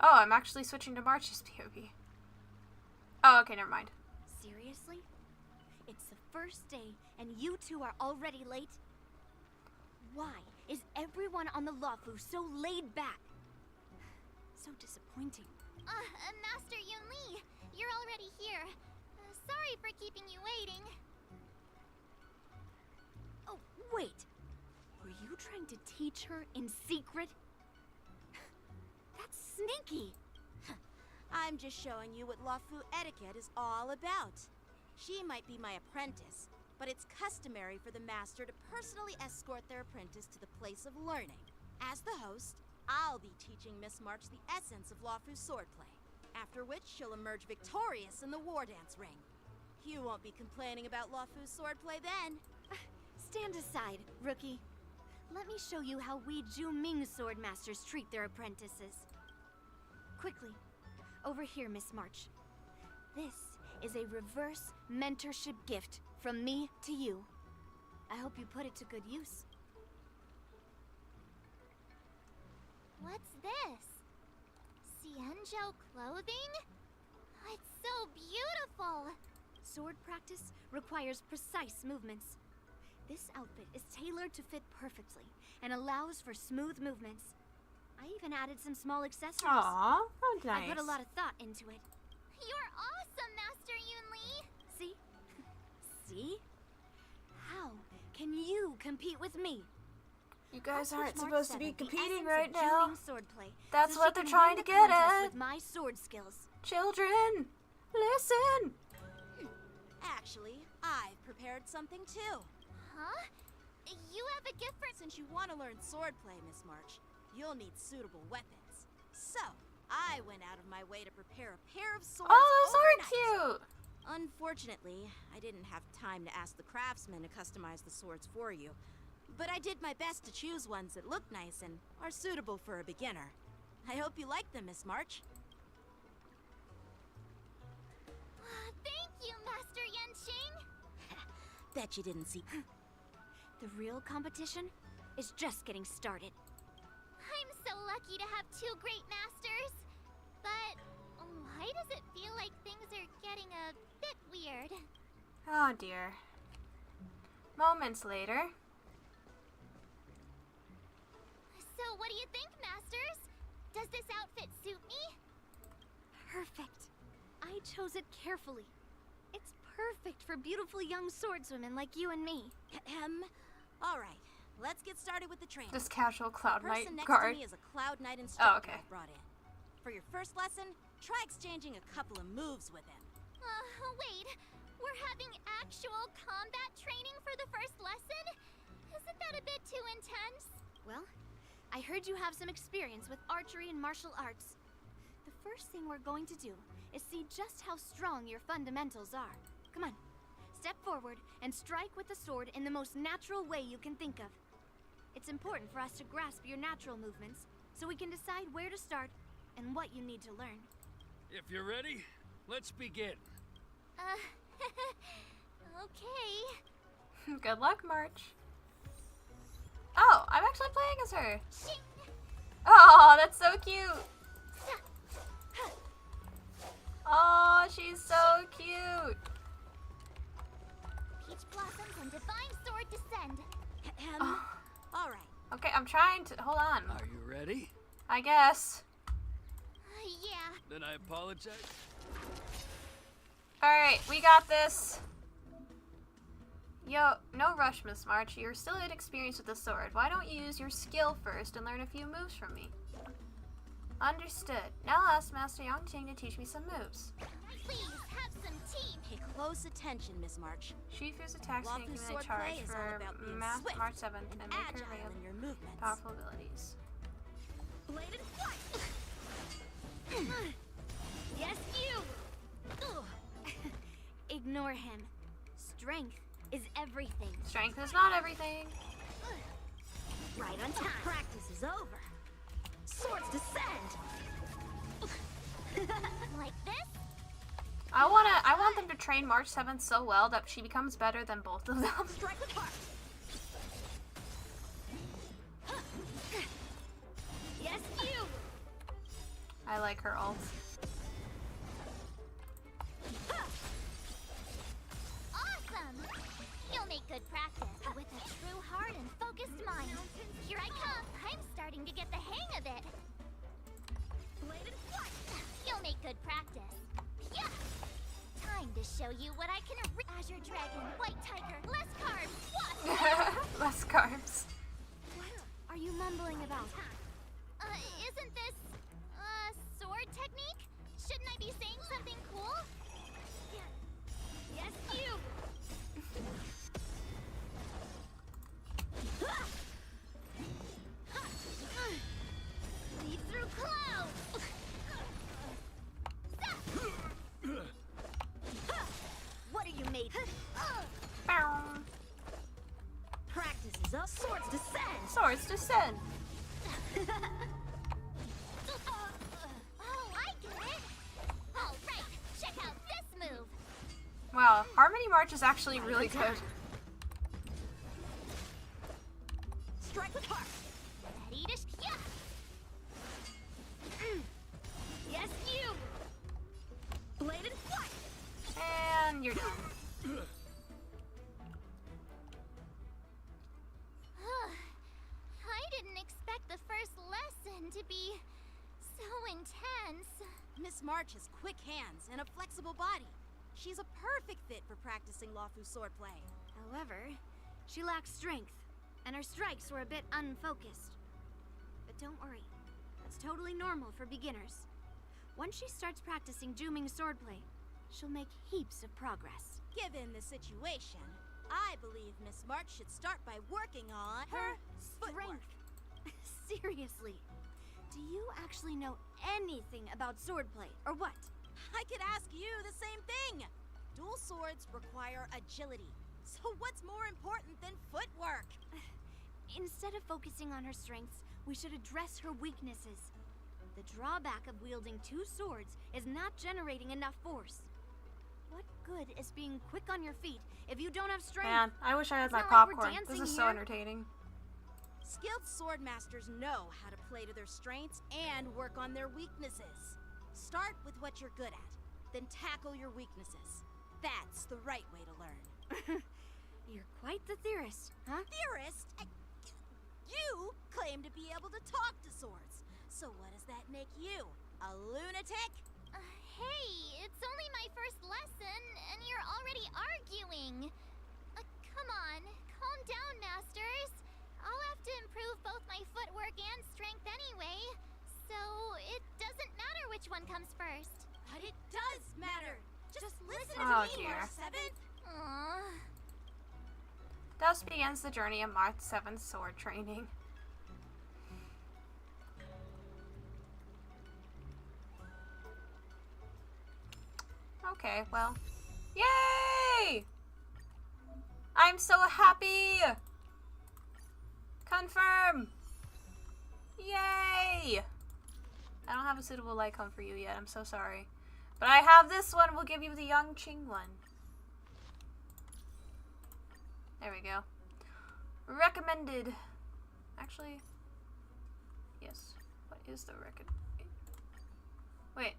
I'm actually switching to March's POV. Oh, okay, never mind. Seriously? It's the first day, and you two are already late? Why is everyone on the Luofu so laid back? So disappointing. Master Yun Li, you're already here. Sorry for keeping you waiting. Oh, wait. Were you trying to teach her in secret? That's sneaky. I'm just showing you what Luofu etiquette is all about. She might be my apprentice, but it's customary for the master to personally escort their apprentice to the place of learning. As the host, I'll be teaching Miss March the essence of Luofu's swordplay, after which she'll emerge victorious in the war dance ring. You won't be complaining about Luofu's swordplay then. Stand aside, rookie. Let me show you how we Ju-Ming sword masters treat their apprentices. Quickly, over here, Miss March. This is a reverse mentorship gift from me to you. I hope you put it to good use. What's this? Xianzhou clothing? It's so beautiful! Sword practice requires precise movements. This outfit is tailored to fit perfectly and allows for smooth movements. I even added some small accessories. Aww, oh nice. I put a lot of thought into it. You're awesome, Master Yun Li! See? See? How can you compete with me? You guys aren't March supposed to be 7th, the competing essence right of now. Ju-Ming swordplay, That's so what she they're can trying win to the get contest at. with my sword skills. Children, listen. Actually, I've prepared something too. Huh? You have a gift for— Since you want to learn swordplay, Miss March, you'll need suitable weapons. So, I went out of my way to prepare a pair of swords. Oh, those are overnight. cute. Unfortunately, I didn't have time to ask the craftsman to customize the swords for you. But I did my best to choose ones that look nice and are suitable for a beginner. I hope you like them, Miss March. Thank you, Master Yanqing! Bet you didn't see. The real competition is just getting started. I'm so lucky to have two great masters. But why does it feel like things are getting a bit weird? Oh dear. Moments later. So what do you think, masters? Does this outfit suit me? Perfect. I chose it carefully. It's perfect for beautiful young swordswomen like you and me. All right, let's get started with the training. Just casual Cloud The Knight person next guard. to me is a Cloud Knight instructor Oh, okay. I brought in. For your first lesson, try exchanging a couple of moves with him. Wait. We're having actual combat training for the first lesson? Isn't that a bit too intense? Well, I heard you have some experience with archery and martial arts. The first thing we're going to do is see just how strong your fundamentals are. Come on, step forward and strike with the sword in the most natural way you can think of. It's important for us to grasp your natural movements so we can decide where to start and what you need to learn. If you're ready, let's begin. Okay. Good luck, March. Oh, I'm actually playing as her. Oh, that's so cute. Oh, she's so cute. Peach blossoms and divine sword descend. All right. Okay, I'm trying to. Hold on. Are you ready? I guess. Yeah. Then I apologize. Alright, we got this. Yo, no rush, Miss March. You're still inexperienced with the sword. Why don't you use your skill first and learn a few moves from me? Understood. Now I'll ask Master Yangqing to teach me some moves. Please have some tea. Pay close attention, Miss March. She fears attacks and Luofu's can sword charge play is all for about being March swift 7th and make her agile real in your movements. powerful abilities. Bladed flight! Yes, you! Ignore him. Strength is everything. Strength is not everything. Right on time. Practice is over. Swords descend. Like this? I want them to train March 7th so well that she becomes better than both of them. Strike with heart. Yes, you! I like her ult. Awesome! You'll make good practice with a true heart and focused mind. Here I come. I'm starting to get the hang of it. Blade show you what I can Azure Dragon, White Tiger, less carbs, what? Less carbs. What are you mumbling about? Isn't this, sword technique? Shouldn't I be saying something cool? Yes, you! Lead through clouds! What are you made Practice is up, swords descend! Swords descend! Oh, I get it! Alright, check out this move! Wow, Harmony March is actually really good. Strike with heart! Ready to yeah! Yes, you! Bladed flight! And you're done. I didn't expect the first lesson to be so intense. Miss March has quick hands and a flexible body. She's a perfect fit for practicing Lawfu swordplay. However, she lacks strength, and her strikes were a bit unfocused. But don't worry, that's totally normal for beginners. Once she starts practicing Juming swordplay, she'll make heaps of progress. Given the situation, I believe Miss March should start by working on her footwork. Seriously, do you actually know anything about swordplay, or what? I could ask you the same thing. Dual swords require agility. So what's more important than footwork? Instead of focusing on her strengths, we should address her weaknesses. The drawback of wielding two swords is not generating enough force. What good is being quick on your feet if you don't have strength? Man, I wish I had It's my not like we're popcorn. dancing This is so here. entertaining. Skilled sword masters know how to play to their strengths and work on their weaknesses. Start with what you're good at, then tackle your weaknesses. That's the right way to learn. You're quite the theorist, huh? Theorist? You claim to be able to talk to swords. So what does that make you? A lunatic? Hey, it's only my first lesson, and you're already arguing. Come on, calm down, masters. I'll have to improve both my footwork and strength anyway, so it doesn't matter which one comes first. But it does matter. Just listen Oh, to me, dear. March 7th. Aww. Thus begins the journey of March 7th sword training. Okay, well. Yay! I'm so happy! Confirm! Yay! I don't have a suitable icon for you yet, I'm so sorry. But I have this one, we'll give you the Young Ching one. There we go. Recommended. Actually, yes. What is the recommend? Wait.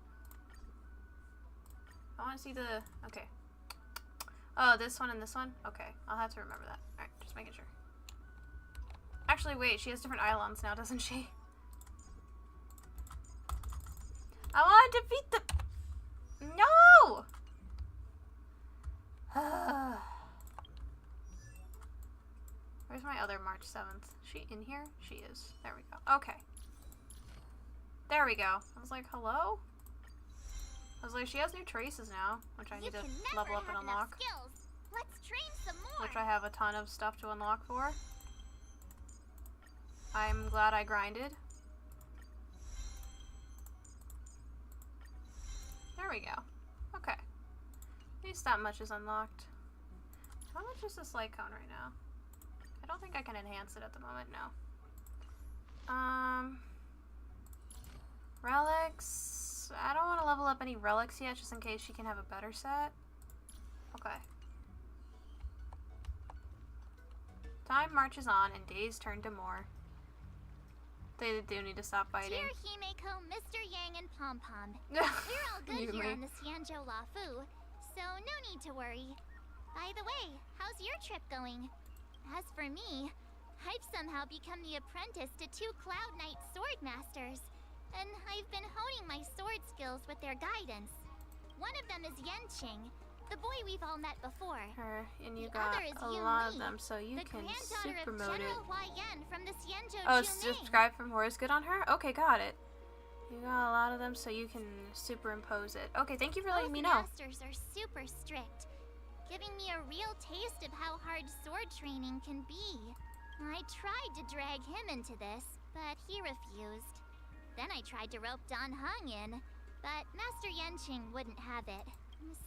I want to see the. Okay. Oh, this one and this one? Okay. I'll have to remember that. Alright, just making sure. Actually, wait. She has different Eilons now, doesn't she? I want to defeat the. No! Where's my other March 7th? She in here? She is. There we go. Okay. There we go. I was like, hello? I was like, she has new traces now, which I need to level up and unlock. Skills. Let's train some more. Which I have a ton of stuff to unlock for. I'm glad I grinded. There we go. Okay. At least that much is unlocked. How much is this light cone right now? I don't think I can enhance it at the moment, no. Relics. I don't want to level up any relics yet, just in case she can have a better set. Okay. Time marches on, and days turn to more. They do need to stop fighting. Dear Himeko, Mr. Yang, and Pom Pom. We're all good here on the Xianzhou Lafu, so no need to worry. By the way, how's your trip going? As for me, I've somehow become the apprentice to 2 Cloud Knight sword masters, and I've been honing my sword skills with their guidance. One of them is Yenqing, the boy we've all met before. Her, and you The got other is a Yun lot of Li, them, so you the can granddaughter super of promote it. General Hua Yan from the Xianzhou Oh, Juming. subscribe for more is good on her? Okay, got it. You got a lot of them, so you can superimpose it. Okay, thank you for letting me know. Masters are super strict, giving me a real taste of how hard sword training can be. I tried to drag him into this, but he refused. Then I tried to rope Dan Heng in, but Master Yanqing wouldn't have it.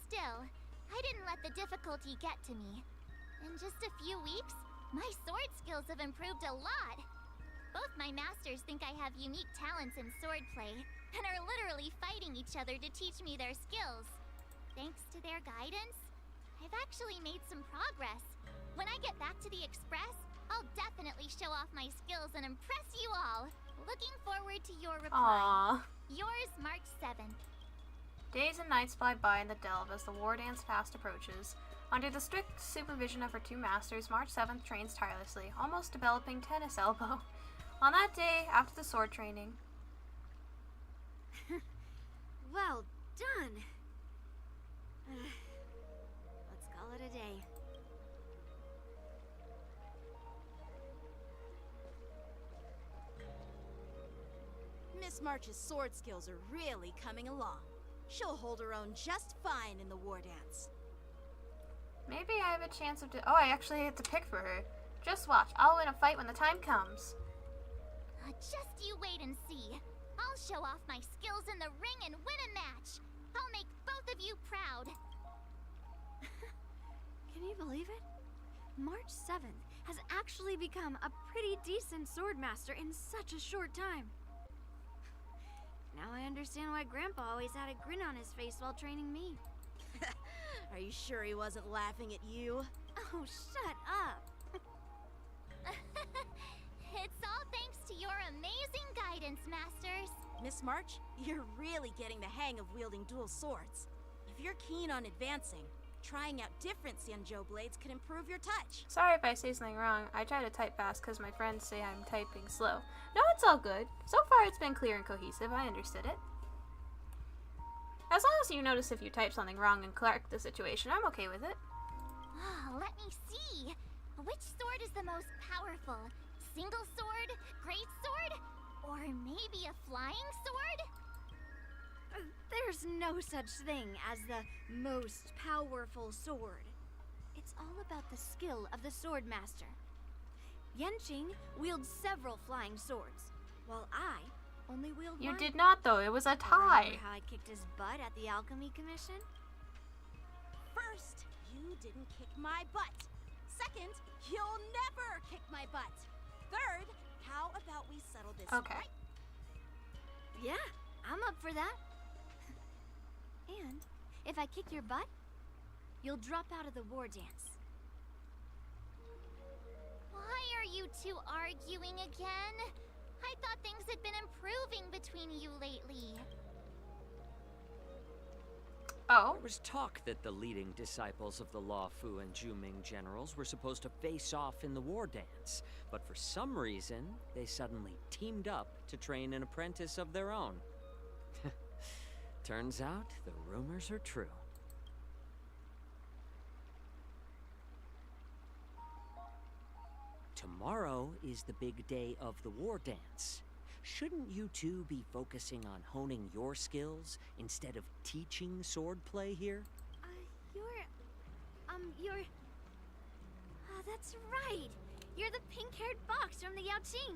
Still, I didn't let the difficulty get to me. In just a few weeks, my sword skills have improved a lot. Both my masters think I have unique talents in swordplay, and are literally fighting each other to teach me their skills. Thanks to their guidance, I've actually made some progress. When I get back to the Express, I'll definitely show off my skills and impress you all. Looking forward to your reply. Aww. Yours, March 7th. Days and nights fly by in the delve as the war dance fast approaches. Under the strict supervision of her two masters, March 7th trains tirelessly, almost developing tennis elbow. On that day, after the sword training... Well done. Let's call it a day. Miss March's sword skills are really coming along. She'll hold her own just fine in the war dance. Maybe I have a chance of... Oh, I actually get to pick for her. Just watch. I'll win a fight when the time comes. Just you wait and see. I'll show off my skills in the ring and win a match. I'll make both of you proud. Can you believe it? March 7th has actually become a pretty decent swordmaster in such a short time. Now I understand why Grandpa always had a grin on his face while training me. Are you sure he wasn't laughing at you? Oh, shut up. It's all thanks to your amazing guidance, Masters. Miss March, you're really getting the hang of wielding dual swords. If you're keen on advancing, trying out different Xianzhou blades could improve your touch. Sorry if I say something wrong. I try to type fast because my friends say I'm typing slow. No, it's all good. So far it's been clear and cohesive. I understood it. As long as you notice if you type something wrong and correct the situation, I'm okay with it. Let me see. Which sword is the most powerful? Single sword? Great sword? Or maybe a flying sword? There's no such thing as the most powerful sword. It's all about the skill of the swordmaster. Yanqing wields several flying swords, while I only wield one. You did not, though. It was a tie. Remember how I kicked his butt at the Alchemy Commission? First, you didn't kick my butt. Second, you'll never kick my butt. Third, how about we settle this right? Yeah, I'm up for that. And if I kick your butt, you'll drop out of the war dance. Why are you two arguing again? I thought things had been improving between you lately. Oh? There was talk that the leading disciples of the Law Fu and Juming generals were supposed to face off in the war dance, but for some reason, they suddenly teamed up to train an apprentice of their own. Turns out, the rumors are true. Tomorrow is the big day of the war dance. Shouldn't you two be focusing on honing your skills instead of teaching swordplay here? That's right. You're the pink-haired fox from the Yaoqing.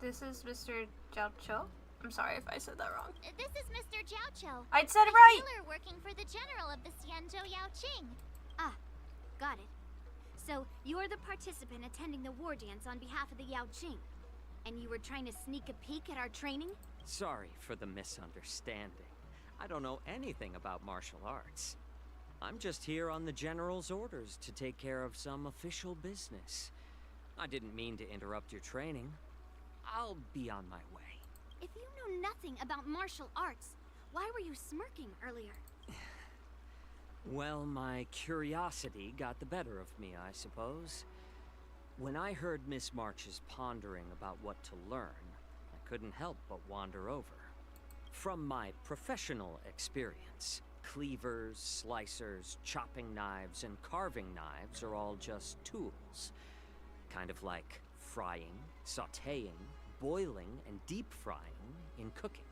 This is Mr. Jiao Cho? I'm sorry if I said that wrong. This is Mr. Jiao Cho. I'd said it right! A healer working for the general of the Xianzhou Yaoqing. Ah, got it. So, you're the participant attending the war dance on behalf of the Yaoqing. And you were trying to sneak a peek at our training? Sorry for the misunderstanding. I don't know anything about martial arts. I'm just here on the General's orders to take care of some official business. I didn't mean to interrupt your training. I'll be on my way. If you know nothing about martial arts, why were you smirking earlier? Well, my curiosity got the better of me, I suppose. When I heard Miss March's pondering about what to learn, I couldn't help but wander over. From my professional experience, Cleavers, slicers, chopping knives, and carving knives are all just tools. Kind of like frying, sautéing, boiling, and deep frying in cooking.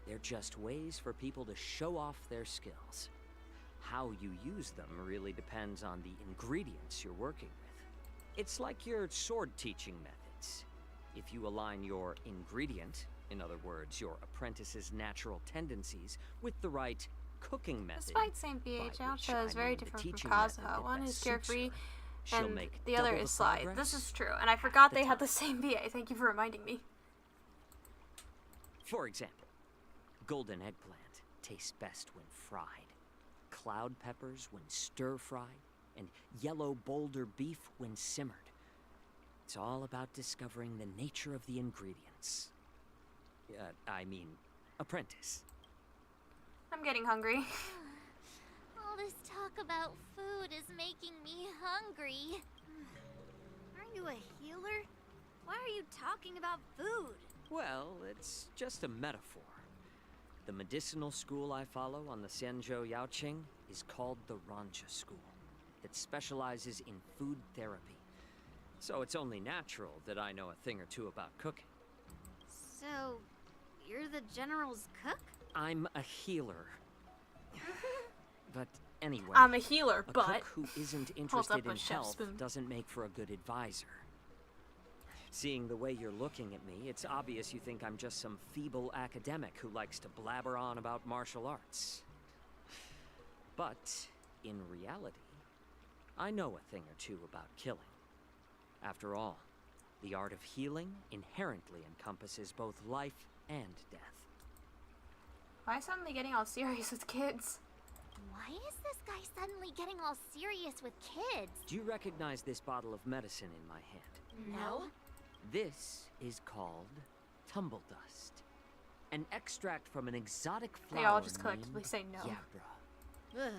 They're just ways for people to show off their skills. How you use them really depends on the ingredients you're working with. It's like your sword teaching methods. If you align your ingredient, in other words, your apprentice's natural tendencies, with the right cooking method. Despite same PH, Yaocha is very different from Kazuha. One is carefree, and the other is sly. This is true, and I forgot they had the same BA. Thank you for reminding me. For example, golden eggplant tastes best when fried. Cloud peppers when stir-fried, and yellow boulder beef when simmered. It's all about discovering the nature of the ingredients. Apprentice. I'm getting hungry. All this talk about food is making me hungry. Aren't you a healer? Why are you talking about food? Well, it's just a metaphor. The medicinal school I follow on the Xianzhou Yaoqing is called the Ranja School. It specializes in food therapy. So it's only natural that I know a thing or two about cooking. So, you're the General's cook? I'm a healer. But anyway, I'm a healer, a but cook who isn't interested in health doesn't make for a good advisor. Seeing the way you're looking at me, it's obvious you think I'm just some feeble academic who likes to blabber on about martial arts. But in reality, I know a thing or two about killing. After all, the art of healing inherently encompasses both life and death. Why suddenly getting all serious with kids? Why is this guy suddenly getting all serious with kids? Do you recognize this bottle of medicine in my hand? No. This is called tumble dust, an extract from an exotic flower. They all just collectively say no. Yabra. Ugh,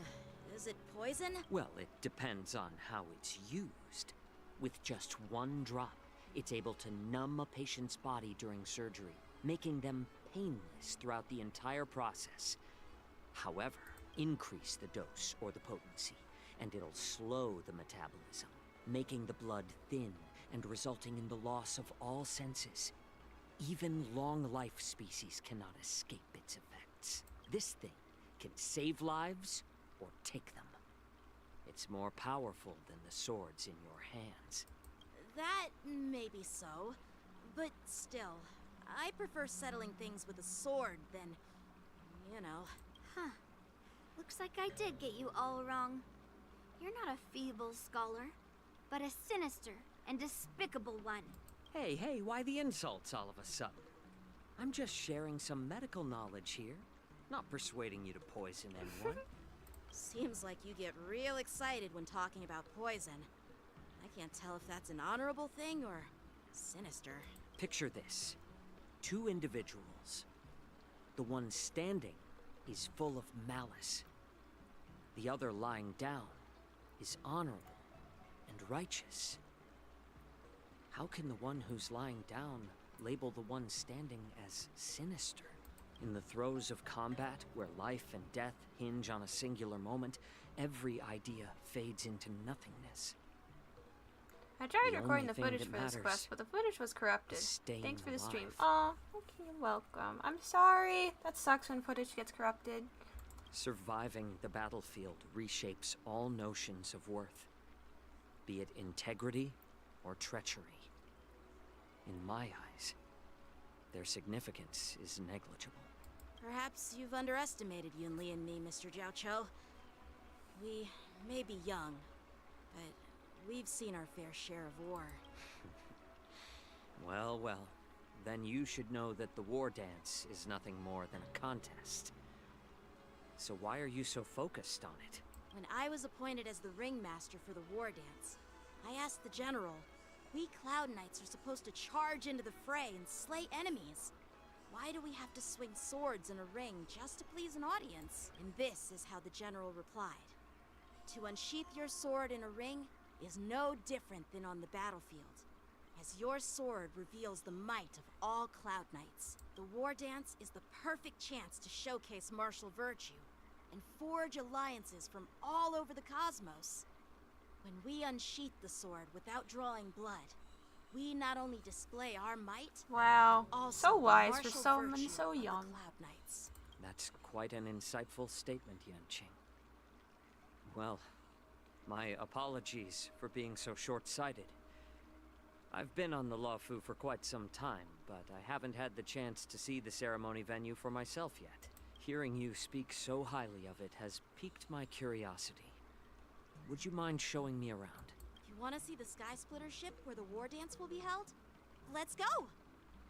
is it poison? Well, it depends on how it's used. With just one drop, it's able to numb a patient's body during surgery, making them painless throughout the entire process. However, increase the dose or the potency, and it'll slow the metabolism, making the blood thin and resulting in the loss of all senses. Even long-life species cannot escape its effects. This thing can save lives or take them. It's more powerful than the swords in your hands. That may be so, but still, I prefer settling things with a sword than, you know. Huh. Looks like I did get you all wrong. You're not a feeble scholar, but a sinister and despicable one. Hey, why the insults all of a sudden? I'm just sharing some medical knowledge here, not persuading you to poison anyone. Seems like you get real excited when talking about poison. I can't tell if that's an honorable thing or sinister. Picture this. Two individuals. The one standing is full of malice. The other lying down is honorable and righteous. How can the one who's lying down label the one standing as sinister? In the throes of combat, where life and death hinge on a singular moment, every idea fades into nothingness. I tried The recording the only footage thing for that this matters quest, but the footage was corrupted. staying Thanks for the stream. alive. Aw, okay, you're welcome. I'm sorry. That sucks when footage gets corrupted. Surviving the battlefield reshapes all notions of worth, be it integrity or treachery. In my eyes, their significance is negligible. Perhaps you've underestimated Yunli and me, Mr. Jiaoqiu. We may be young, but we've seen our fair share of war. Well, then you should know that the war dance is nothing more than a contest. So why are you so focused on it? When I was appointed as the ringmaster for the war dance, I asked the general, we Cloud Knights are supposed to charge into the fray and slay enemies. Why do we have to swing swords in a ring just to please an audience? And this is how the general replied. To unsheath your sword in a ring is no different than on the battlefield, as your sword reveals the might of all Cloud Knights. The war dance is the perfect chance to showcase martial virtue. and forge alliances from all over the cosmos. When we unsheath the sword without drawing blood, we not only display our might, Wow. also So the wise for martial someone virtue so of the young. Cloud Knights. That's quite an insightful statement, Yanqing. Well, my apologies for being so short-sighted. I've been on the Luofu for quite some time, but I haven't had the chance to see the ceremony venue for myself yet. Hearing you speak so highly of it has piqued my curiosity. Would you mind showing me around? You want to see the Sky Splitter ship where the war dance will be held? Let's go!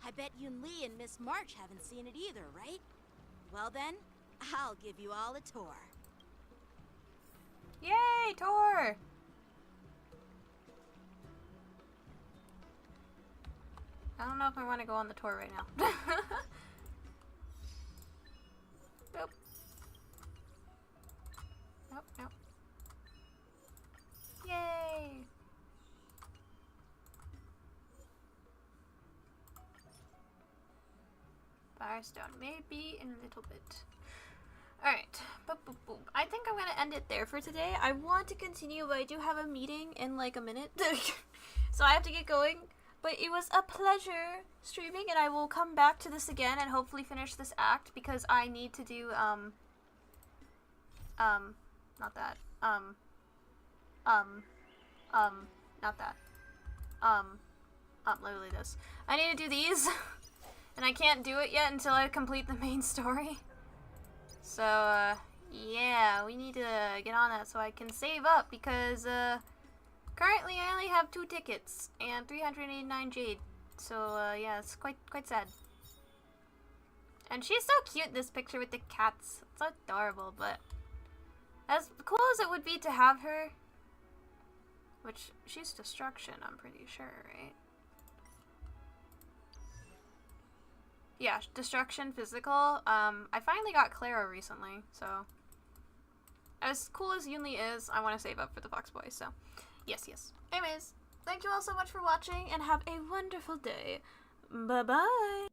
I bet Yun Li and Miss March haven't seen it either, right? Well then, I'll give you all a tour. Yay, tour! I don't know if I want to go on the tour right now. Nope. Nope, nope. Yay! Firestone, maybe in a little bit. Alright, I think I'm gonna end it there for today. I want to continue, but I do have a meeting in like a minute. So I have to get going. But it was a pleasure streaming, and I will come back to this again and hopefully finish this act because I need to do, not that, not that, literally this. I need to do these, and I can't do it yet until I complete the main story. So, yeah, we need to get on that so I can save up because, currently I only have 2 tickets and 389 jade. So, yeah, it's quite sad. And she's so cute, this picture with the cats. It's so adorable, but as cool as it would be to have her, which she's destruction, I'm pretty sure, right? Yeah, destruction physical. I finally got Clara recently, so as cool as Yunli is, I want to save up for the Fox Boy, so yes. Anyways, thank you all so much for watching and have a wonderful day. Bye-bye!